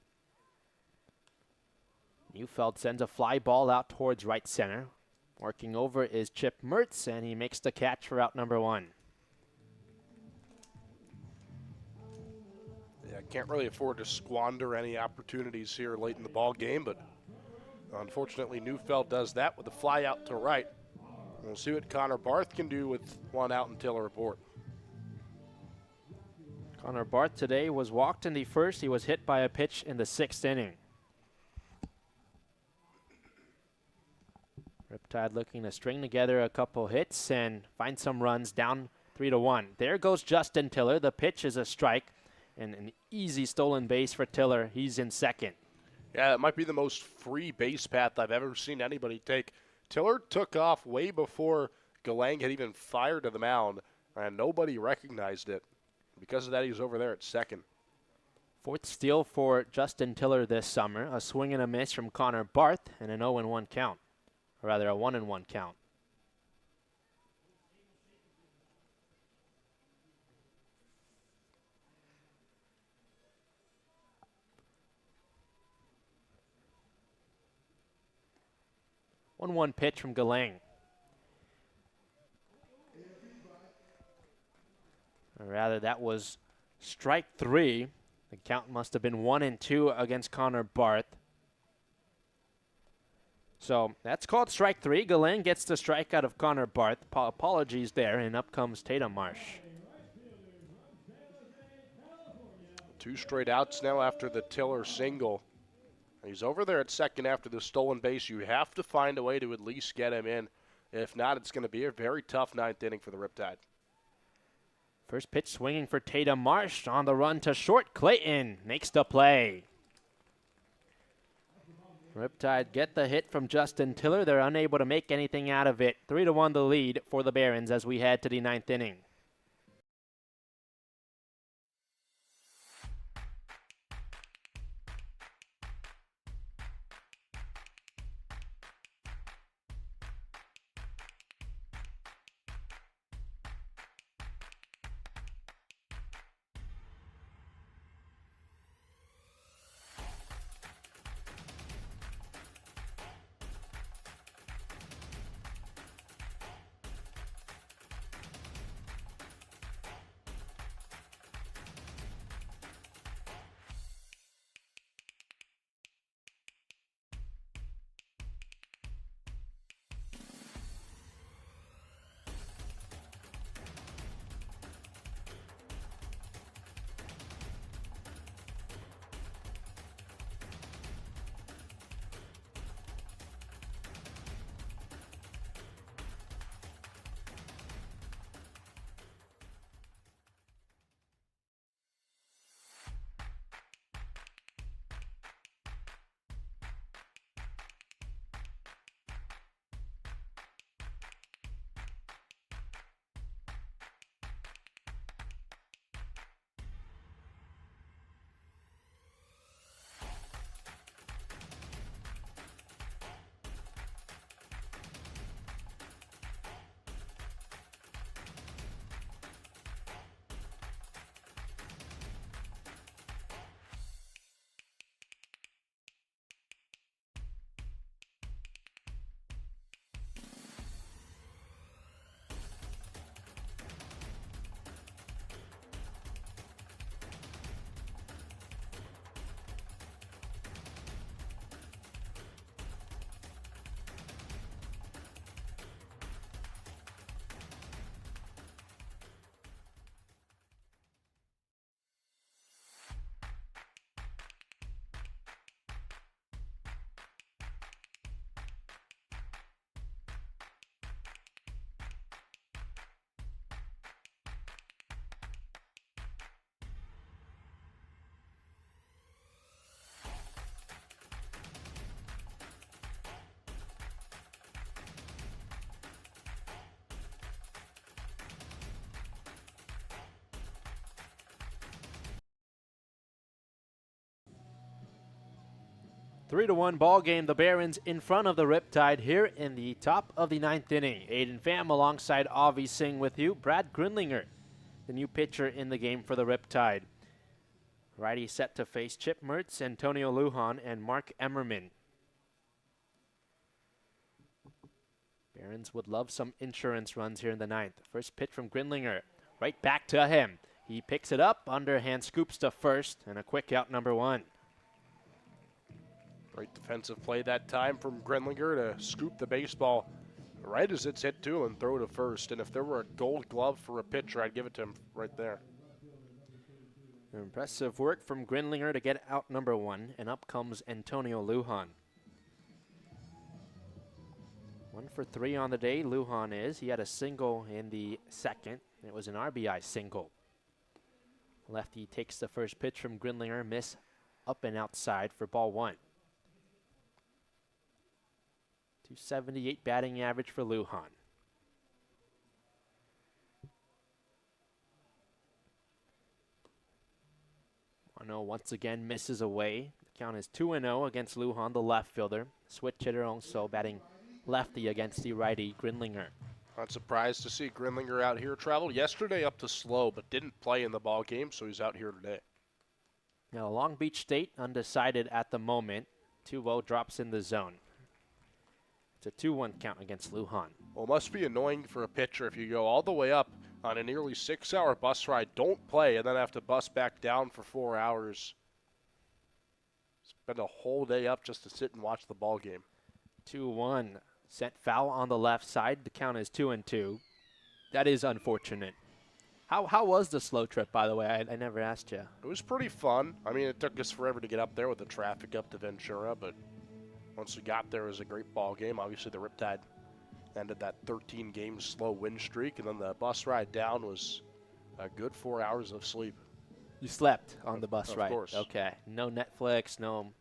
Neufeld sends a fly ball out towards right center. Working over is Chip Mertz, and he makes the catch for out number 1. Yeah, can't really afford to squander any opportunities here late in the ball game, but unfortunately Neufeld does that with a fly out to right. We'll see what Connor Barth can do with 1 out and Tiller aboard. Connor Barth today was walked in the first. He was hit by a pitch in the 6th inning. Riptide looking to string together a couple hits and find some runs, down 3-1. There goes Justin Tiller. The pitch is a strike and an easy stolen base for Tiller. He's in second. Yeah, it might be the most free base path I've ever seen anybody take. Tiller took off way before Galang had even fired to the mound, and nobody recognized it. Because of that, he's over there at second. 4th steal for Justin Tiller this summer. A swing and a miss from Connor Barth, and an 0-1 count. Or rather, a 1-1 count. One pitch from Galang. Or rather, that was strike 3. The count must have been 1-2 against Connor Barth. So that's called strike 3. Galang gets the strikeout of Connor Barth. Apologies there, and up comes Tatum Marsh. 2 straight outs now after the Tiller single. He's over there at second after the stolen base. You have to find a way to at least get him in. If not, it's going to be a very tough 9th inning for the Riptide. First pitch swinging for Tatum Marsh on the run to short. Clayton makes the play. Riptide get the hit from Justin Tiller. They're unable to make anything out of it. 3-1 the lead for the Barons as we head to the 9th inning. 3-1 ball game. The Barons in front of the Riptide here in the top of the 9th inning. Aiden Pham alongside Avi Singh with you. Brad Grindlinger, the new pitcher in the game for the Riptide. Righty set to face Chip Mertz, Antonio Lujan, and Mark Emmerman. Barons would love some insurance runs here in the 9th. First pitch from Grindlinger. Right back to him. He picks it up, underhand scoops to first, and a quick out, number 1. Great defensive play that time from Grindlinger to scoop the baseball right as it's hit to and throw to first. And if there were a gold glove for a pitcher, I'd give it to him right there. Impressive work from Grindlinger to get out number 1, and up comes Antonio Lujan. 1 for 3 on the day, Lujan is. He had a single in the 2nd. It was an RBI single. Lefty takes the first pitch from Grindlinger, miss up and outside for ball 1. 278 batting average for Lujan. 1-0 once again misses away. The count is 2-0 against Lujan, the left fielder. Switch hitter also batting lefty against the righty, Grindlinger. Not surprised to see Grindlinger out here. Traveled yesterday up to Slow, but didn't play in the ball game, so he's out here today. Now Long Beach State undecided at the moment. 2-0 drops in the zone. It's a 2-1 count against Lujan. Well, it must be annoying for a pitcher if you go all the way up on a nearly 6-hour bus ride, don't play, and then have to bus back down for 4 hours. Spend a whole day up just to sit and watch the ball game. 2-1. Sent foul on the left side. The count is 2-2. That is unfortunate. How was the slow trip, by the way? I never asked you. It was pretty fun. I mean, it took us forever to get up there with the traffic up to Ventura, but once we got there, it was a great ball game. Obviously, the Riptide ended that 13-game slow win streak, and then the bus ride down was a good 4 hours of sleep. You slept on the bus ride? Of course. Okay. No Netflix, no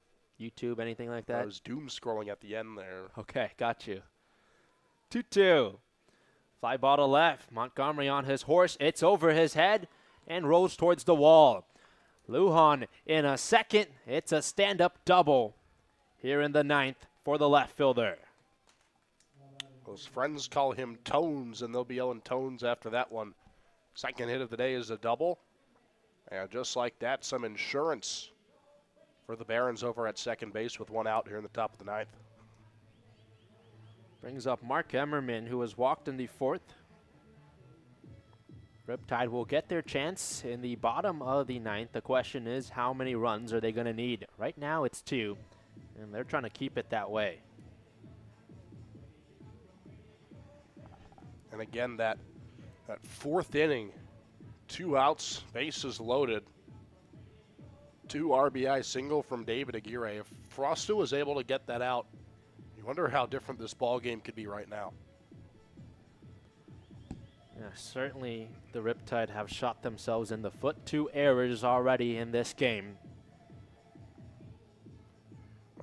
YouTube, anything like that? I was doom scrolling at the end there. Okay, got you. 2-2. Fly ball to left. Montgomery on his horse. It's over his head and rolls towards the wall. Lujan in a second. It's a stand-up double here in the 9th for the left fielder. Those friends call him Tones, and they'll be yelling Tones after that one. Second hit of the day is a double. And just like that, some insurance for the Barons over at second base with 1 out here in the top of the 9th. Brings up Mark Emmerman, who has walked in the 4th. Riptide will get their chance in the bottom of the 9th. The question is, how many runs are they going to need? Right now it's 2, and they're trying to keep it that way. And again, that 4th inning, 2 outs, bases loaded. 2 RBI single from David Aguirre. If Frosta was able to get that out, you wonder how different this ball game could be right now. Yeah, certainly the Riptide have shot themselves in the foot. 2 errors already in this game.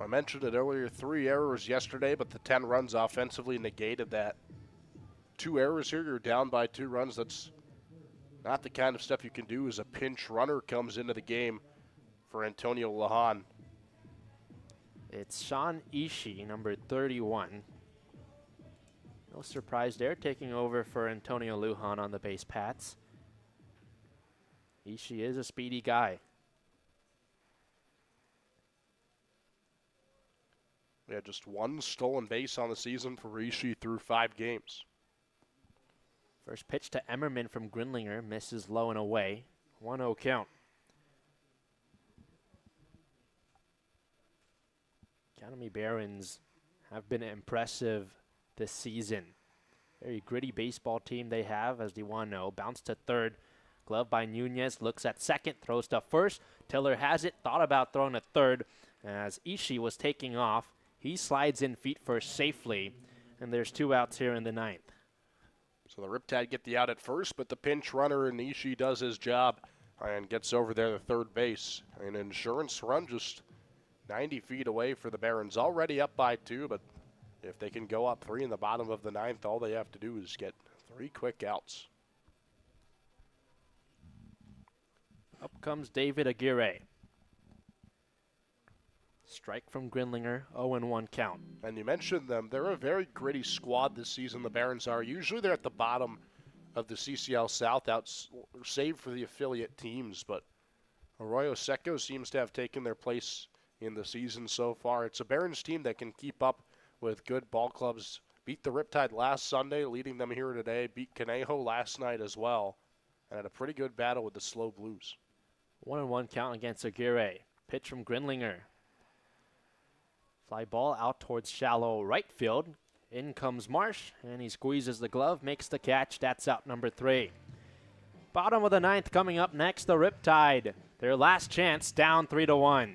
I mentioned it earlier, 3 errors yesterday, but the 10 runs offensively negated that. 2 errors here, you're down by 2 runs. That's not the kind of stuff you can do as a pinch runner comes into the game for Antonio Lujan. It's Sean Ishii, number 31. No surprise there, taking over for Antonio Lujan on the base paths. Ishii is a speedy guy. We had just 1 stolen base on the season for Ishii through 5 games. First pitch to Emmerman from Grindlinger, misses low and away. 1-0 count. Academy Barons have been impressive this season. Very gritty baseball team they have as the 1-0. Bounce to third. Glove by Nunez. Looks at second. Throws to first. Tiller has it. Thought about throwing to third. As Ishii was taking off, he slides in feet first safely. And there's 2 outs here in the 9th. So the Riptide get the out at first, but the pinch runner and Ishii does his job and gets over there to third base. An insurance run just 90 feet away for the Barons. Already up by 2, but if they can go up 3 in the bottom of the 9th, all they have to do is get 3 quick outs. Up comes David Aguirre. Strike from Grinlinger, 0-1 count. And you mentioned them. They're a very gritty squad this season, the Barons are. Usually they're at the bottom of the CCL South, save for the affiliate teams, but Arroyo Seco seems to have taken their place in the season so far. It's a Barons team that can keep up with good ball clubs. Beat the Riptide last Sunday, leading them here today. Beat Conejo last night as well, and had a pretty good battle with the Slow Blues. 1-1 count against Aguirre. Pitch from Grinlinger. Fly ball out towards shallow right field. In comes Marsh, and he squeezes the glove, makes the catch. That's out number 3. Bottom of the 9th coming up next, the Riptide. Their last chance, down 3-1.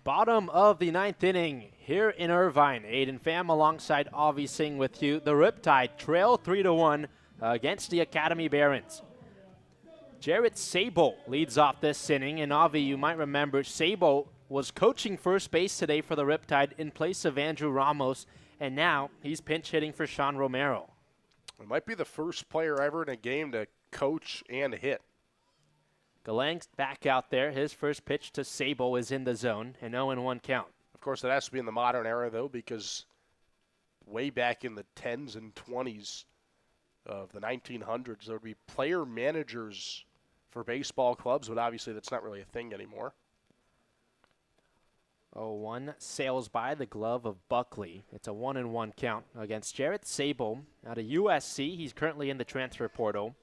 Bottom of the 9th inning here in Irvine. Aiden Pham alongside Avi Singh with you. The Riptide trail 3-1 against the Academy Barons. Jarrett Sabo leads off this inning, and Avi, you might remember, Sabo was coaching first base today for the Riptide in place of Andrew Ramos, and now he's pinch hitting for Sean Romero. It might be the first player ever in a game to coach and hit. Galang's back out there. His first pitch to Sabo is in the zone, an 0-1 count. Of course, that has to be in the modern era, though, because way back in the 10s and 20s of the 1900s, there would be player managers for baseball clubs, but obviously that's not really a thing anymore. 0-1 sails by the glove of Buckley. It's a 1-1 count against Jarrett Sabo out of USC. He's currently in the transfer portal.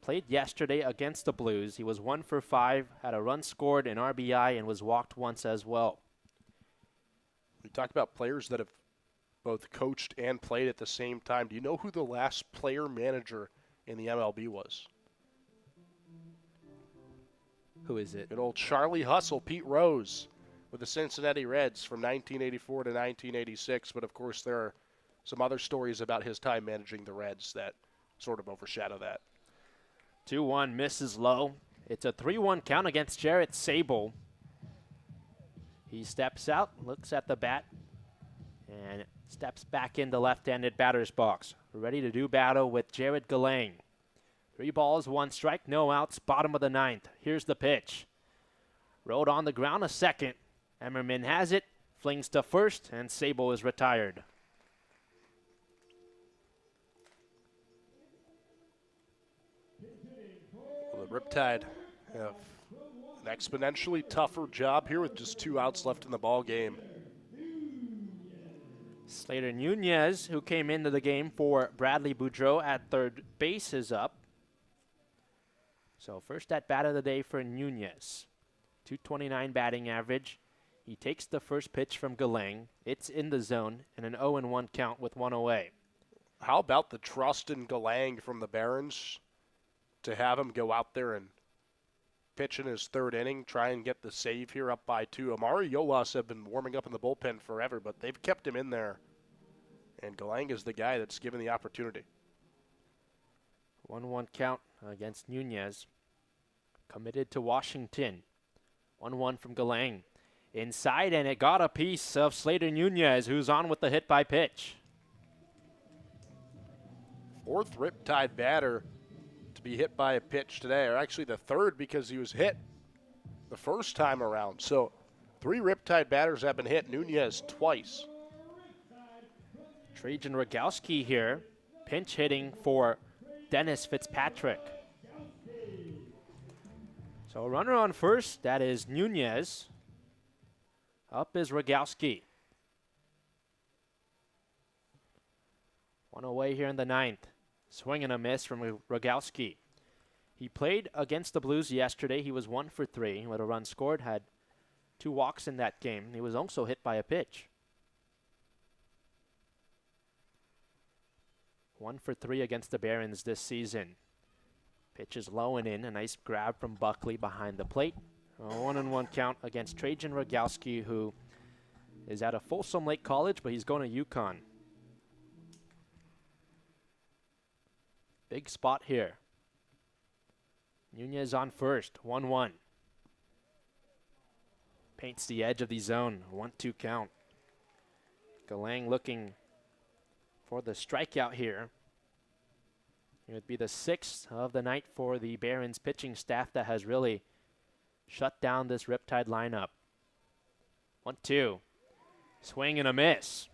Played yesterday against the Blues. He was 1 for 5, had a run scored, an RBI, and was walked once as well. We talked about players that have both coached and played at the same time. Do you know who the last player manager in the MLB was? Who is it? Good old Charlie Hustle, Pete Rose, with the Cincinnati Reds from 1984 to 1986. But, of course, there are some other stories about his time managing the Reds that sort of overshadow that. 2-1 misses low. It's a 3-1 count against Jarrett Sabo. He steps out, looks at the bat, and steps back into left-handed batter's box. Ready to do battle with Jared Galang. 3 balls, 1 strike, no outs, bottom of the 9th. Here's the pitch. Rolled on the ground, a second. Emmerman has it, flings to first, and Sabo is retired. Well, the Riptide have an exponentially tougher job here with just 2 outs left in the ball game. Slater Nunez, who came into the game for Bradley Boudreau at third base, is up. So first at bat of the day for Nunez. .229 batting average. He takes the first pitch from Galang. It's in the zone and an 0-1 count with 1 away. How about the trust in Galang from the Barons to have him go out there and pitch in his 3rd inning, try and get the save here up by 2. Amari Yolas have been warming up in the bullpen forever, but they've kept him in there. And Galang is the guy that's given the opportunity. 1-1 count against Nunez. Committed to Washington. 1-1 from Galang. Inside, and it got a piece of Slater Nunez, who's on with the hit by pitch. Fourth Riptide batter to be hit by a pitch today, or actually the third because he was hit the first time around. So 3 Riptide batters have been hit, Nunez twice. Trajan Rogowski here, pinch hitting for Dennis Fitzpatrick. So a runner on first, that is Nunez. Up is Rogowski. 1 away here in the 9th. Swing and a miss from Rogowski. He played against the Blues yesterday. He was 1 for 3 with a run scored, had 2 walks in that game. He was also hit by a pitch. 1 for 3 against the Barons this season. Pitch is low and in. A nice grab from Buckley behind the plate. A 1-1 count against Trajan Rogowski, who is at a Folsom Lake College, but he's going to UConn. Big spot here. Nunez on first, 1-1. Paints the edge of the zone, 1-2 count. Galang looking for the strikeout here. It would be the 6th of the night for the Barons pitching staff that has really shut down this Riptide lineup. 1-2. Swing and a miss.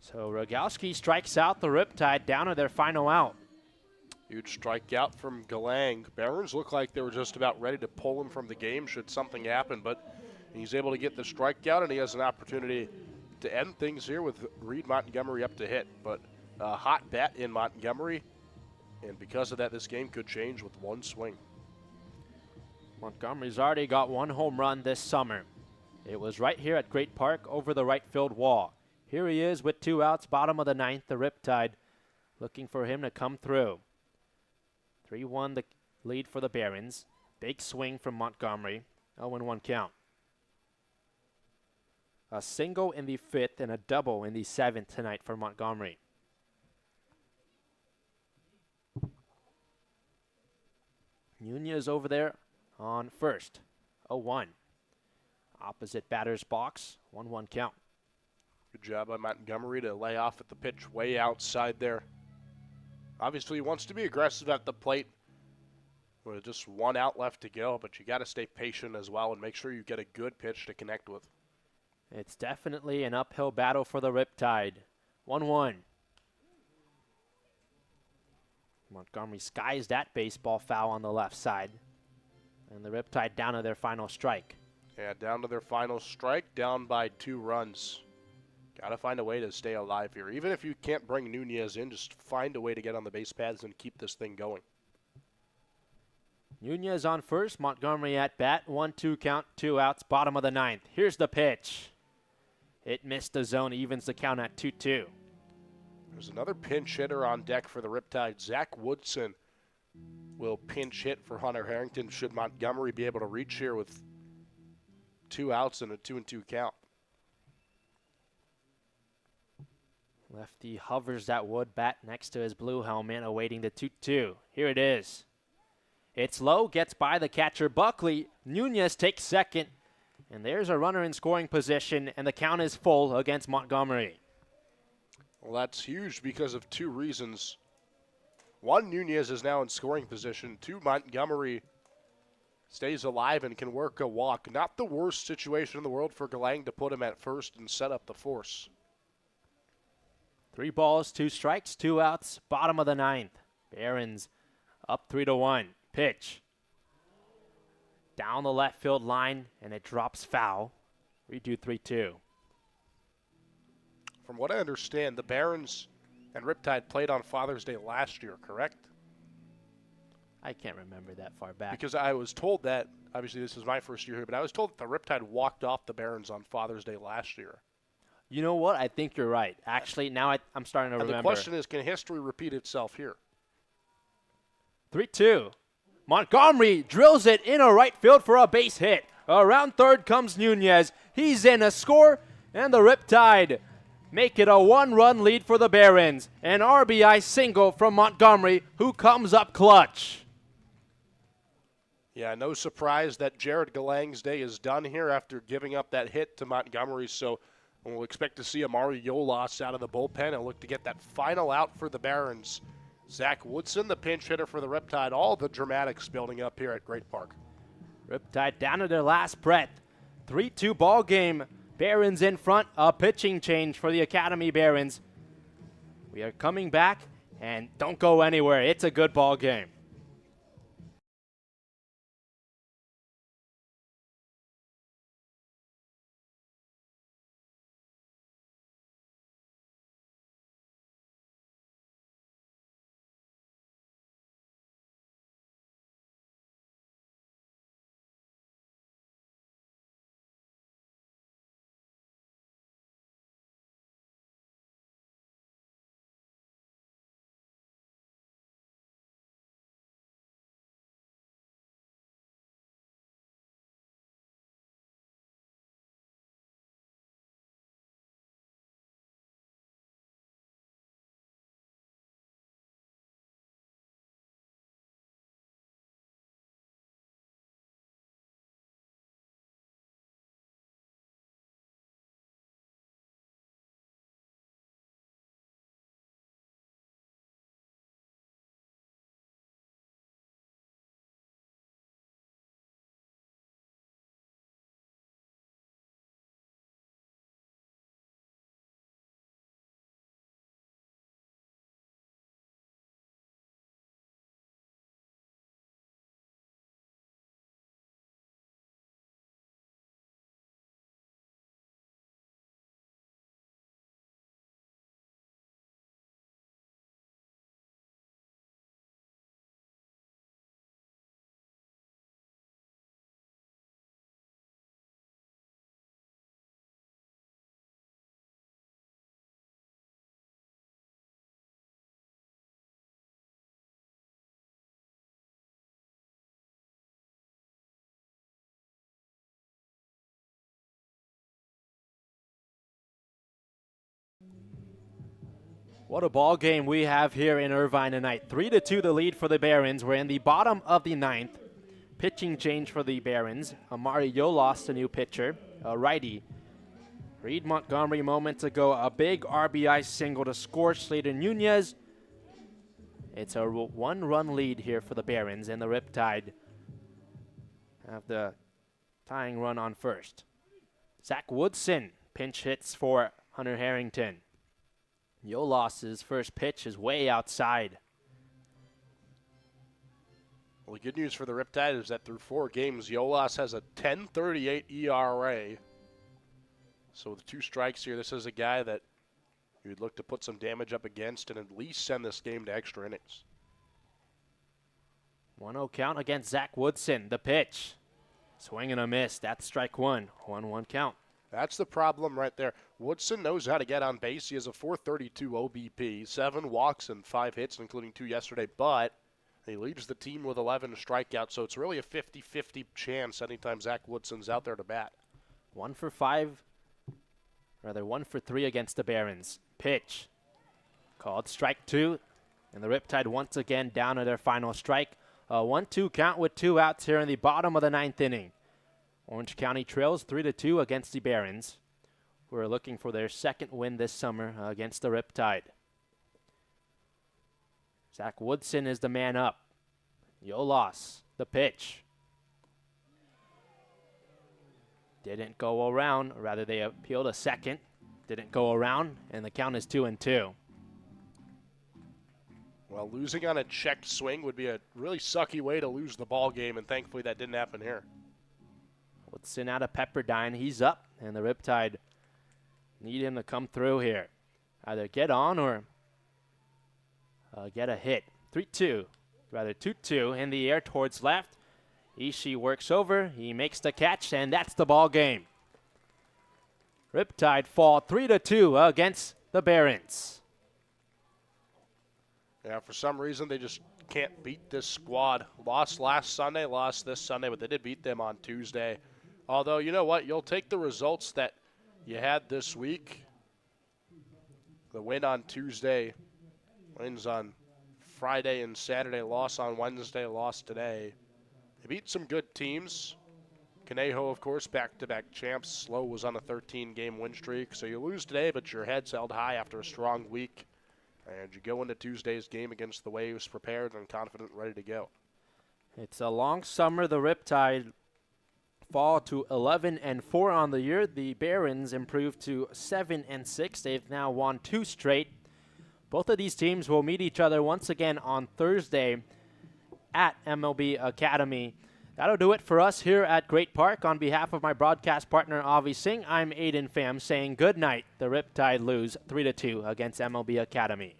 So Rogowski strikes out the Riptide down to their final out. Huge strikeout from Galang. Barons looked like they were just about ready to pull him from the game should something happen, but he's able to get the strikeout, and he has an opportunity to end things here with Reed Montgomery up to hit. But a hot bat in Montgomery, and because of that, this game could change with 1 swing. Montgomery's already got 1 home run this summer. It was right here at Great Park over the right field wall. Here he is with 2 outs, bottom of the 9th, the Riptide looking for him to come through. 3-1 the lead for the Barons. Big swing from Montgomery. 0-1 count. A single in the 5th and a double in the 7th tonight for Montgomery. Nunez over there on first. 0-1. Opposite batter's box. 1-1 count. Good job by Montgomery to lay off at the pitch way outside there. Obviously, he wants to be aggressive at the plate with just 1 out left to go, but you got to stay patient as well and make sure you get a good pitch to connect with. It's definitely an uphill battle for the Riptide. 1-1. Montgomery skies that baseball foul on the left side. And the Riptide down to their final strike. Yeah, down to their final strike, down by 2 runs. Got to find a way to stay alive here. Even if you can't bring Nunez in, just find a way to get on the base paths and keep this thing going. Nunez on first, Montgomery at bat. 1-2 count, 2 outs, bottom of the 9th. Here's the pitch. It missed the zone, evens the count at 2-2. There's another pinch hitter on deck for the Riptide. Zach Woodson will pinch hit for Hunter Harrington should Montgomery be able to reach here with 2 outs and a 2-2 count. Lefty hovers that wood bat next to his blue helmet, awaiting the 2-2. Here it is. It's low, gets by the catcher Buckley. Nunez takes second, and there's a runner in scoring position, and the count is full against Montgomery. Well, that's huge because of 2 reasons. 1, Nunez is now in scoring position. 2, Montgomery stays alive and can work a walk. Not the worst situation in the world for Galang to put him at first and set up the force. 3 balls, 2 strikes, 2 outs, bottom of the 9th. Barons up 3-1. Pitch. Down the left field line, and it drops foul. Redo 3-2. From what I understand, the Barons and Riptide played on Father's Day last year, correct? I can't remember that far back. Because I was told that, obviously this is my first year here, but I was told that the Riptide walked off the Barons on Father's Day last year. You know what? I think you're right. Actually, now I'm starting to remember. And the question is, can history repeat itself here? 3-2. Montgomery drills it in a right field for a base hit. Around third comes Nunez. He's in a score, and the Riptide make it a 1-run lead for the Barons. An RBI single from Montgomery, who comes up clutch. Yeah, no surprise that Jared Galang's day is done here after giving up that hit to Montgomery. So we'll expect to see Amari Yolas out of the bullpen and look to get that final out for the Barons. Zach Woodson, the pinch hitter for the Riptide. All the dramatics building up here at Great Park. Riptide down to their last breath. 3-2 ball game. Barons in front. A pitching change for the Academy Barons. We are coming back, and don't go anywhere. It's a good ball game. What a ball game we have here in Irvine tonight. 3-2 the lead for the Barons. We're in the bottom of the ninth. Pitching change for the Barons. Amari Yolas, the new pitcher, a righty. Reed Montgomery moments ago, a big RBI single to score Slater Nunez. It's a one-run lead here for the Barons, and the Riptide have the tying run on first. Zach Woodson pinch hits for Hunter Harrington. Yolas's first pitch is way outside. Well, the good news for the Riptide is that through 4 games, Yolas has a 10.38 ERA. So with 2 strikes here, this is a guy that you'd look to put some damage up against and at least send this game to extra innings. 1-0 count against Zach Woodson. The pitch. Swing and a miss. That's strike 1. 1-1 count. That's the problem right there. Woodson knows how to get on base. He has a 432 OBP, 7 walks and 5 hits, including 2 yesterday, but he leads the team with 11 strikeouts, so it's really a 50-50 chance anytime Zach Woodson's out there to bat. 1 for 3 against the Barons. Pitch. Called strike 2, and the Riptide once again down to their final strike. A 1-2 count with 2 outs here in the bottom of the 9th inning. Orange County trails 3-2 against the Barons, who are looking for their second win this summer against the Riptide. Zach Woodson is the man up. Yolas, the pitch. Didn't go around, or rather they appealed a second. Didn't go around, and the count is 2-2. Well, losing on a checked swing would be a really sucky way to lose the ball game, and thankfully that didn't happen here. Woodson out of Pepperdine. He's up, and the Riptide need him to come through here. Either get on or get a hit. 3-2, rather 2-2 in the air towards left. Ishii works over. He makes the catch, and that's the ball game. Riptide fall 3-2 against the Barons. Yeah, for some reason they just can't beat this squad. Lost last Sunday, lost this Sunday, but they did beat them on Tuesday. Although, you know what? You'll take the results that you had this week. The win on Tuesday, wins on Friday and Saturday, loss on Wednesday, loss today. They beat some good teams. Conejo, of course, back-to-back champs. Slow was on a 13-game win streak. So you lose today, but your head's held high after a strong week. And you go into Tuesday's game against the Waves prepared and confident, ready to go. It's a long summer. The Riptide fall to 11-4 on the year. The Barons improved to 7-6. They've now won 2 straight. Both of these teams will meet each other once again on Thursday at MLB Academy. That'll do it for us here at Great Park. On behalf of my broadcast partner, Avi Singh, I'm Aiden Pham saying good night. The Riptide lose 3-2 against MLB Academy.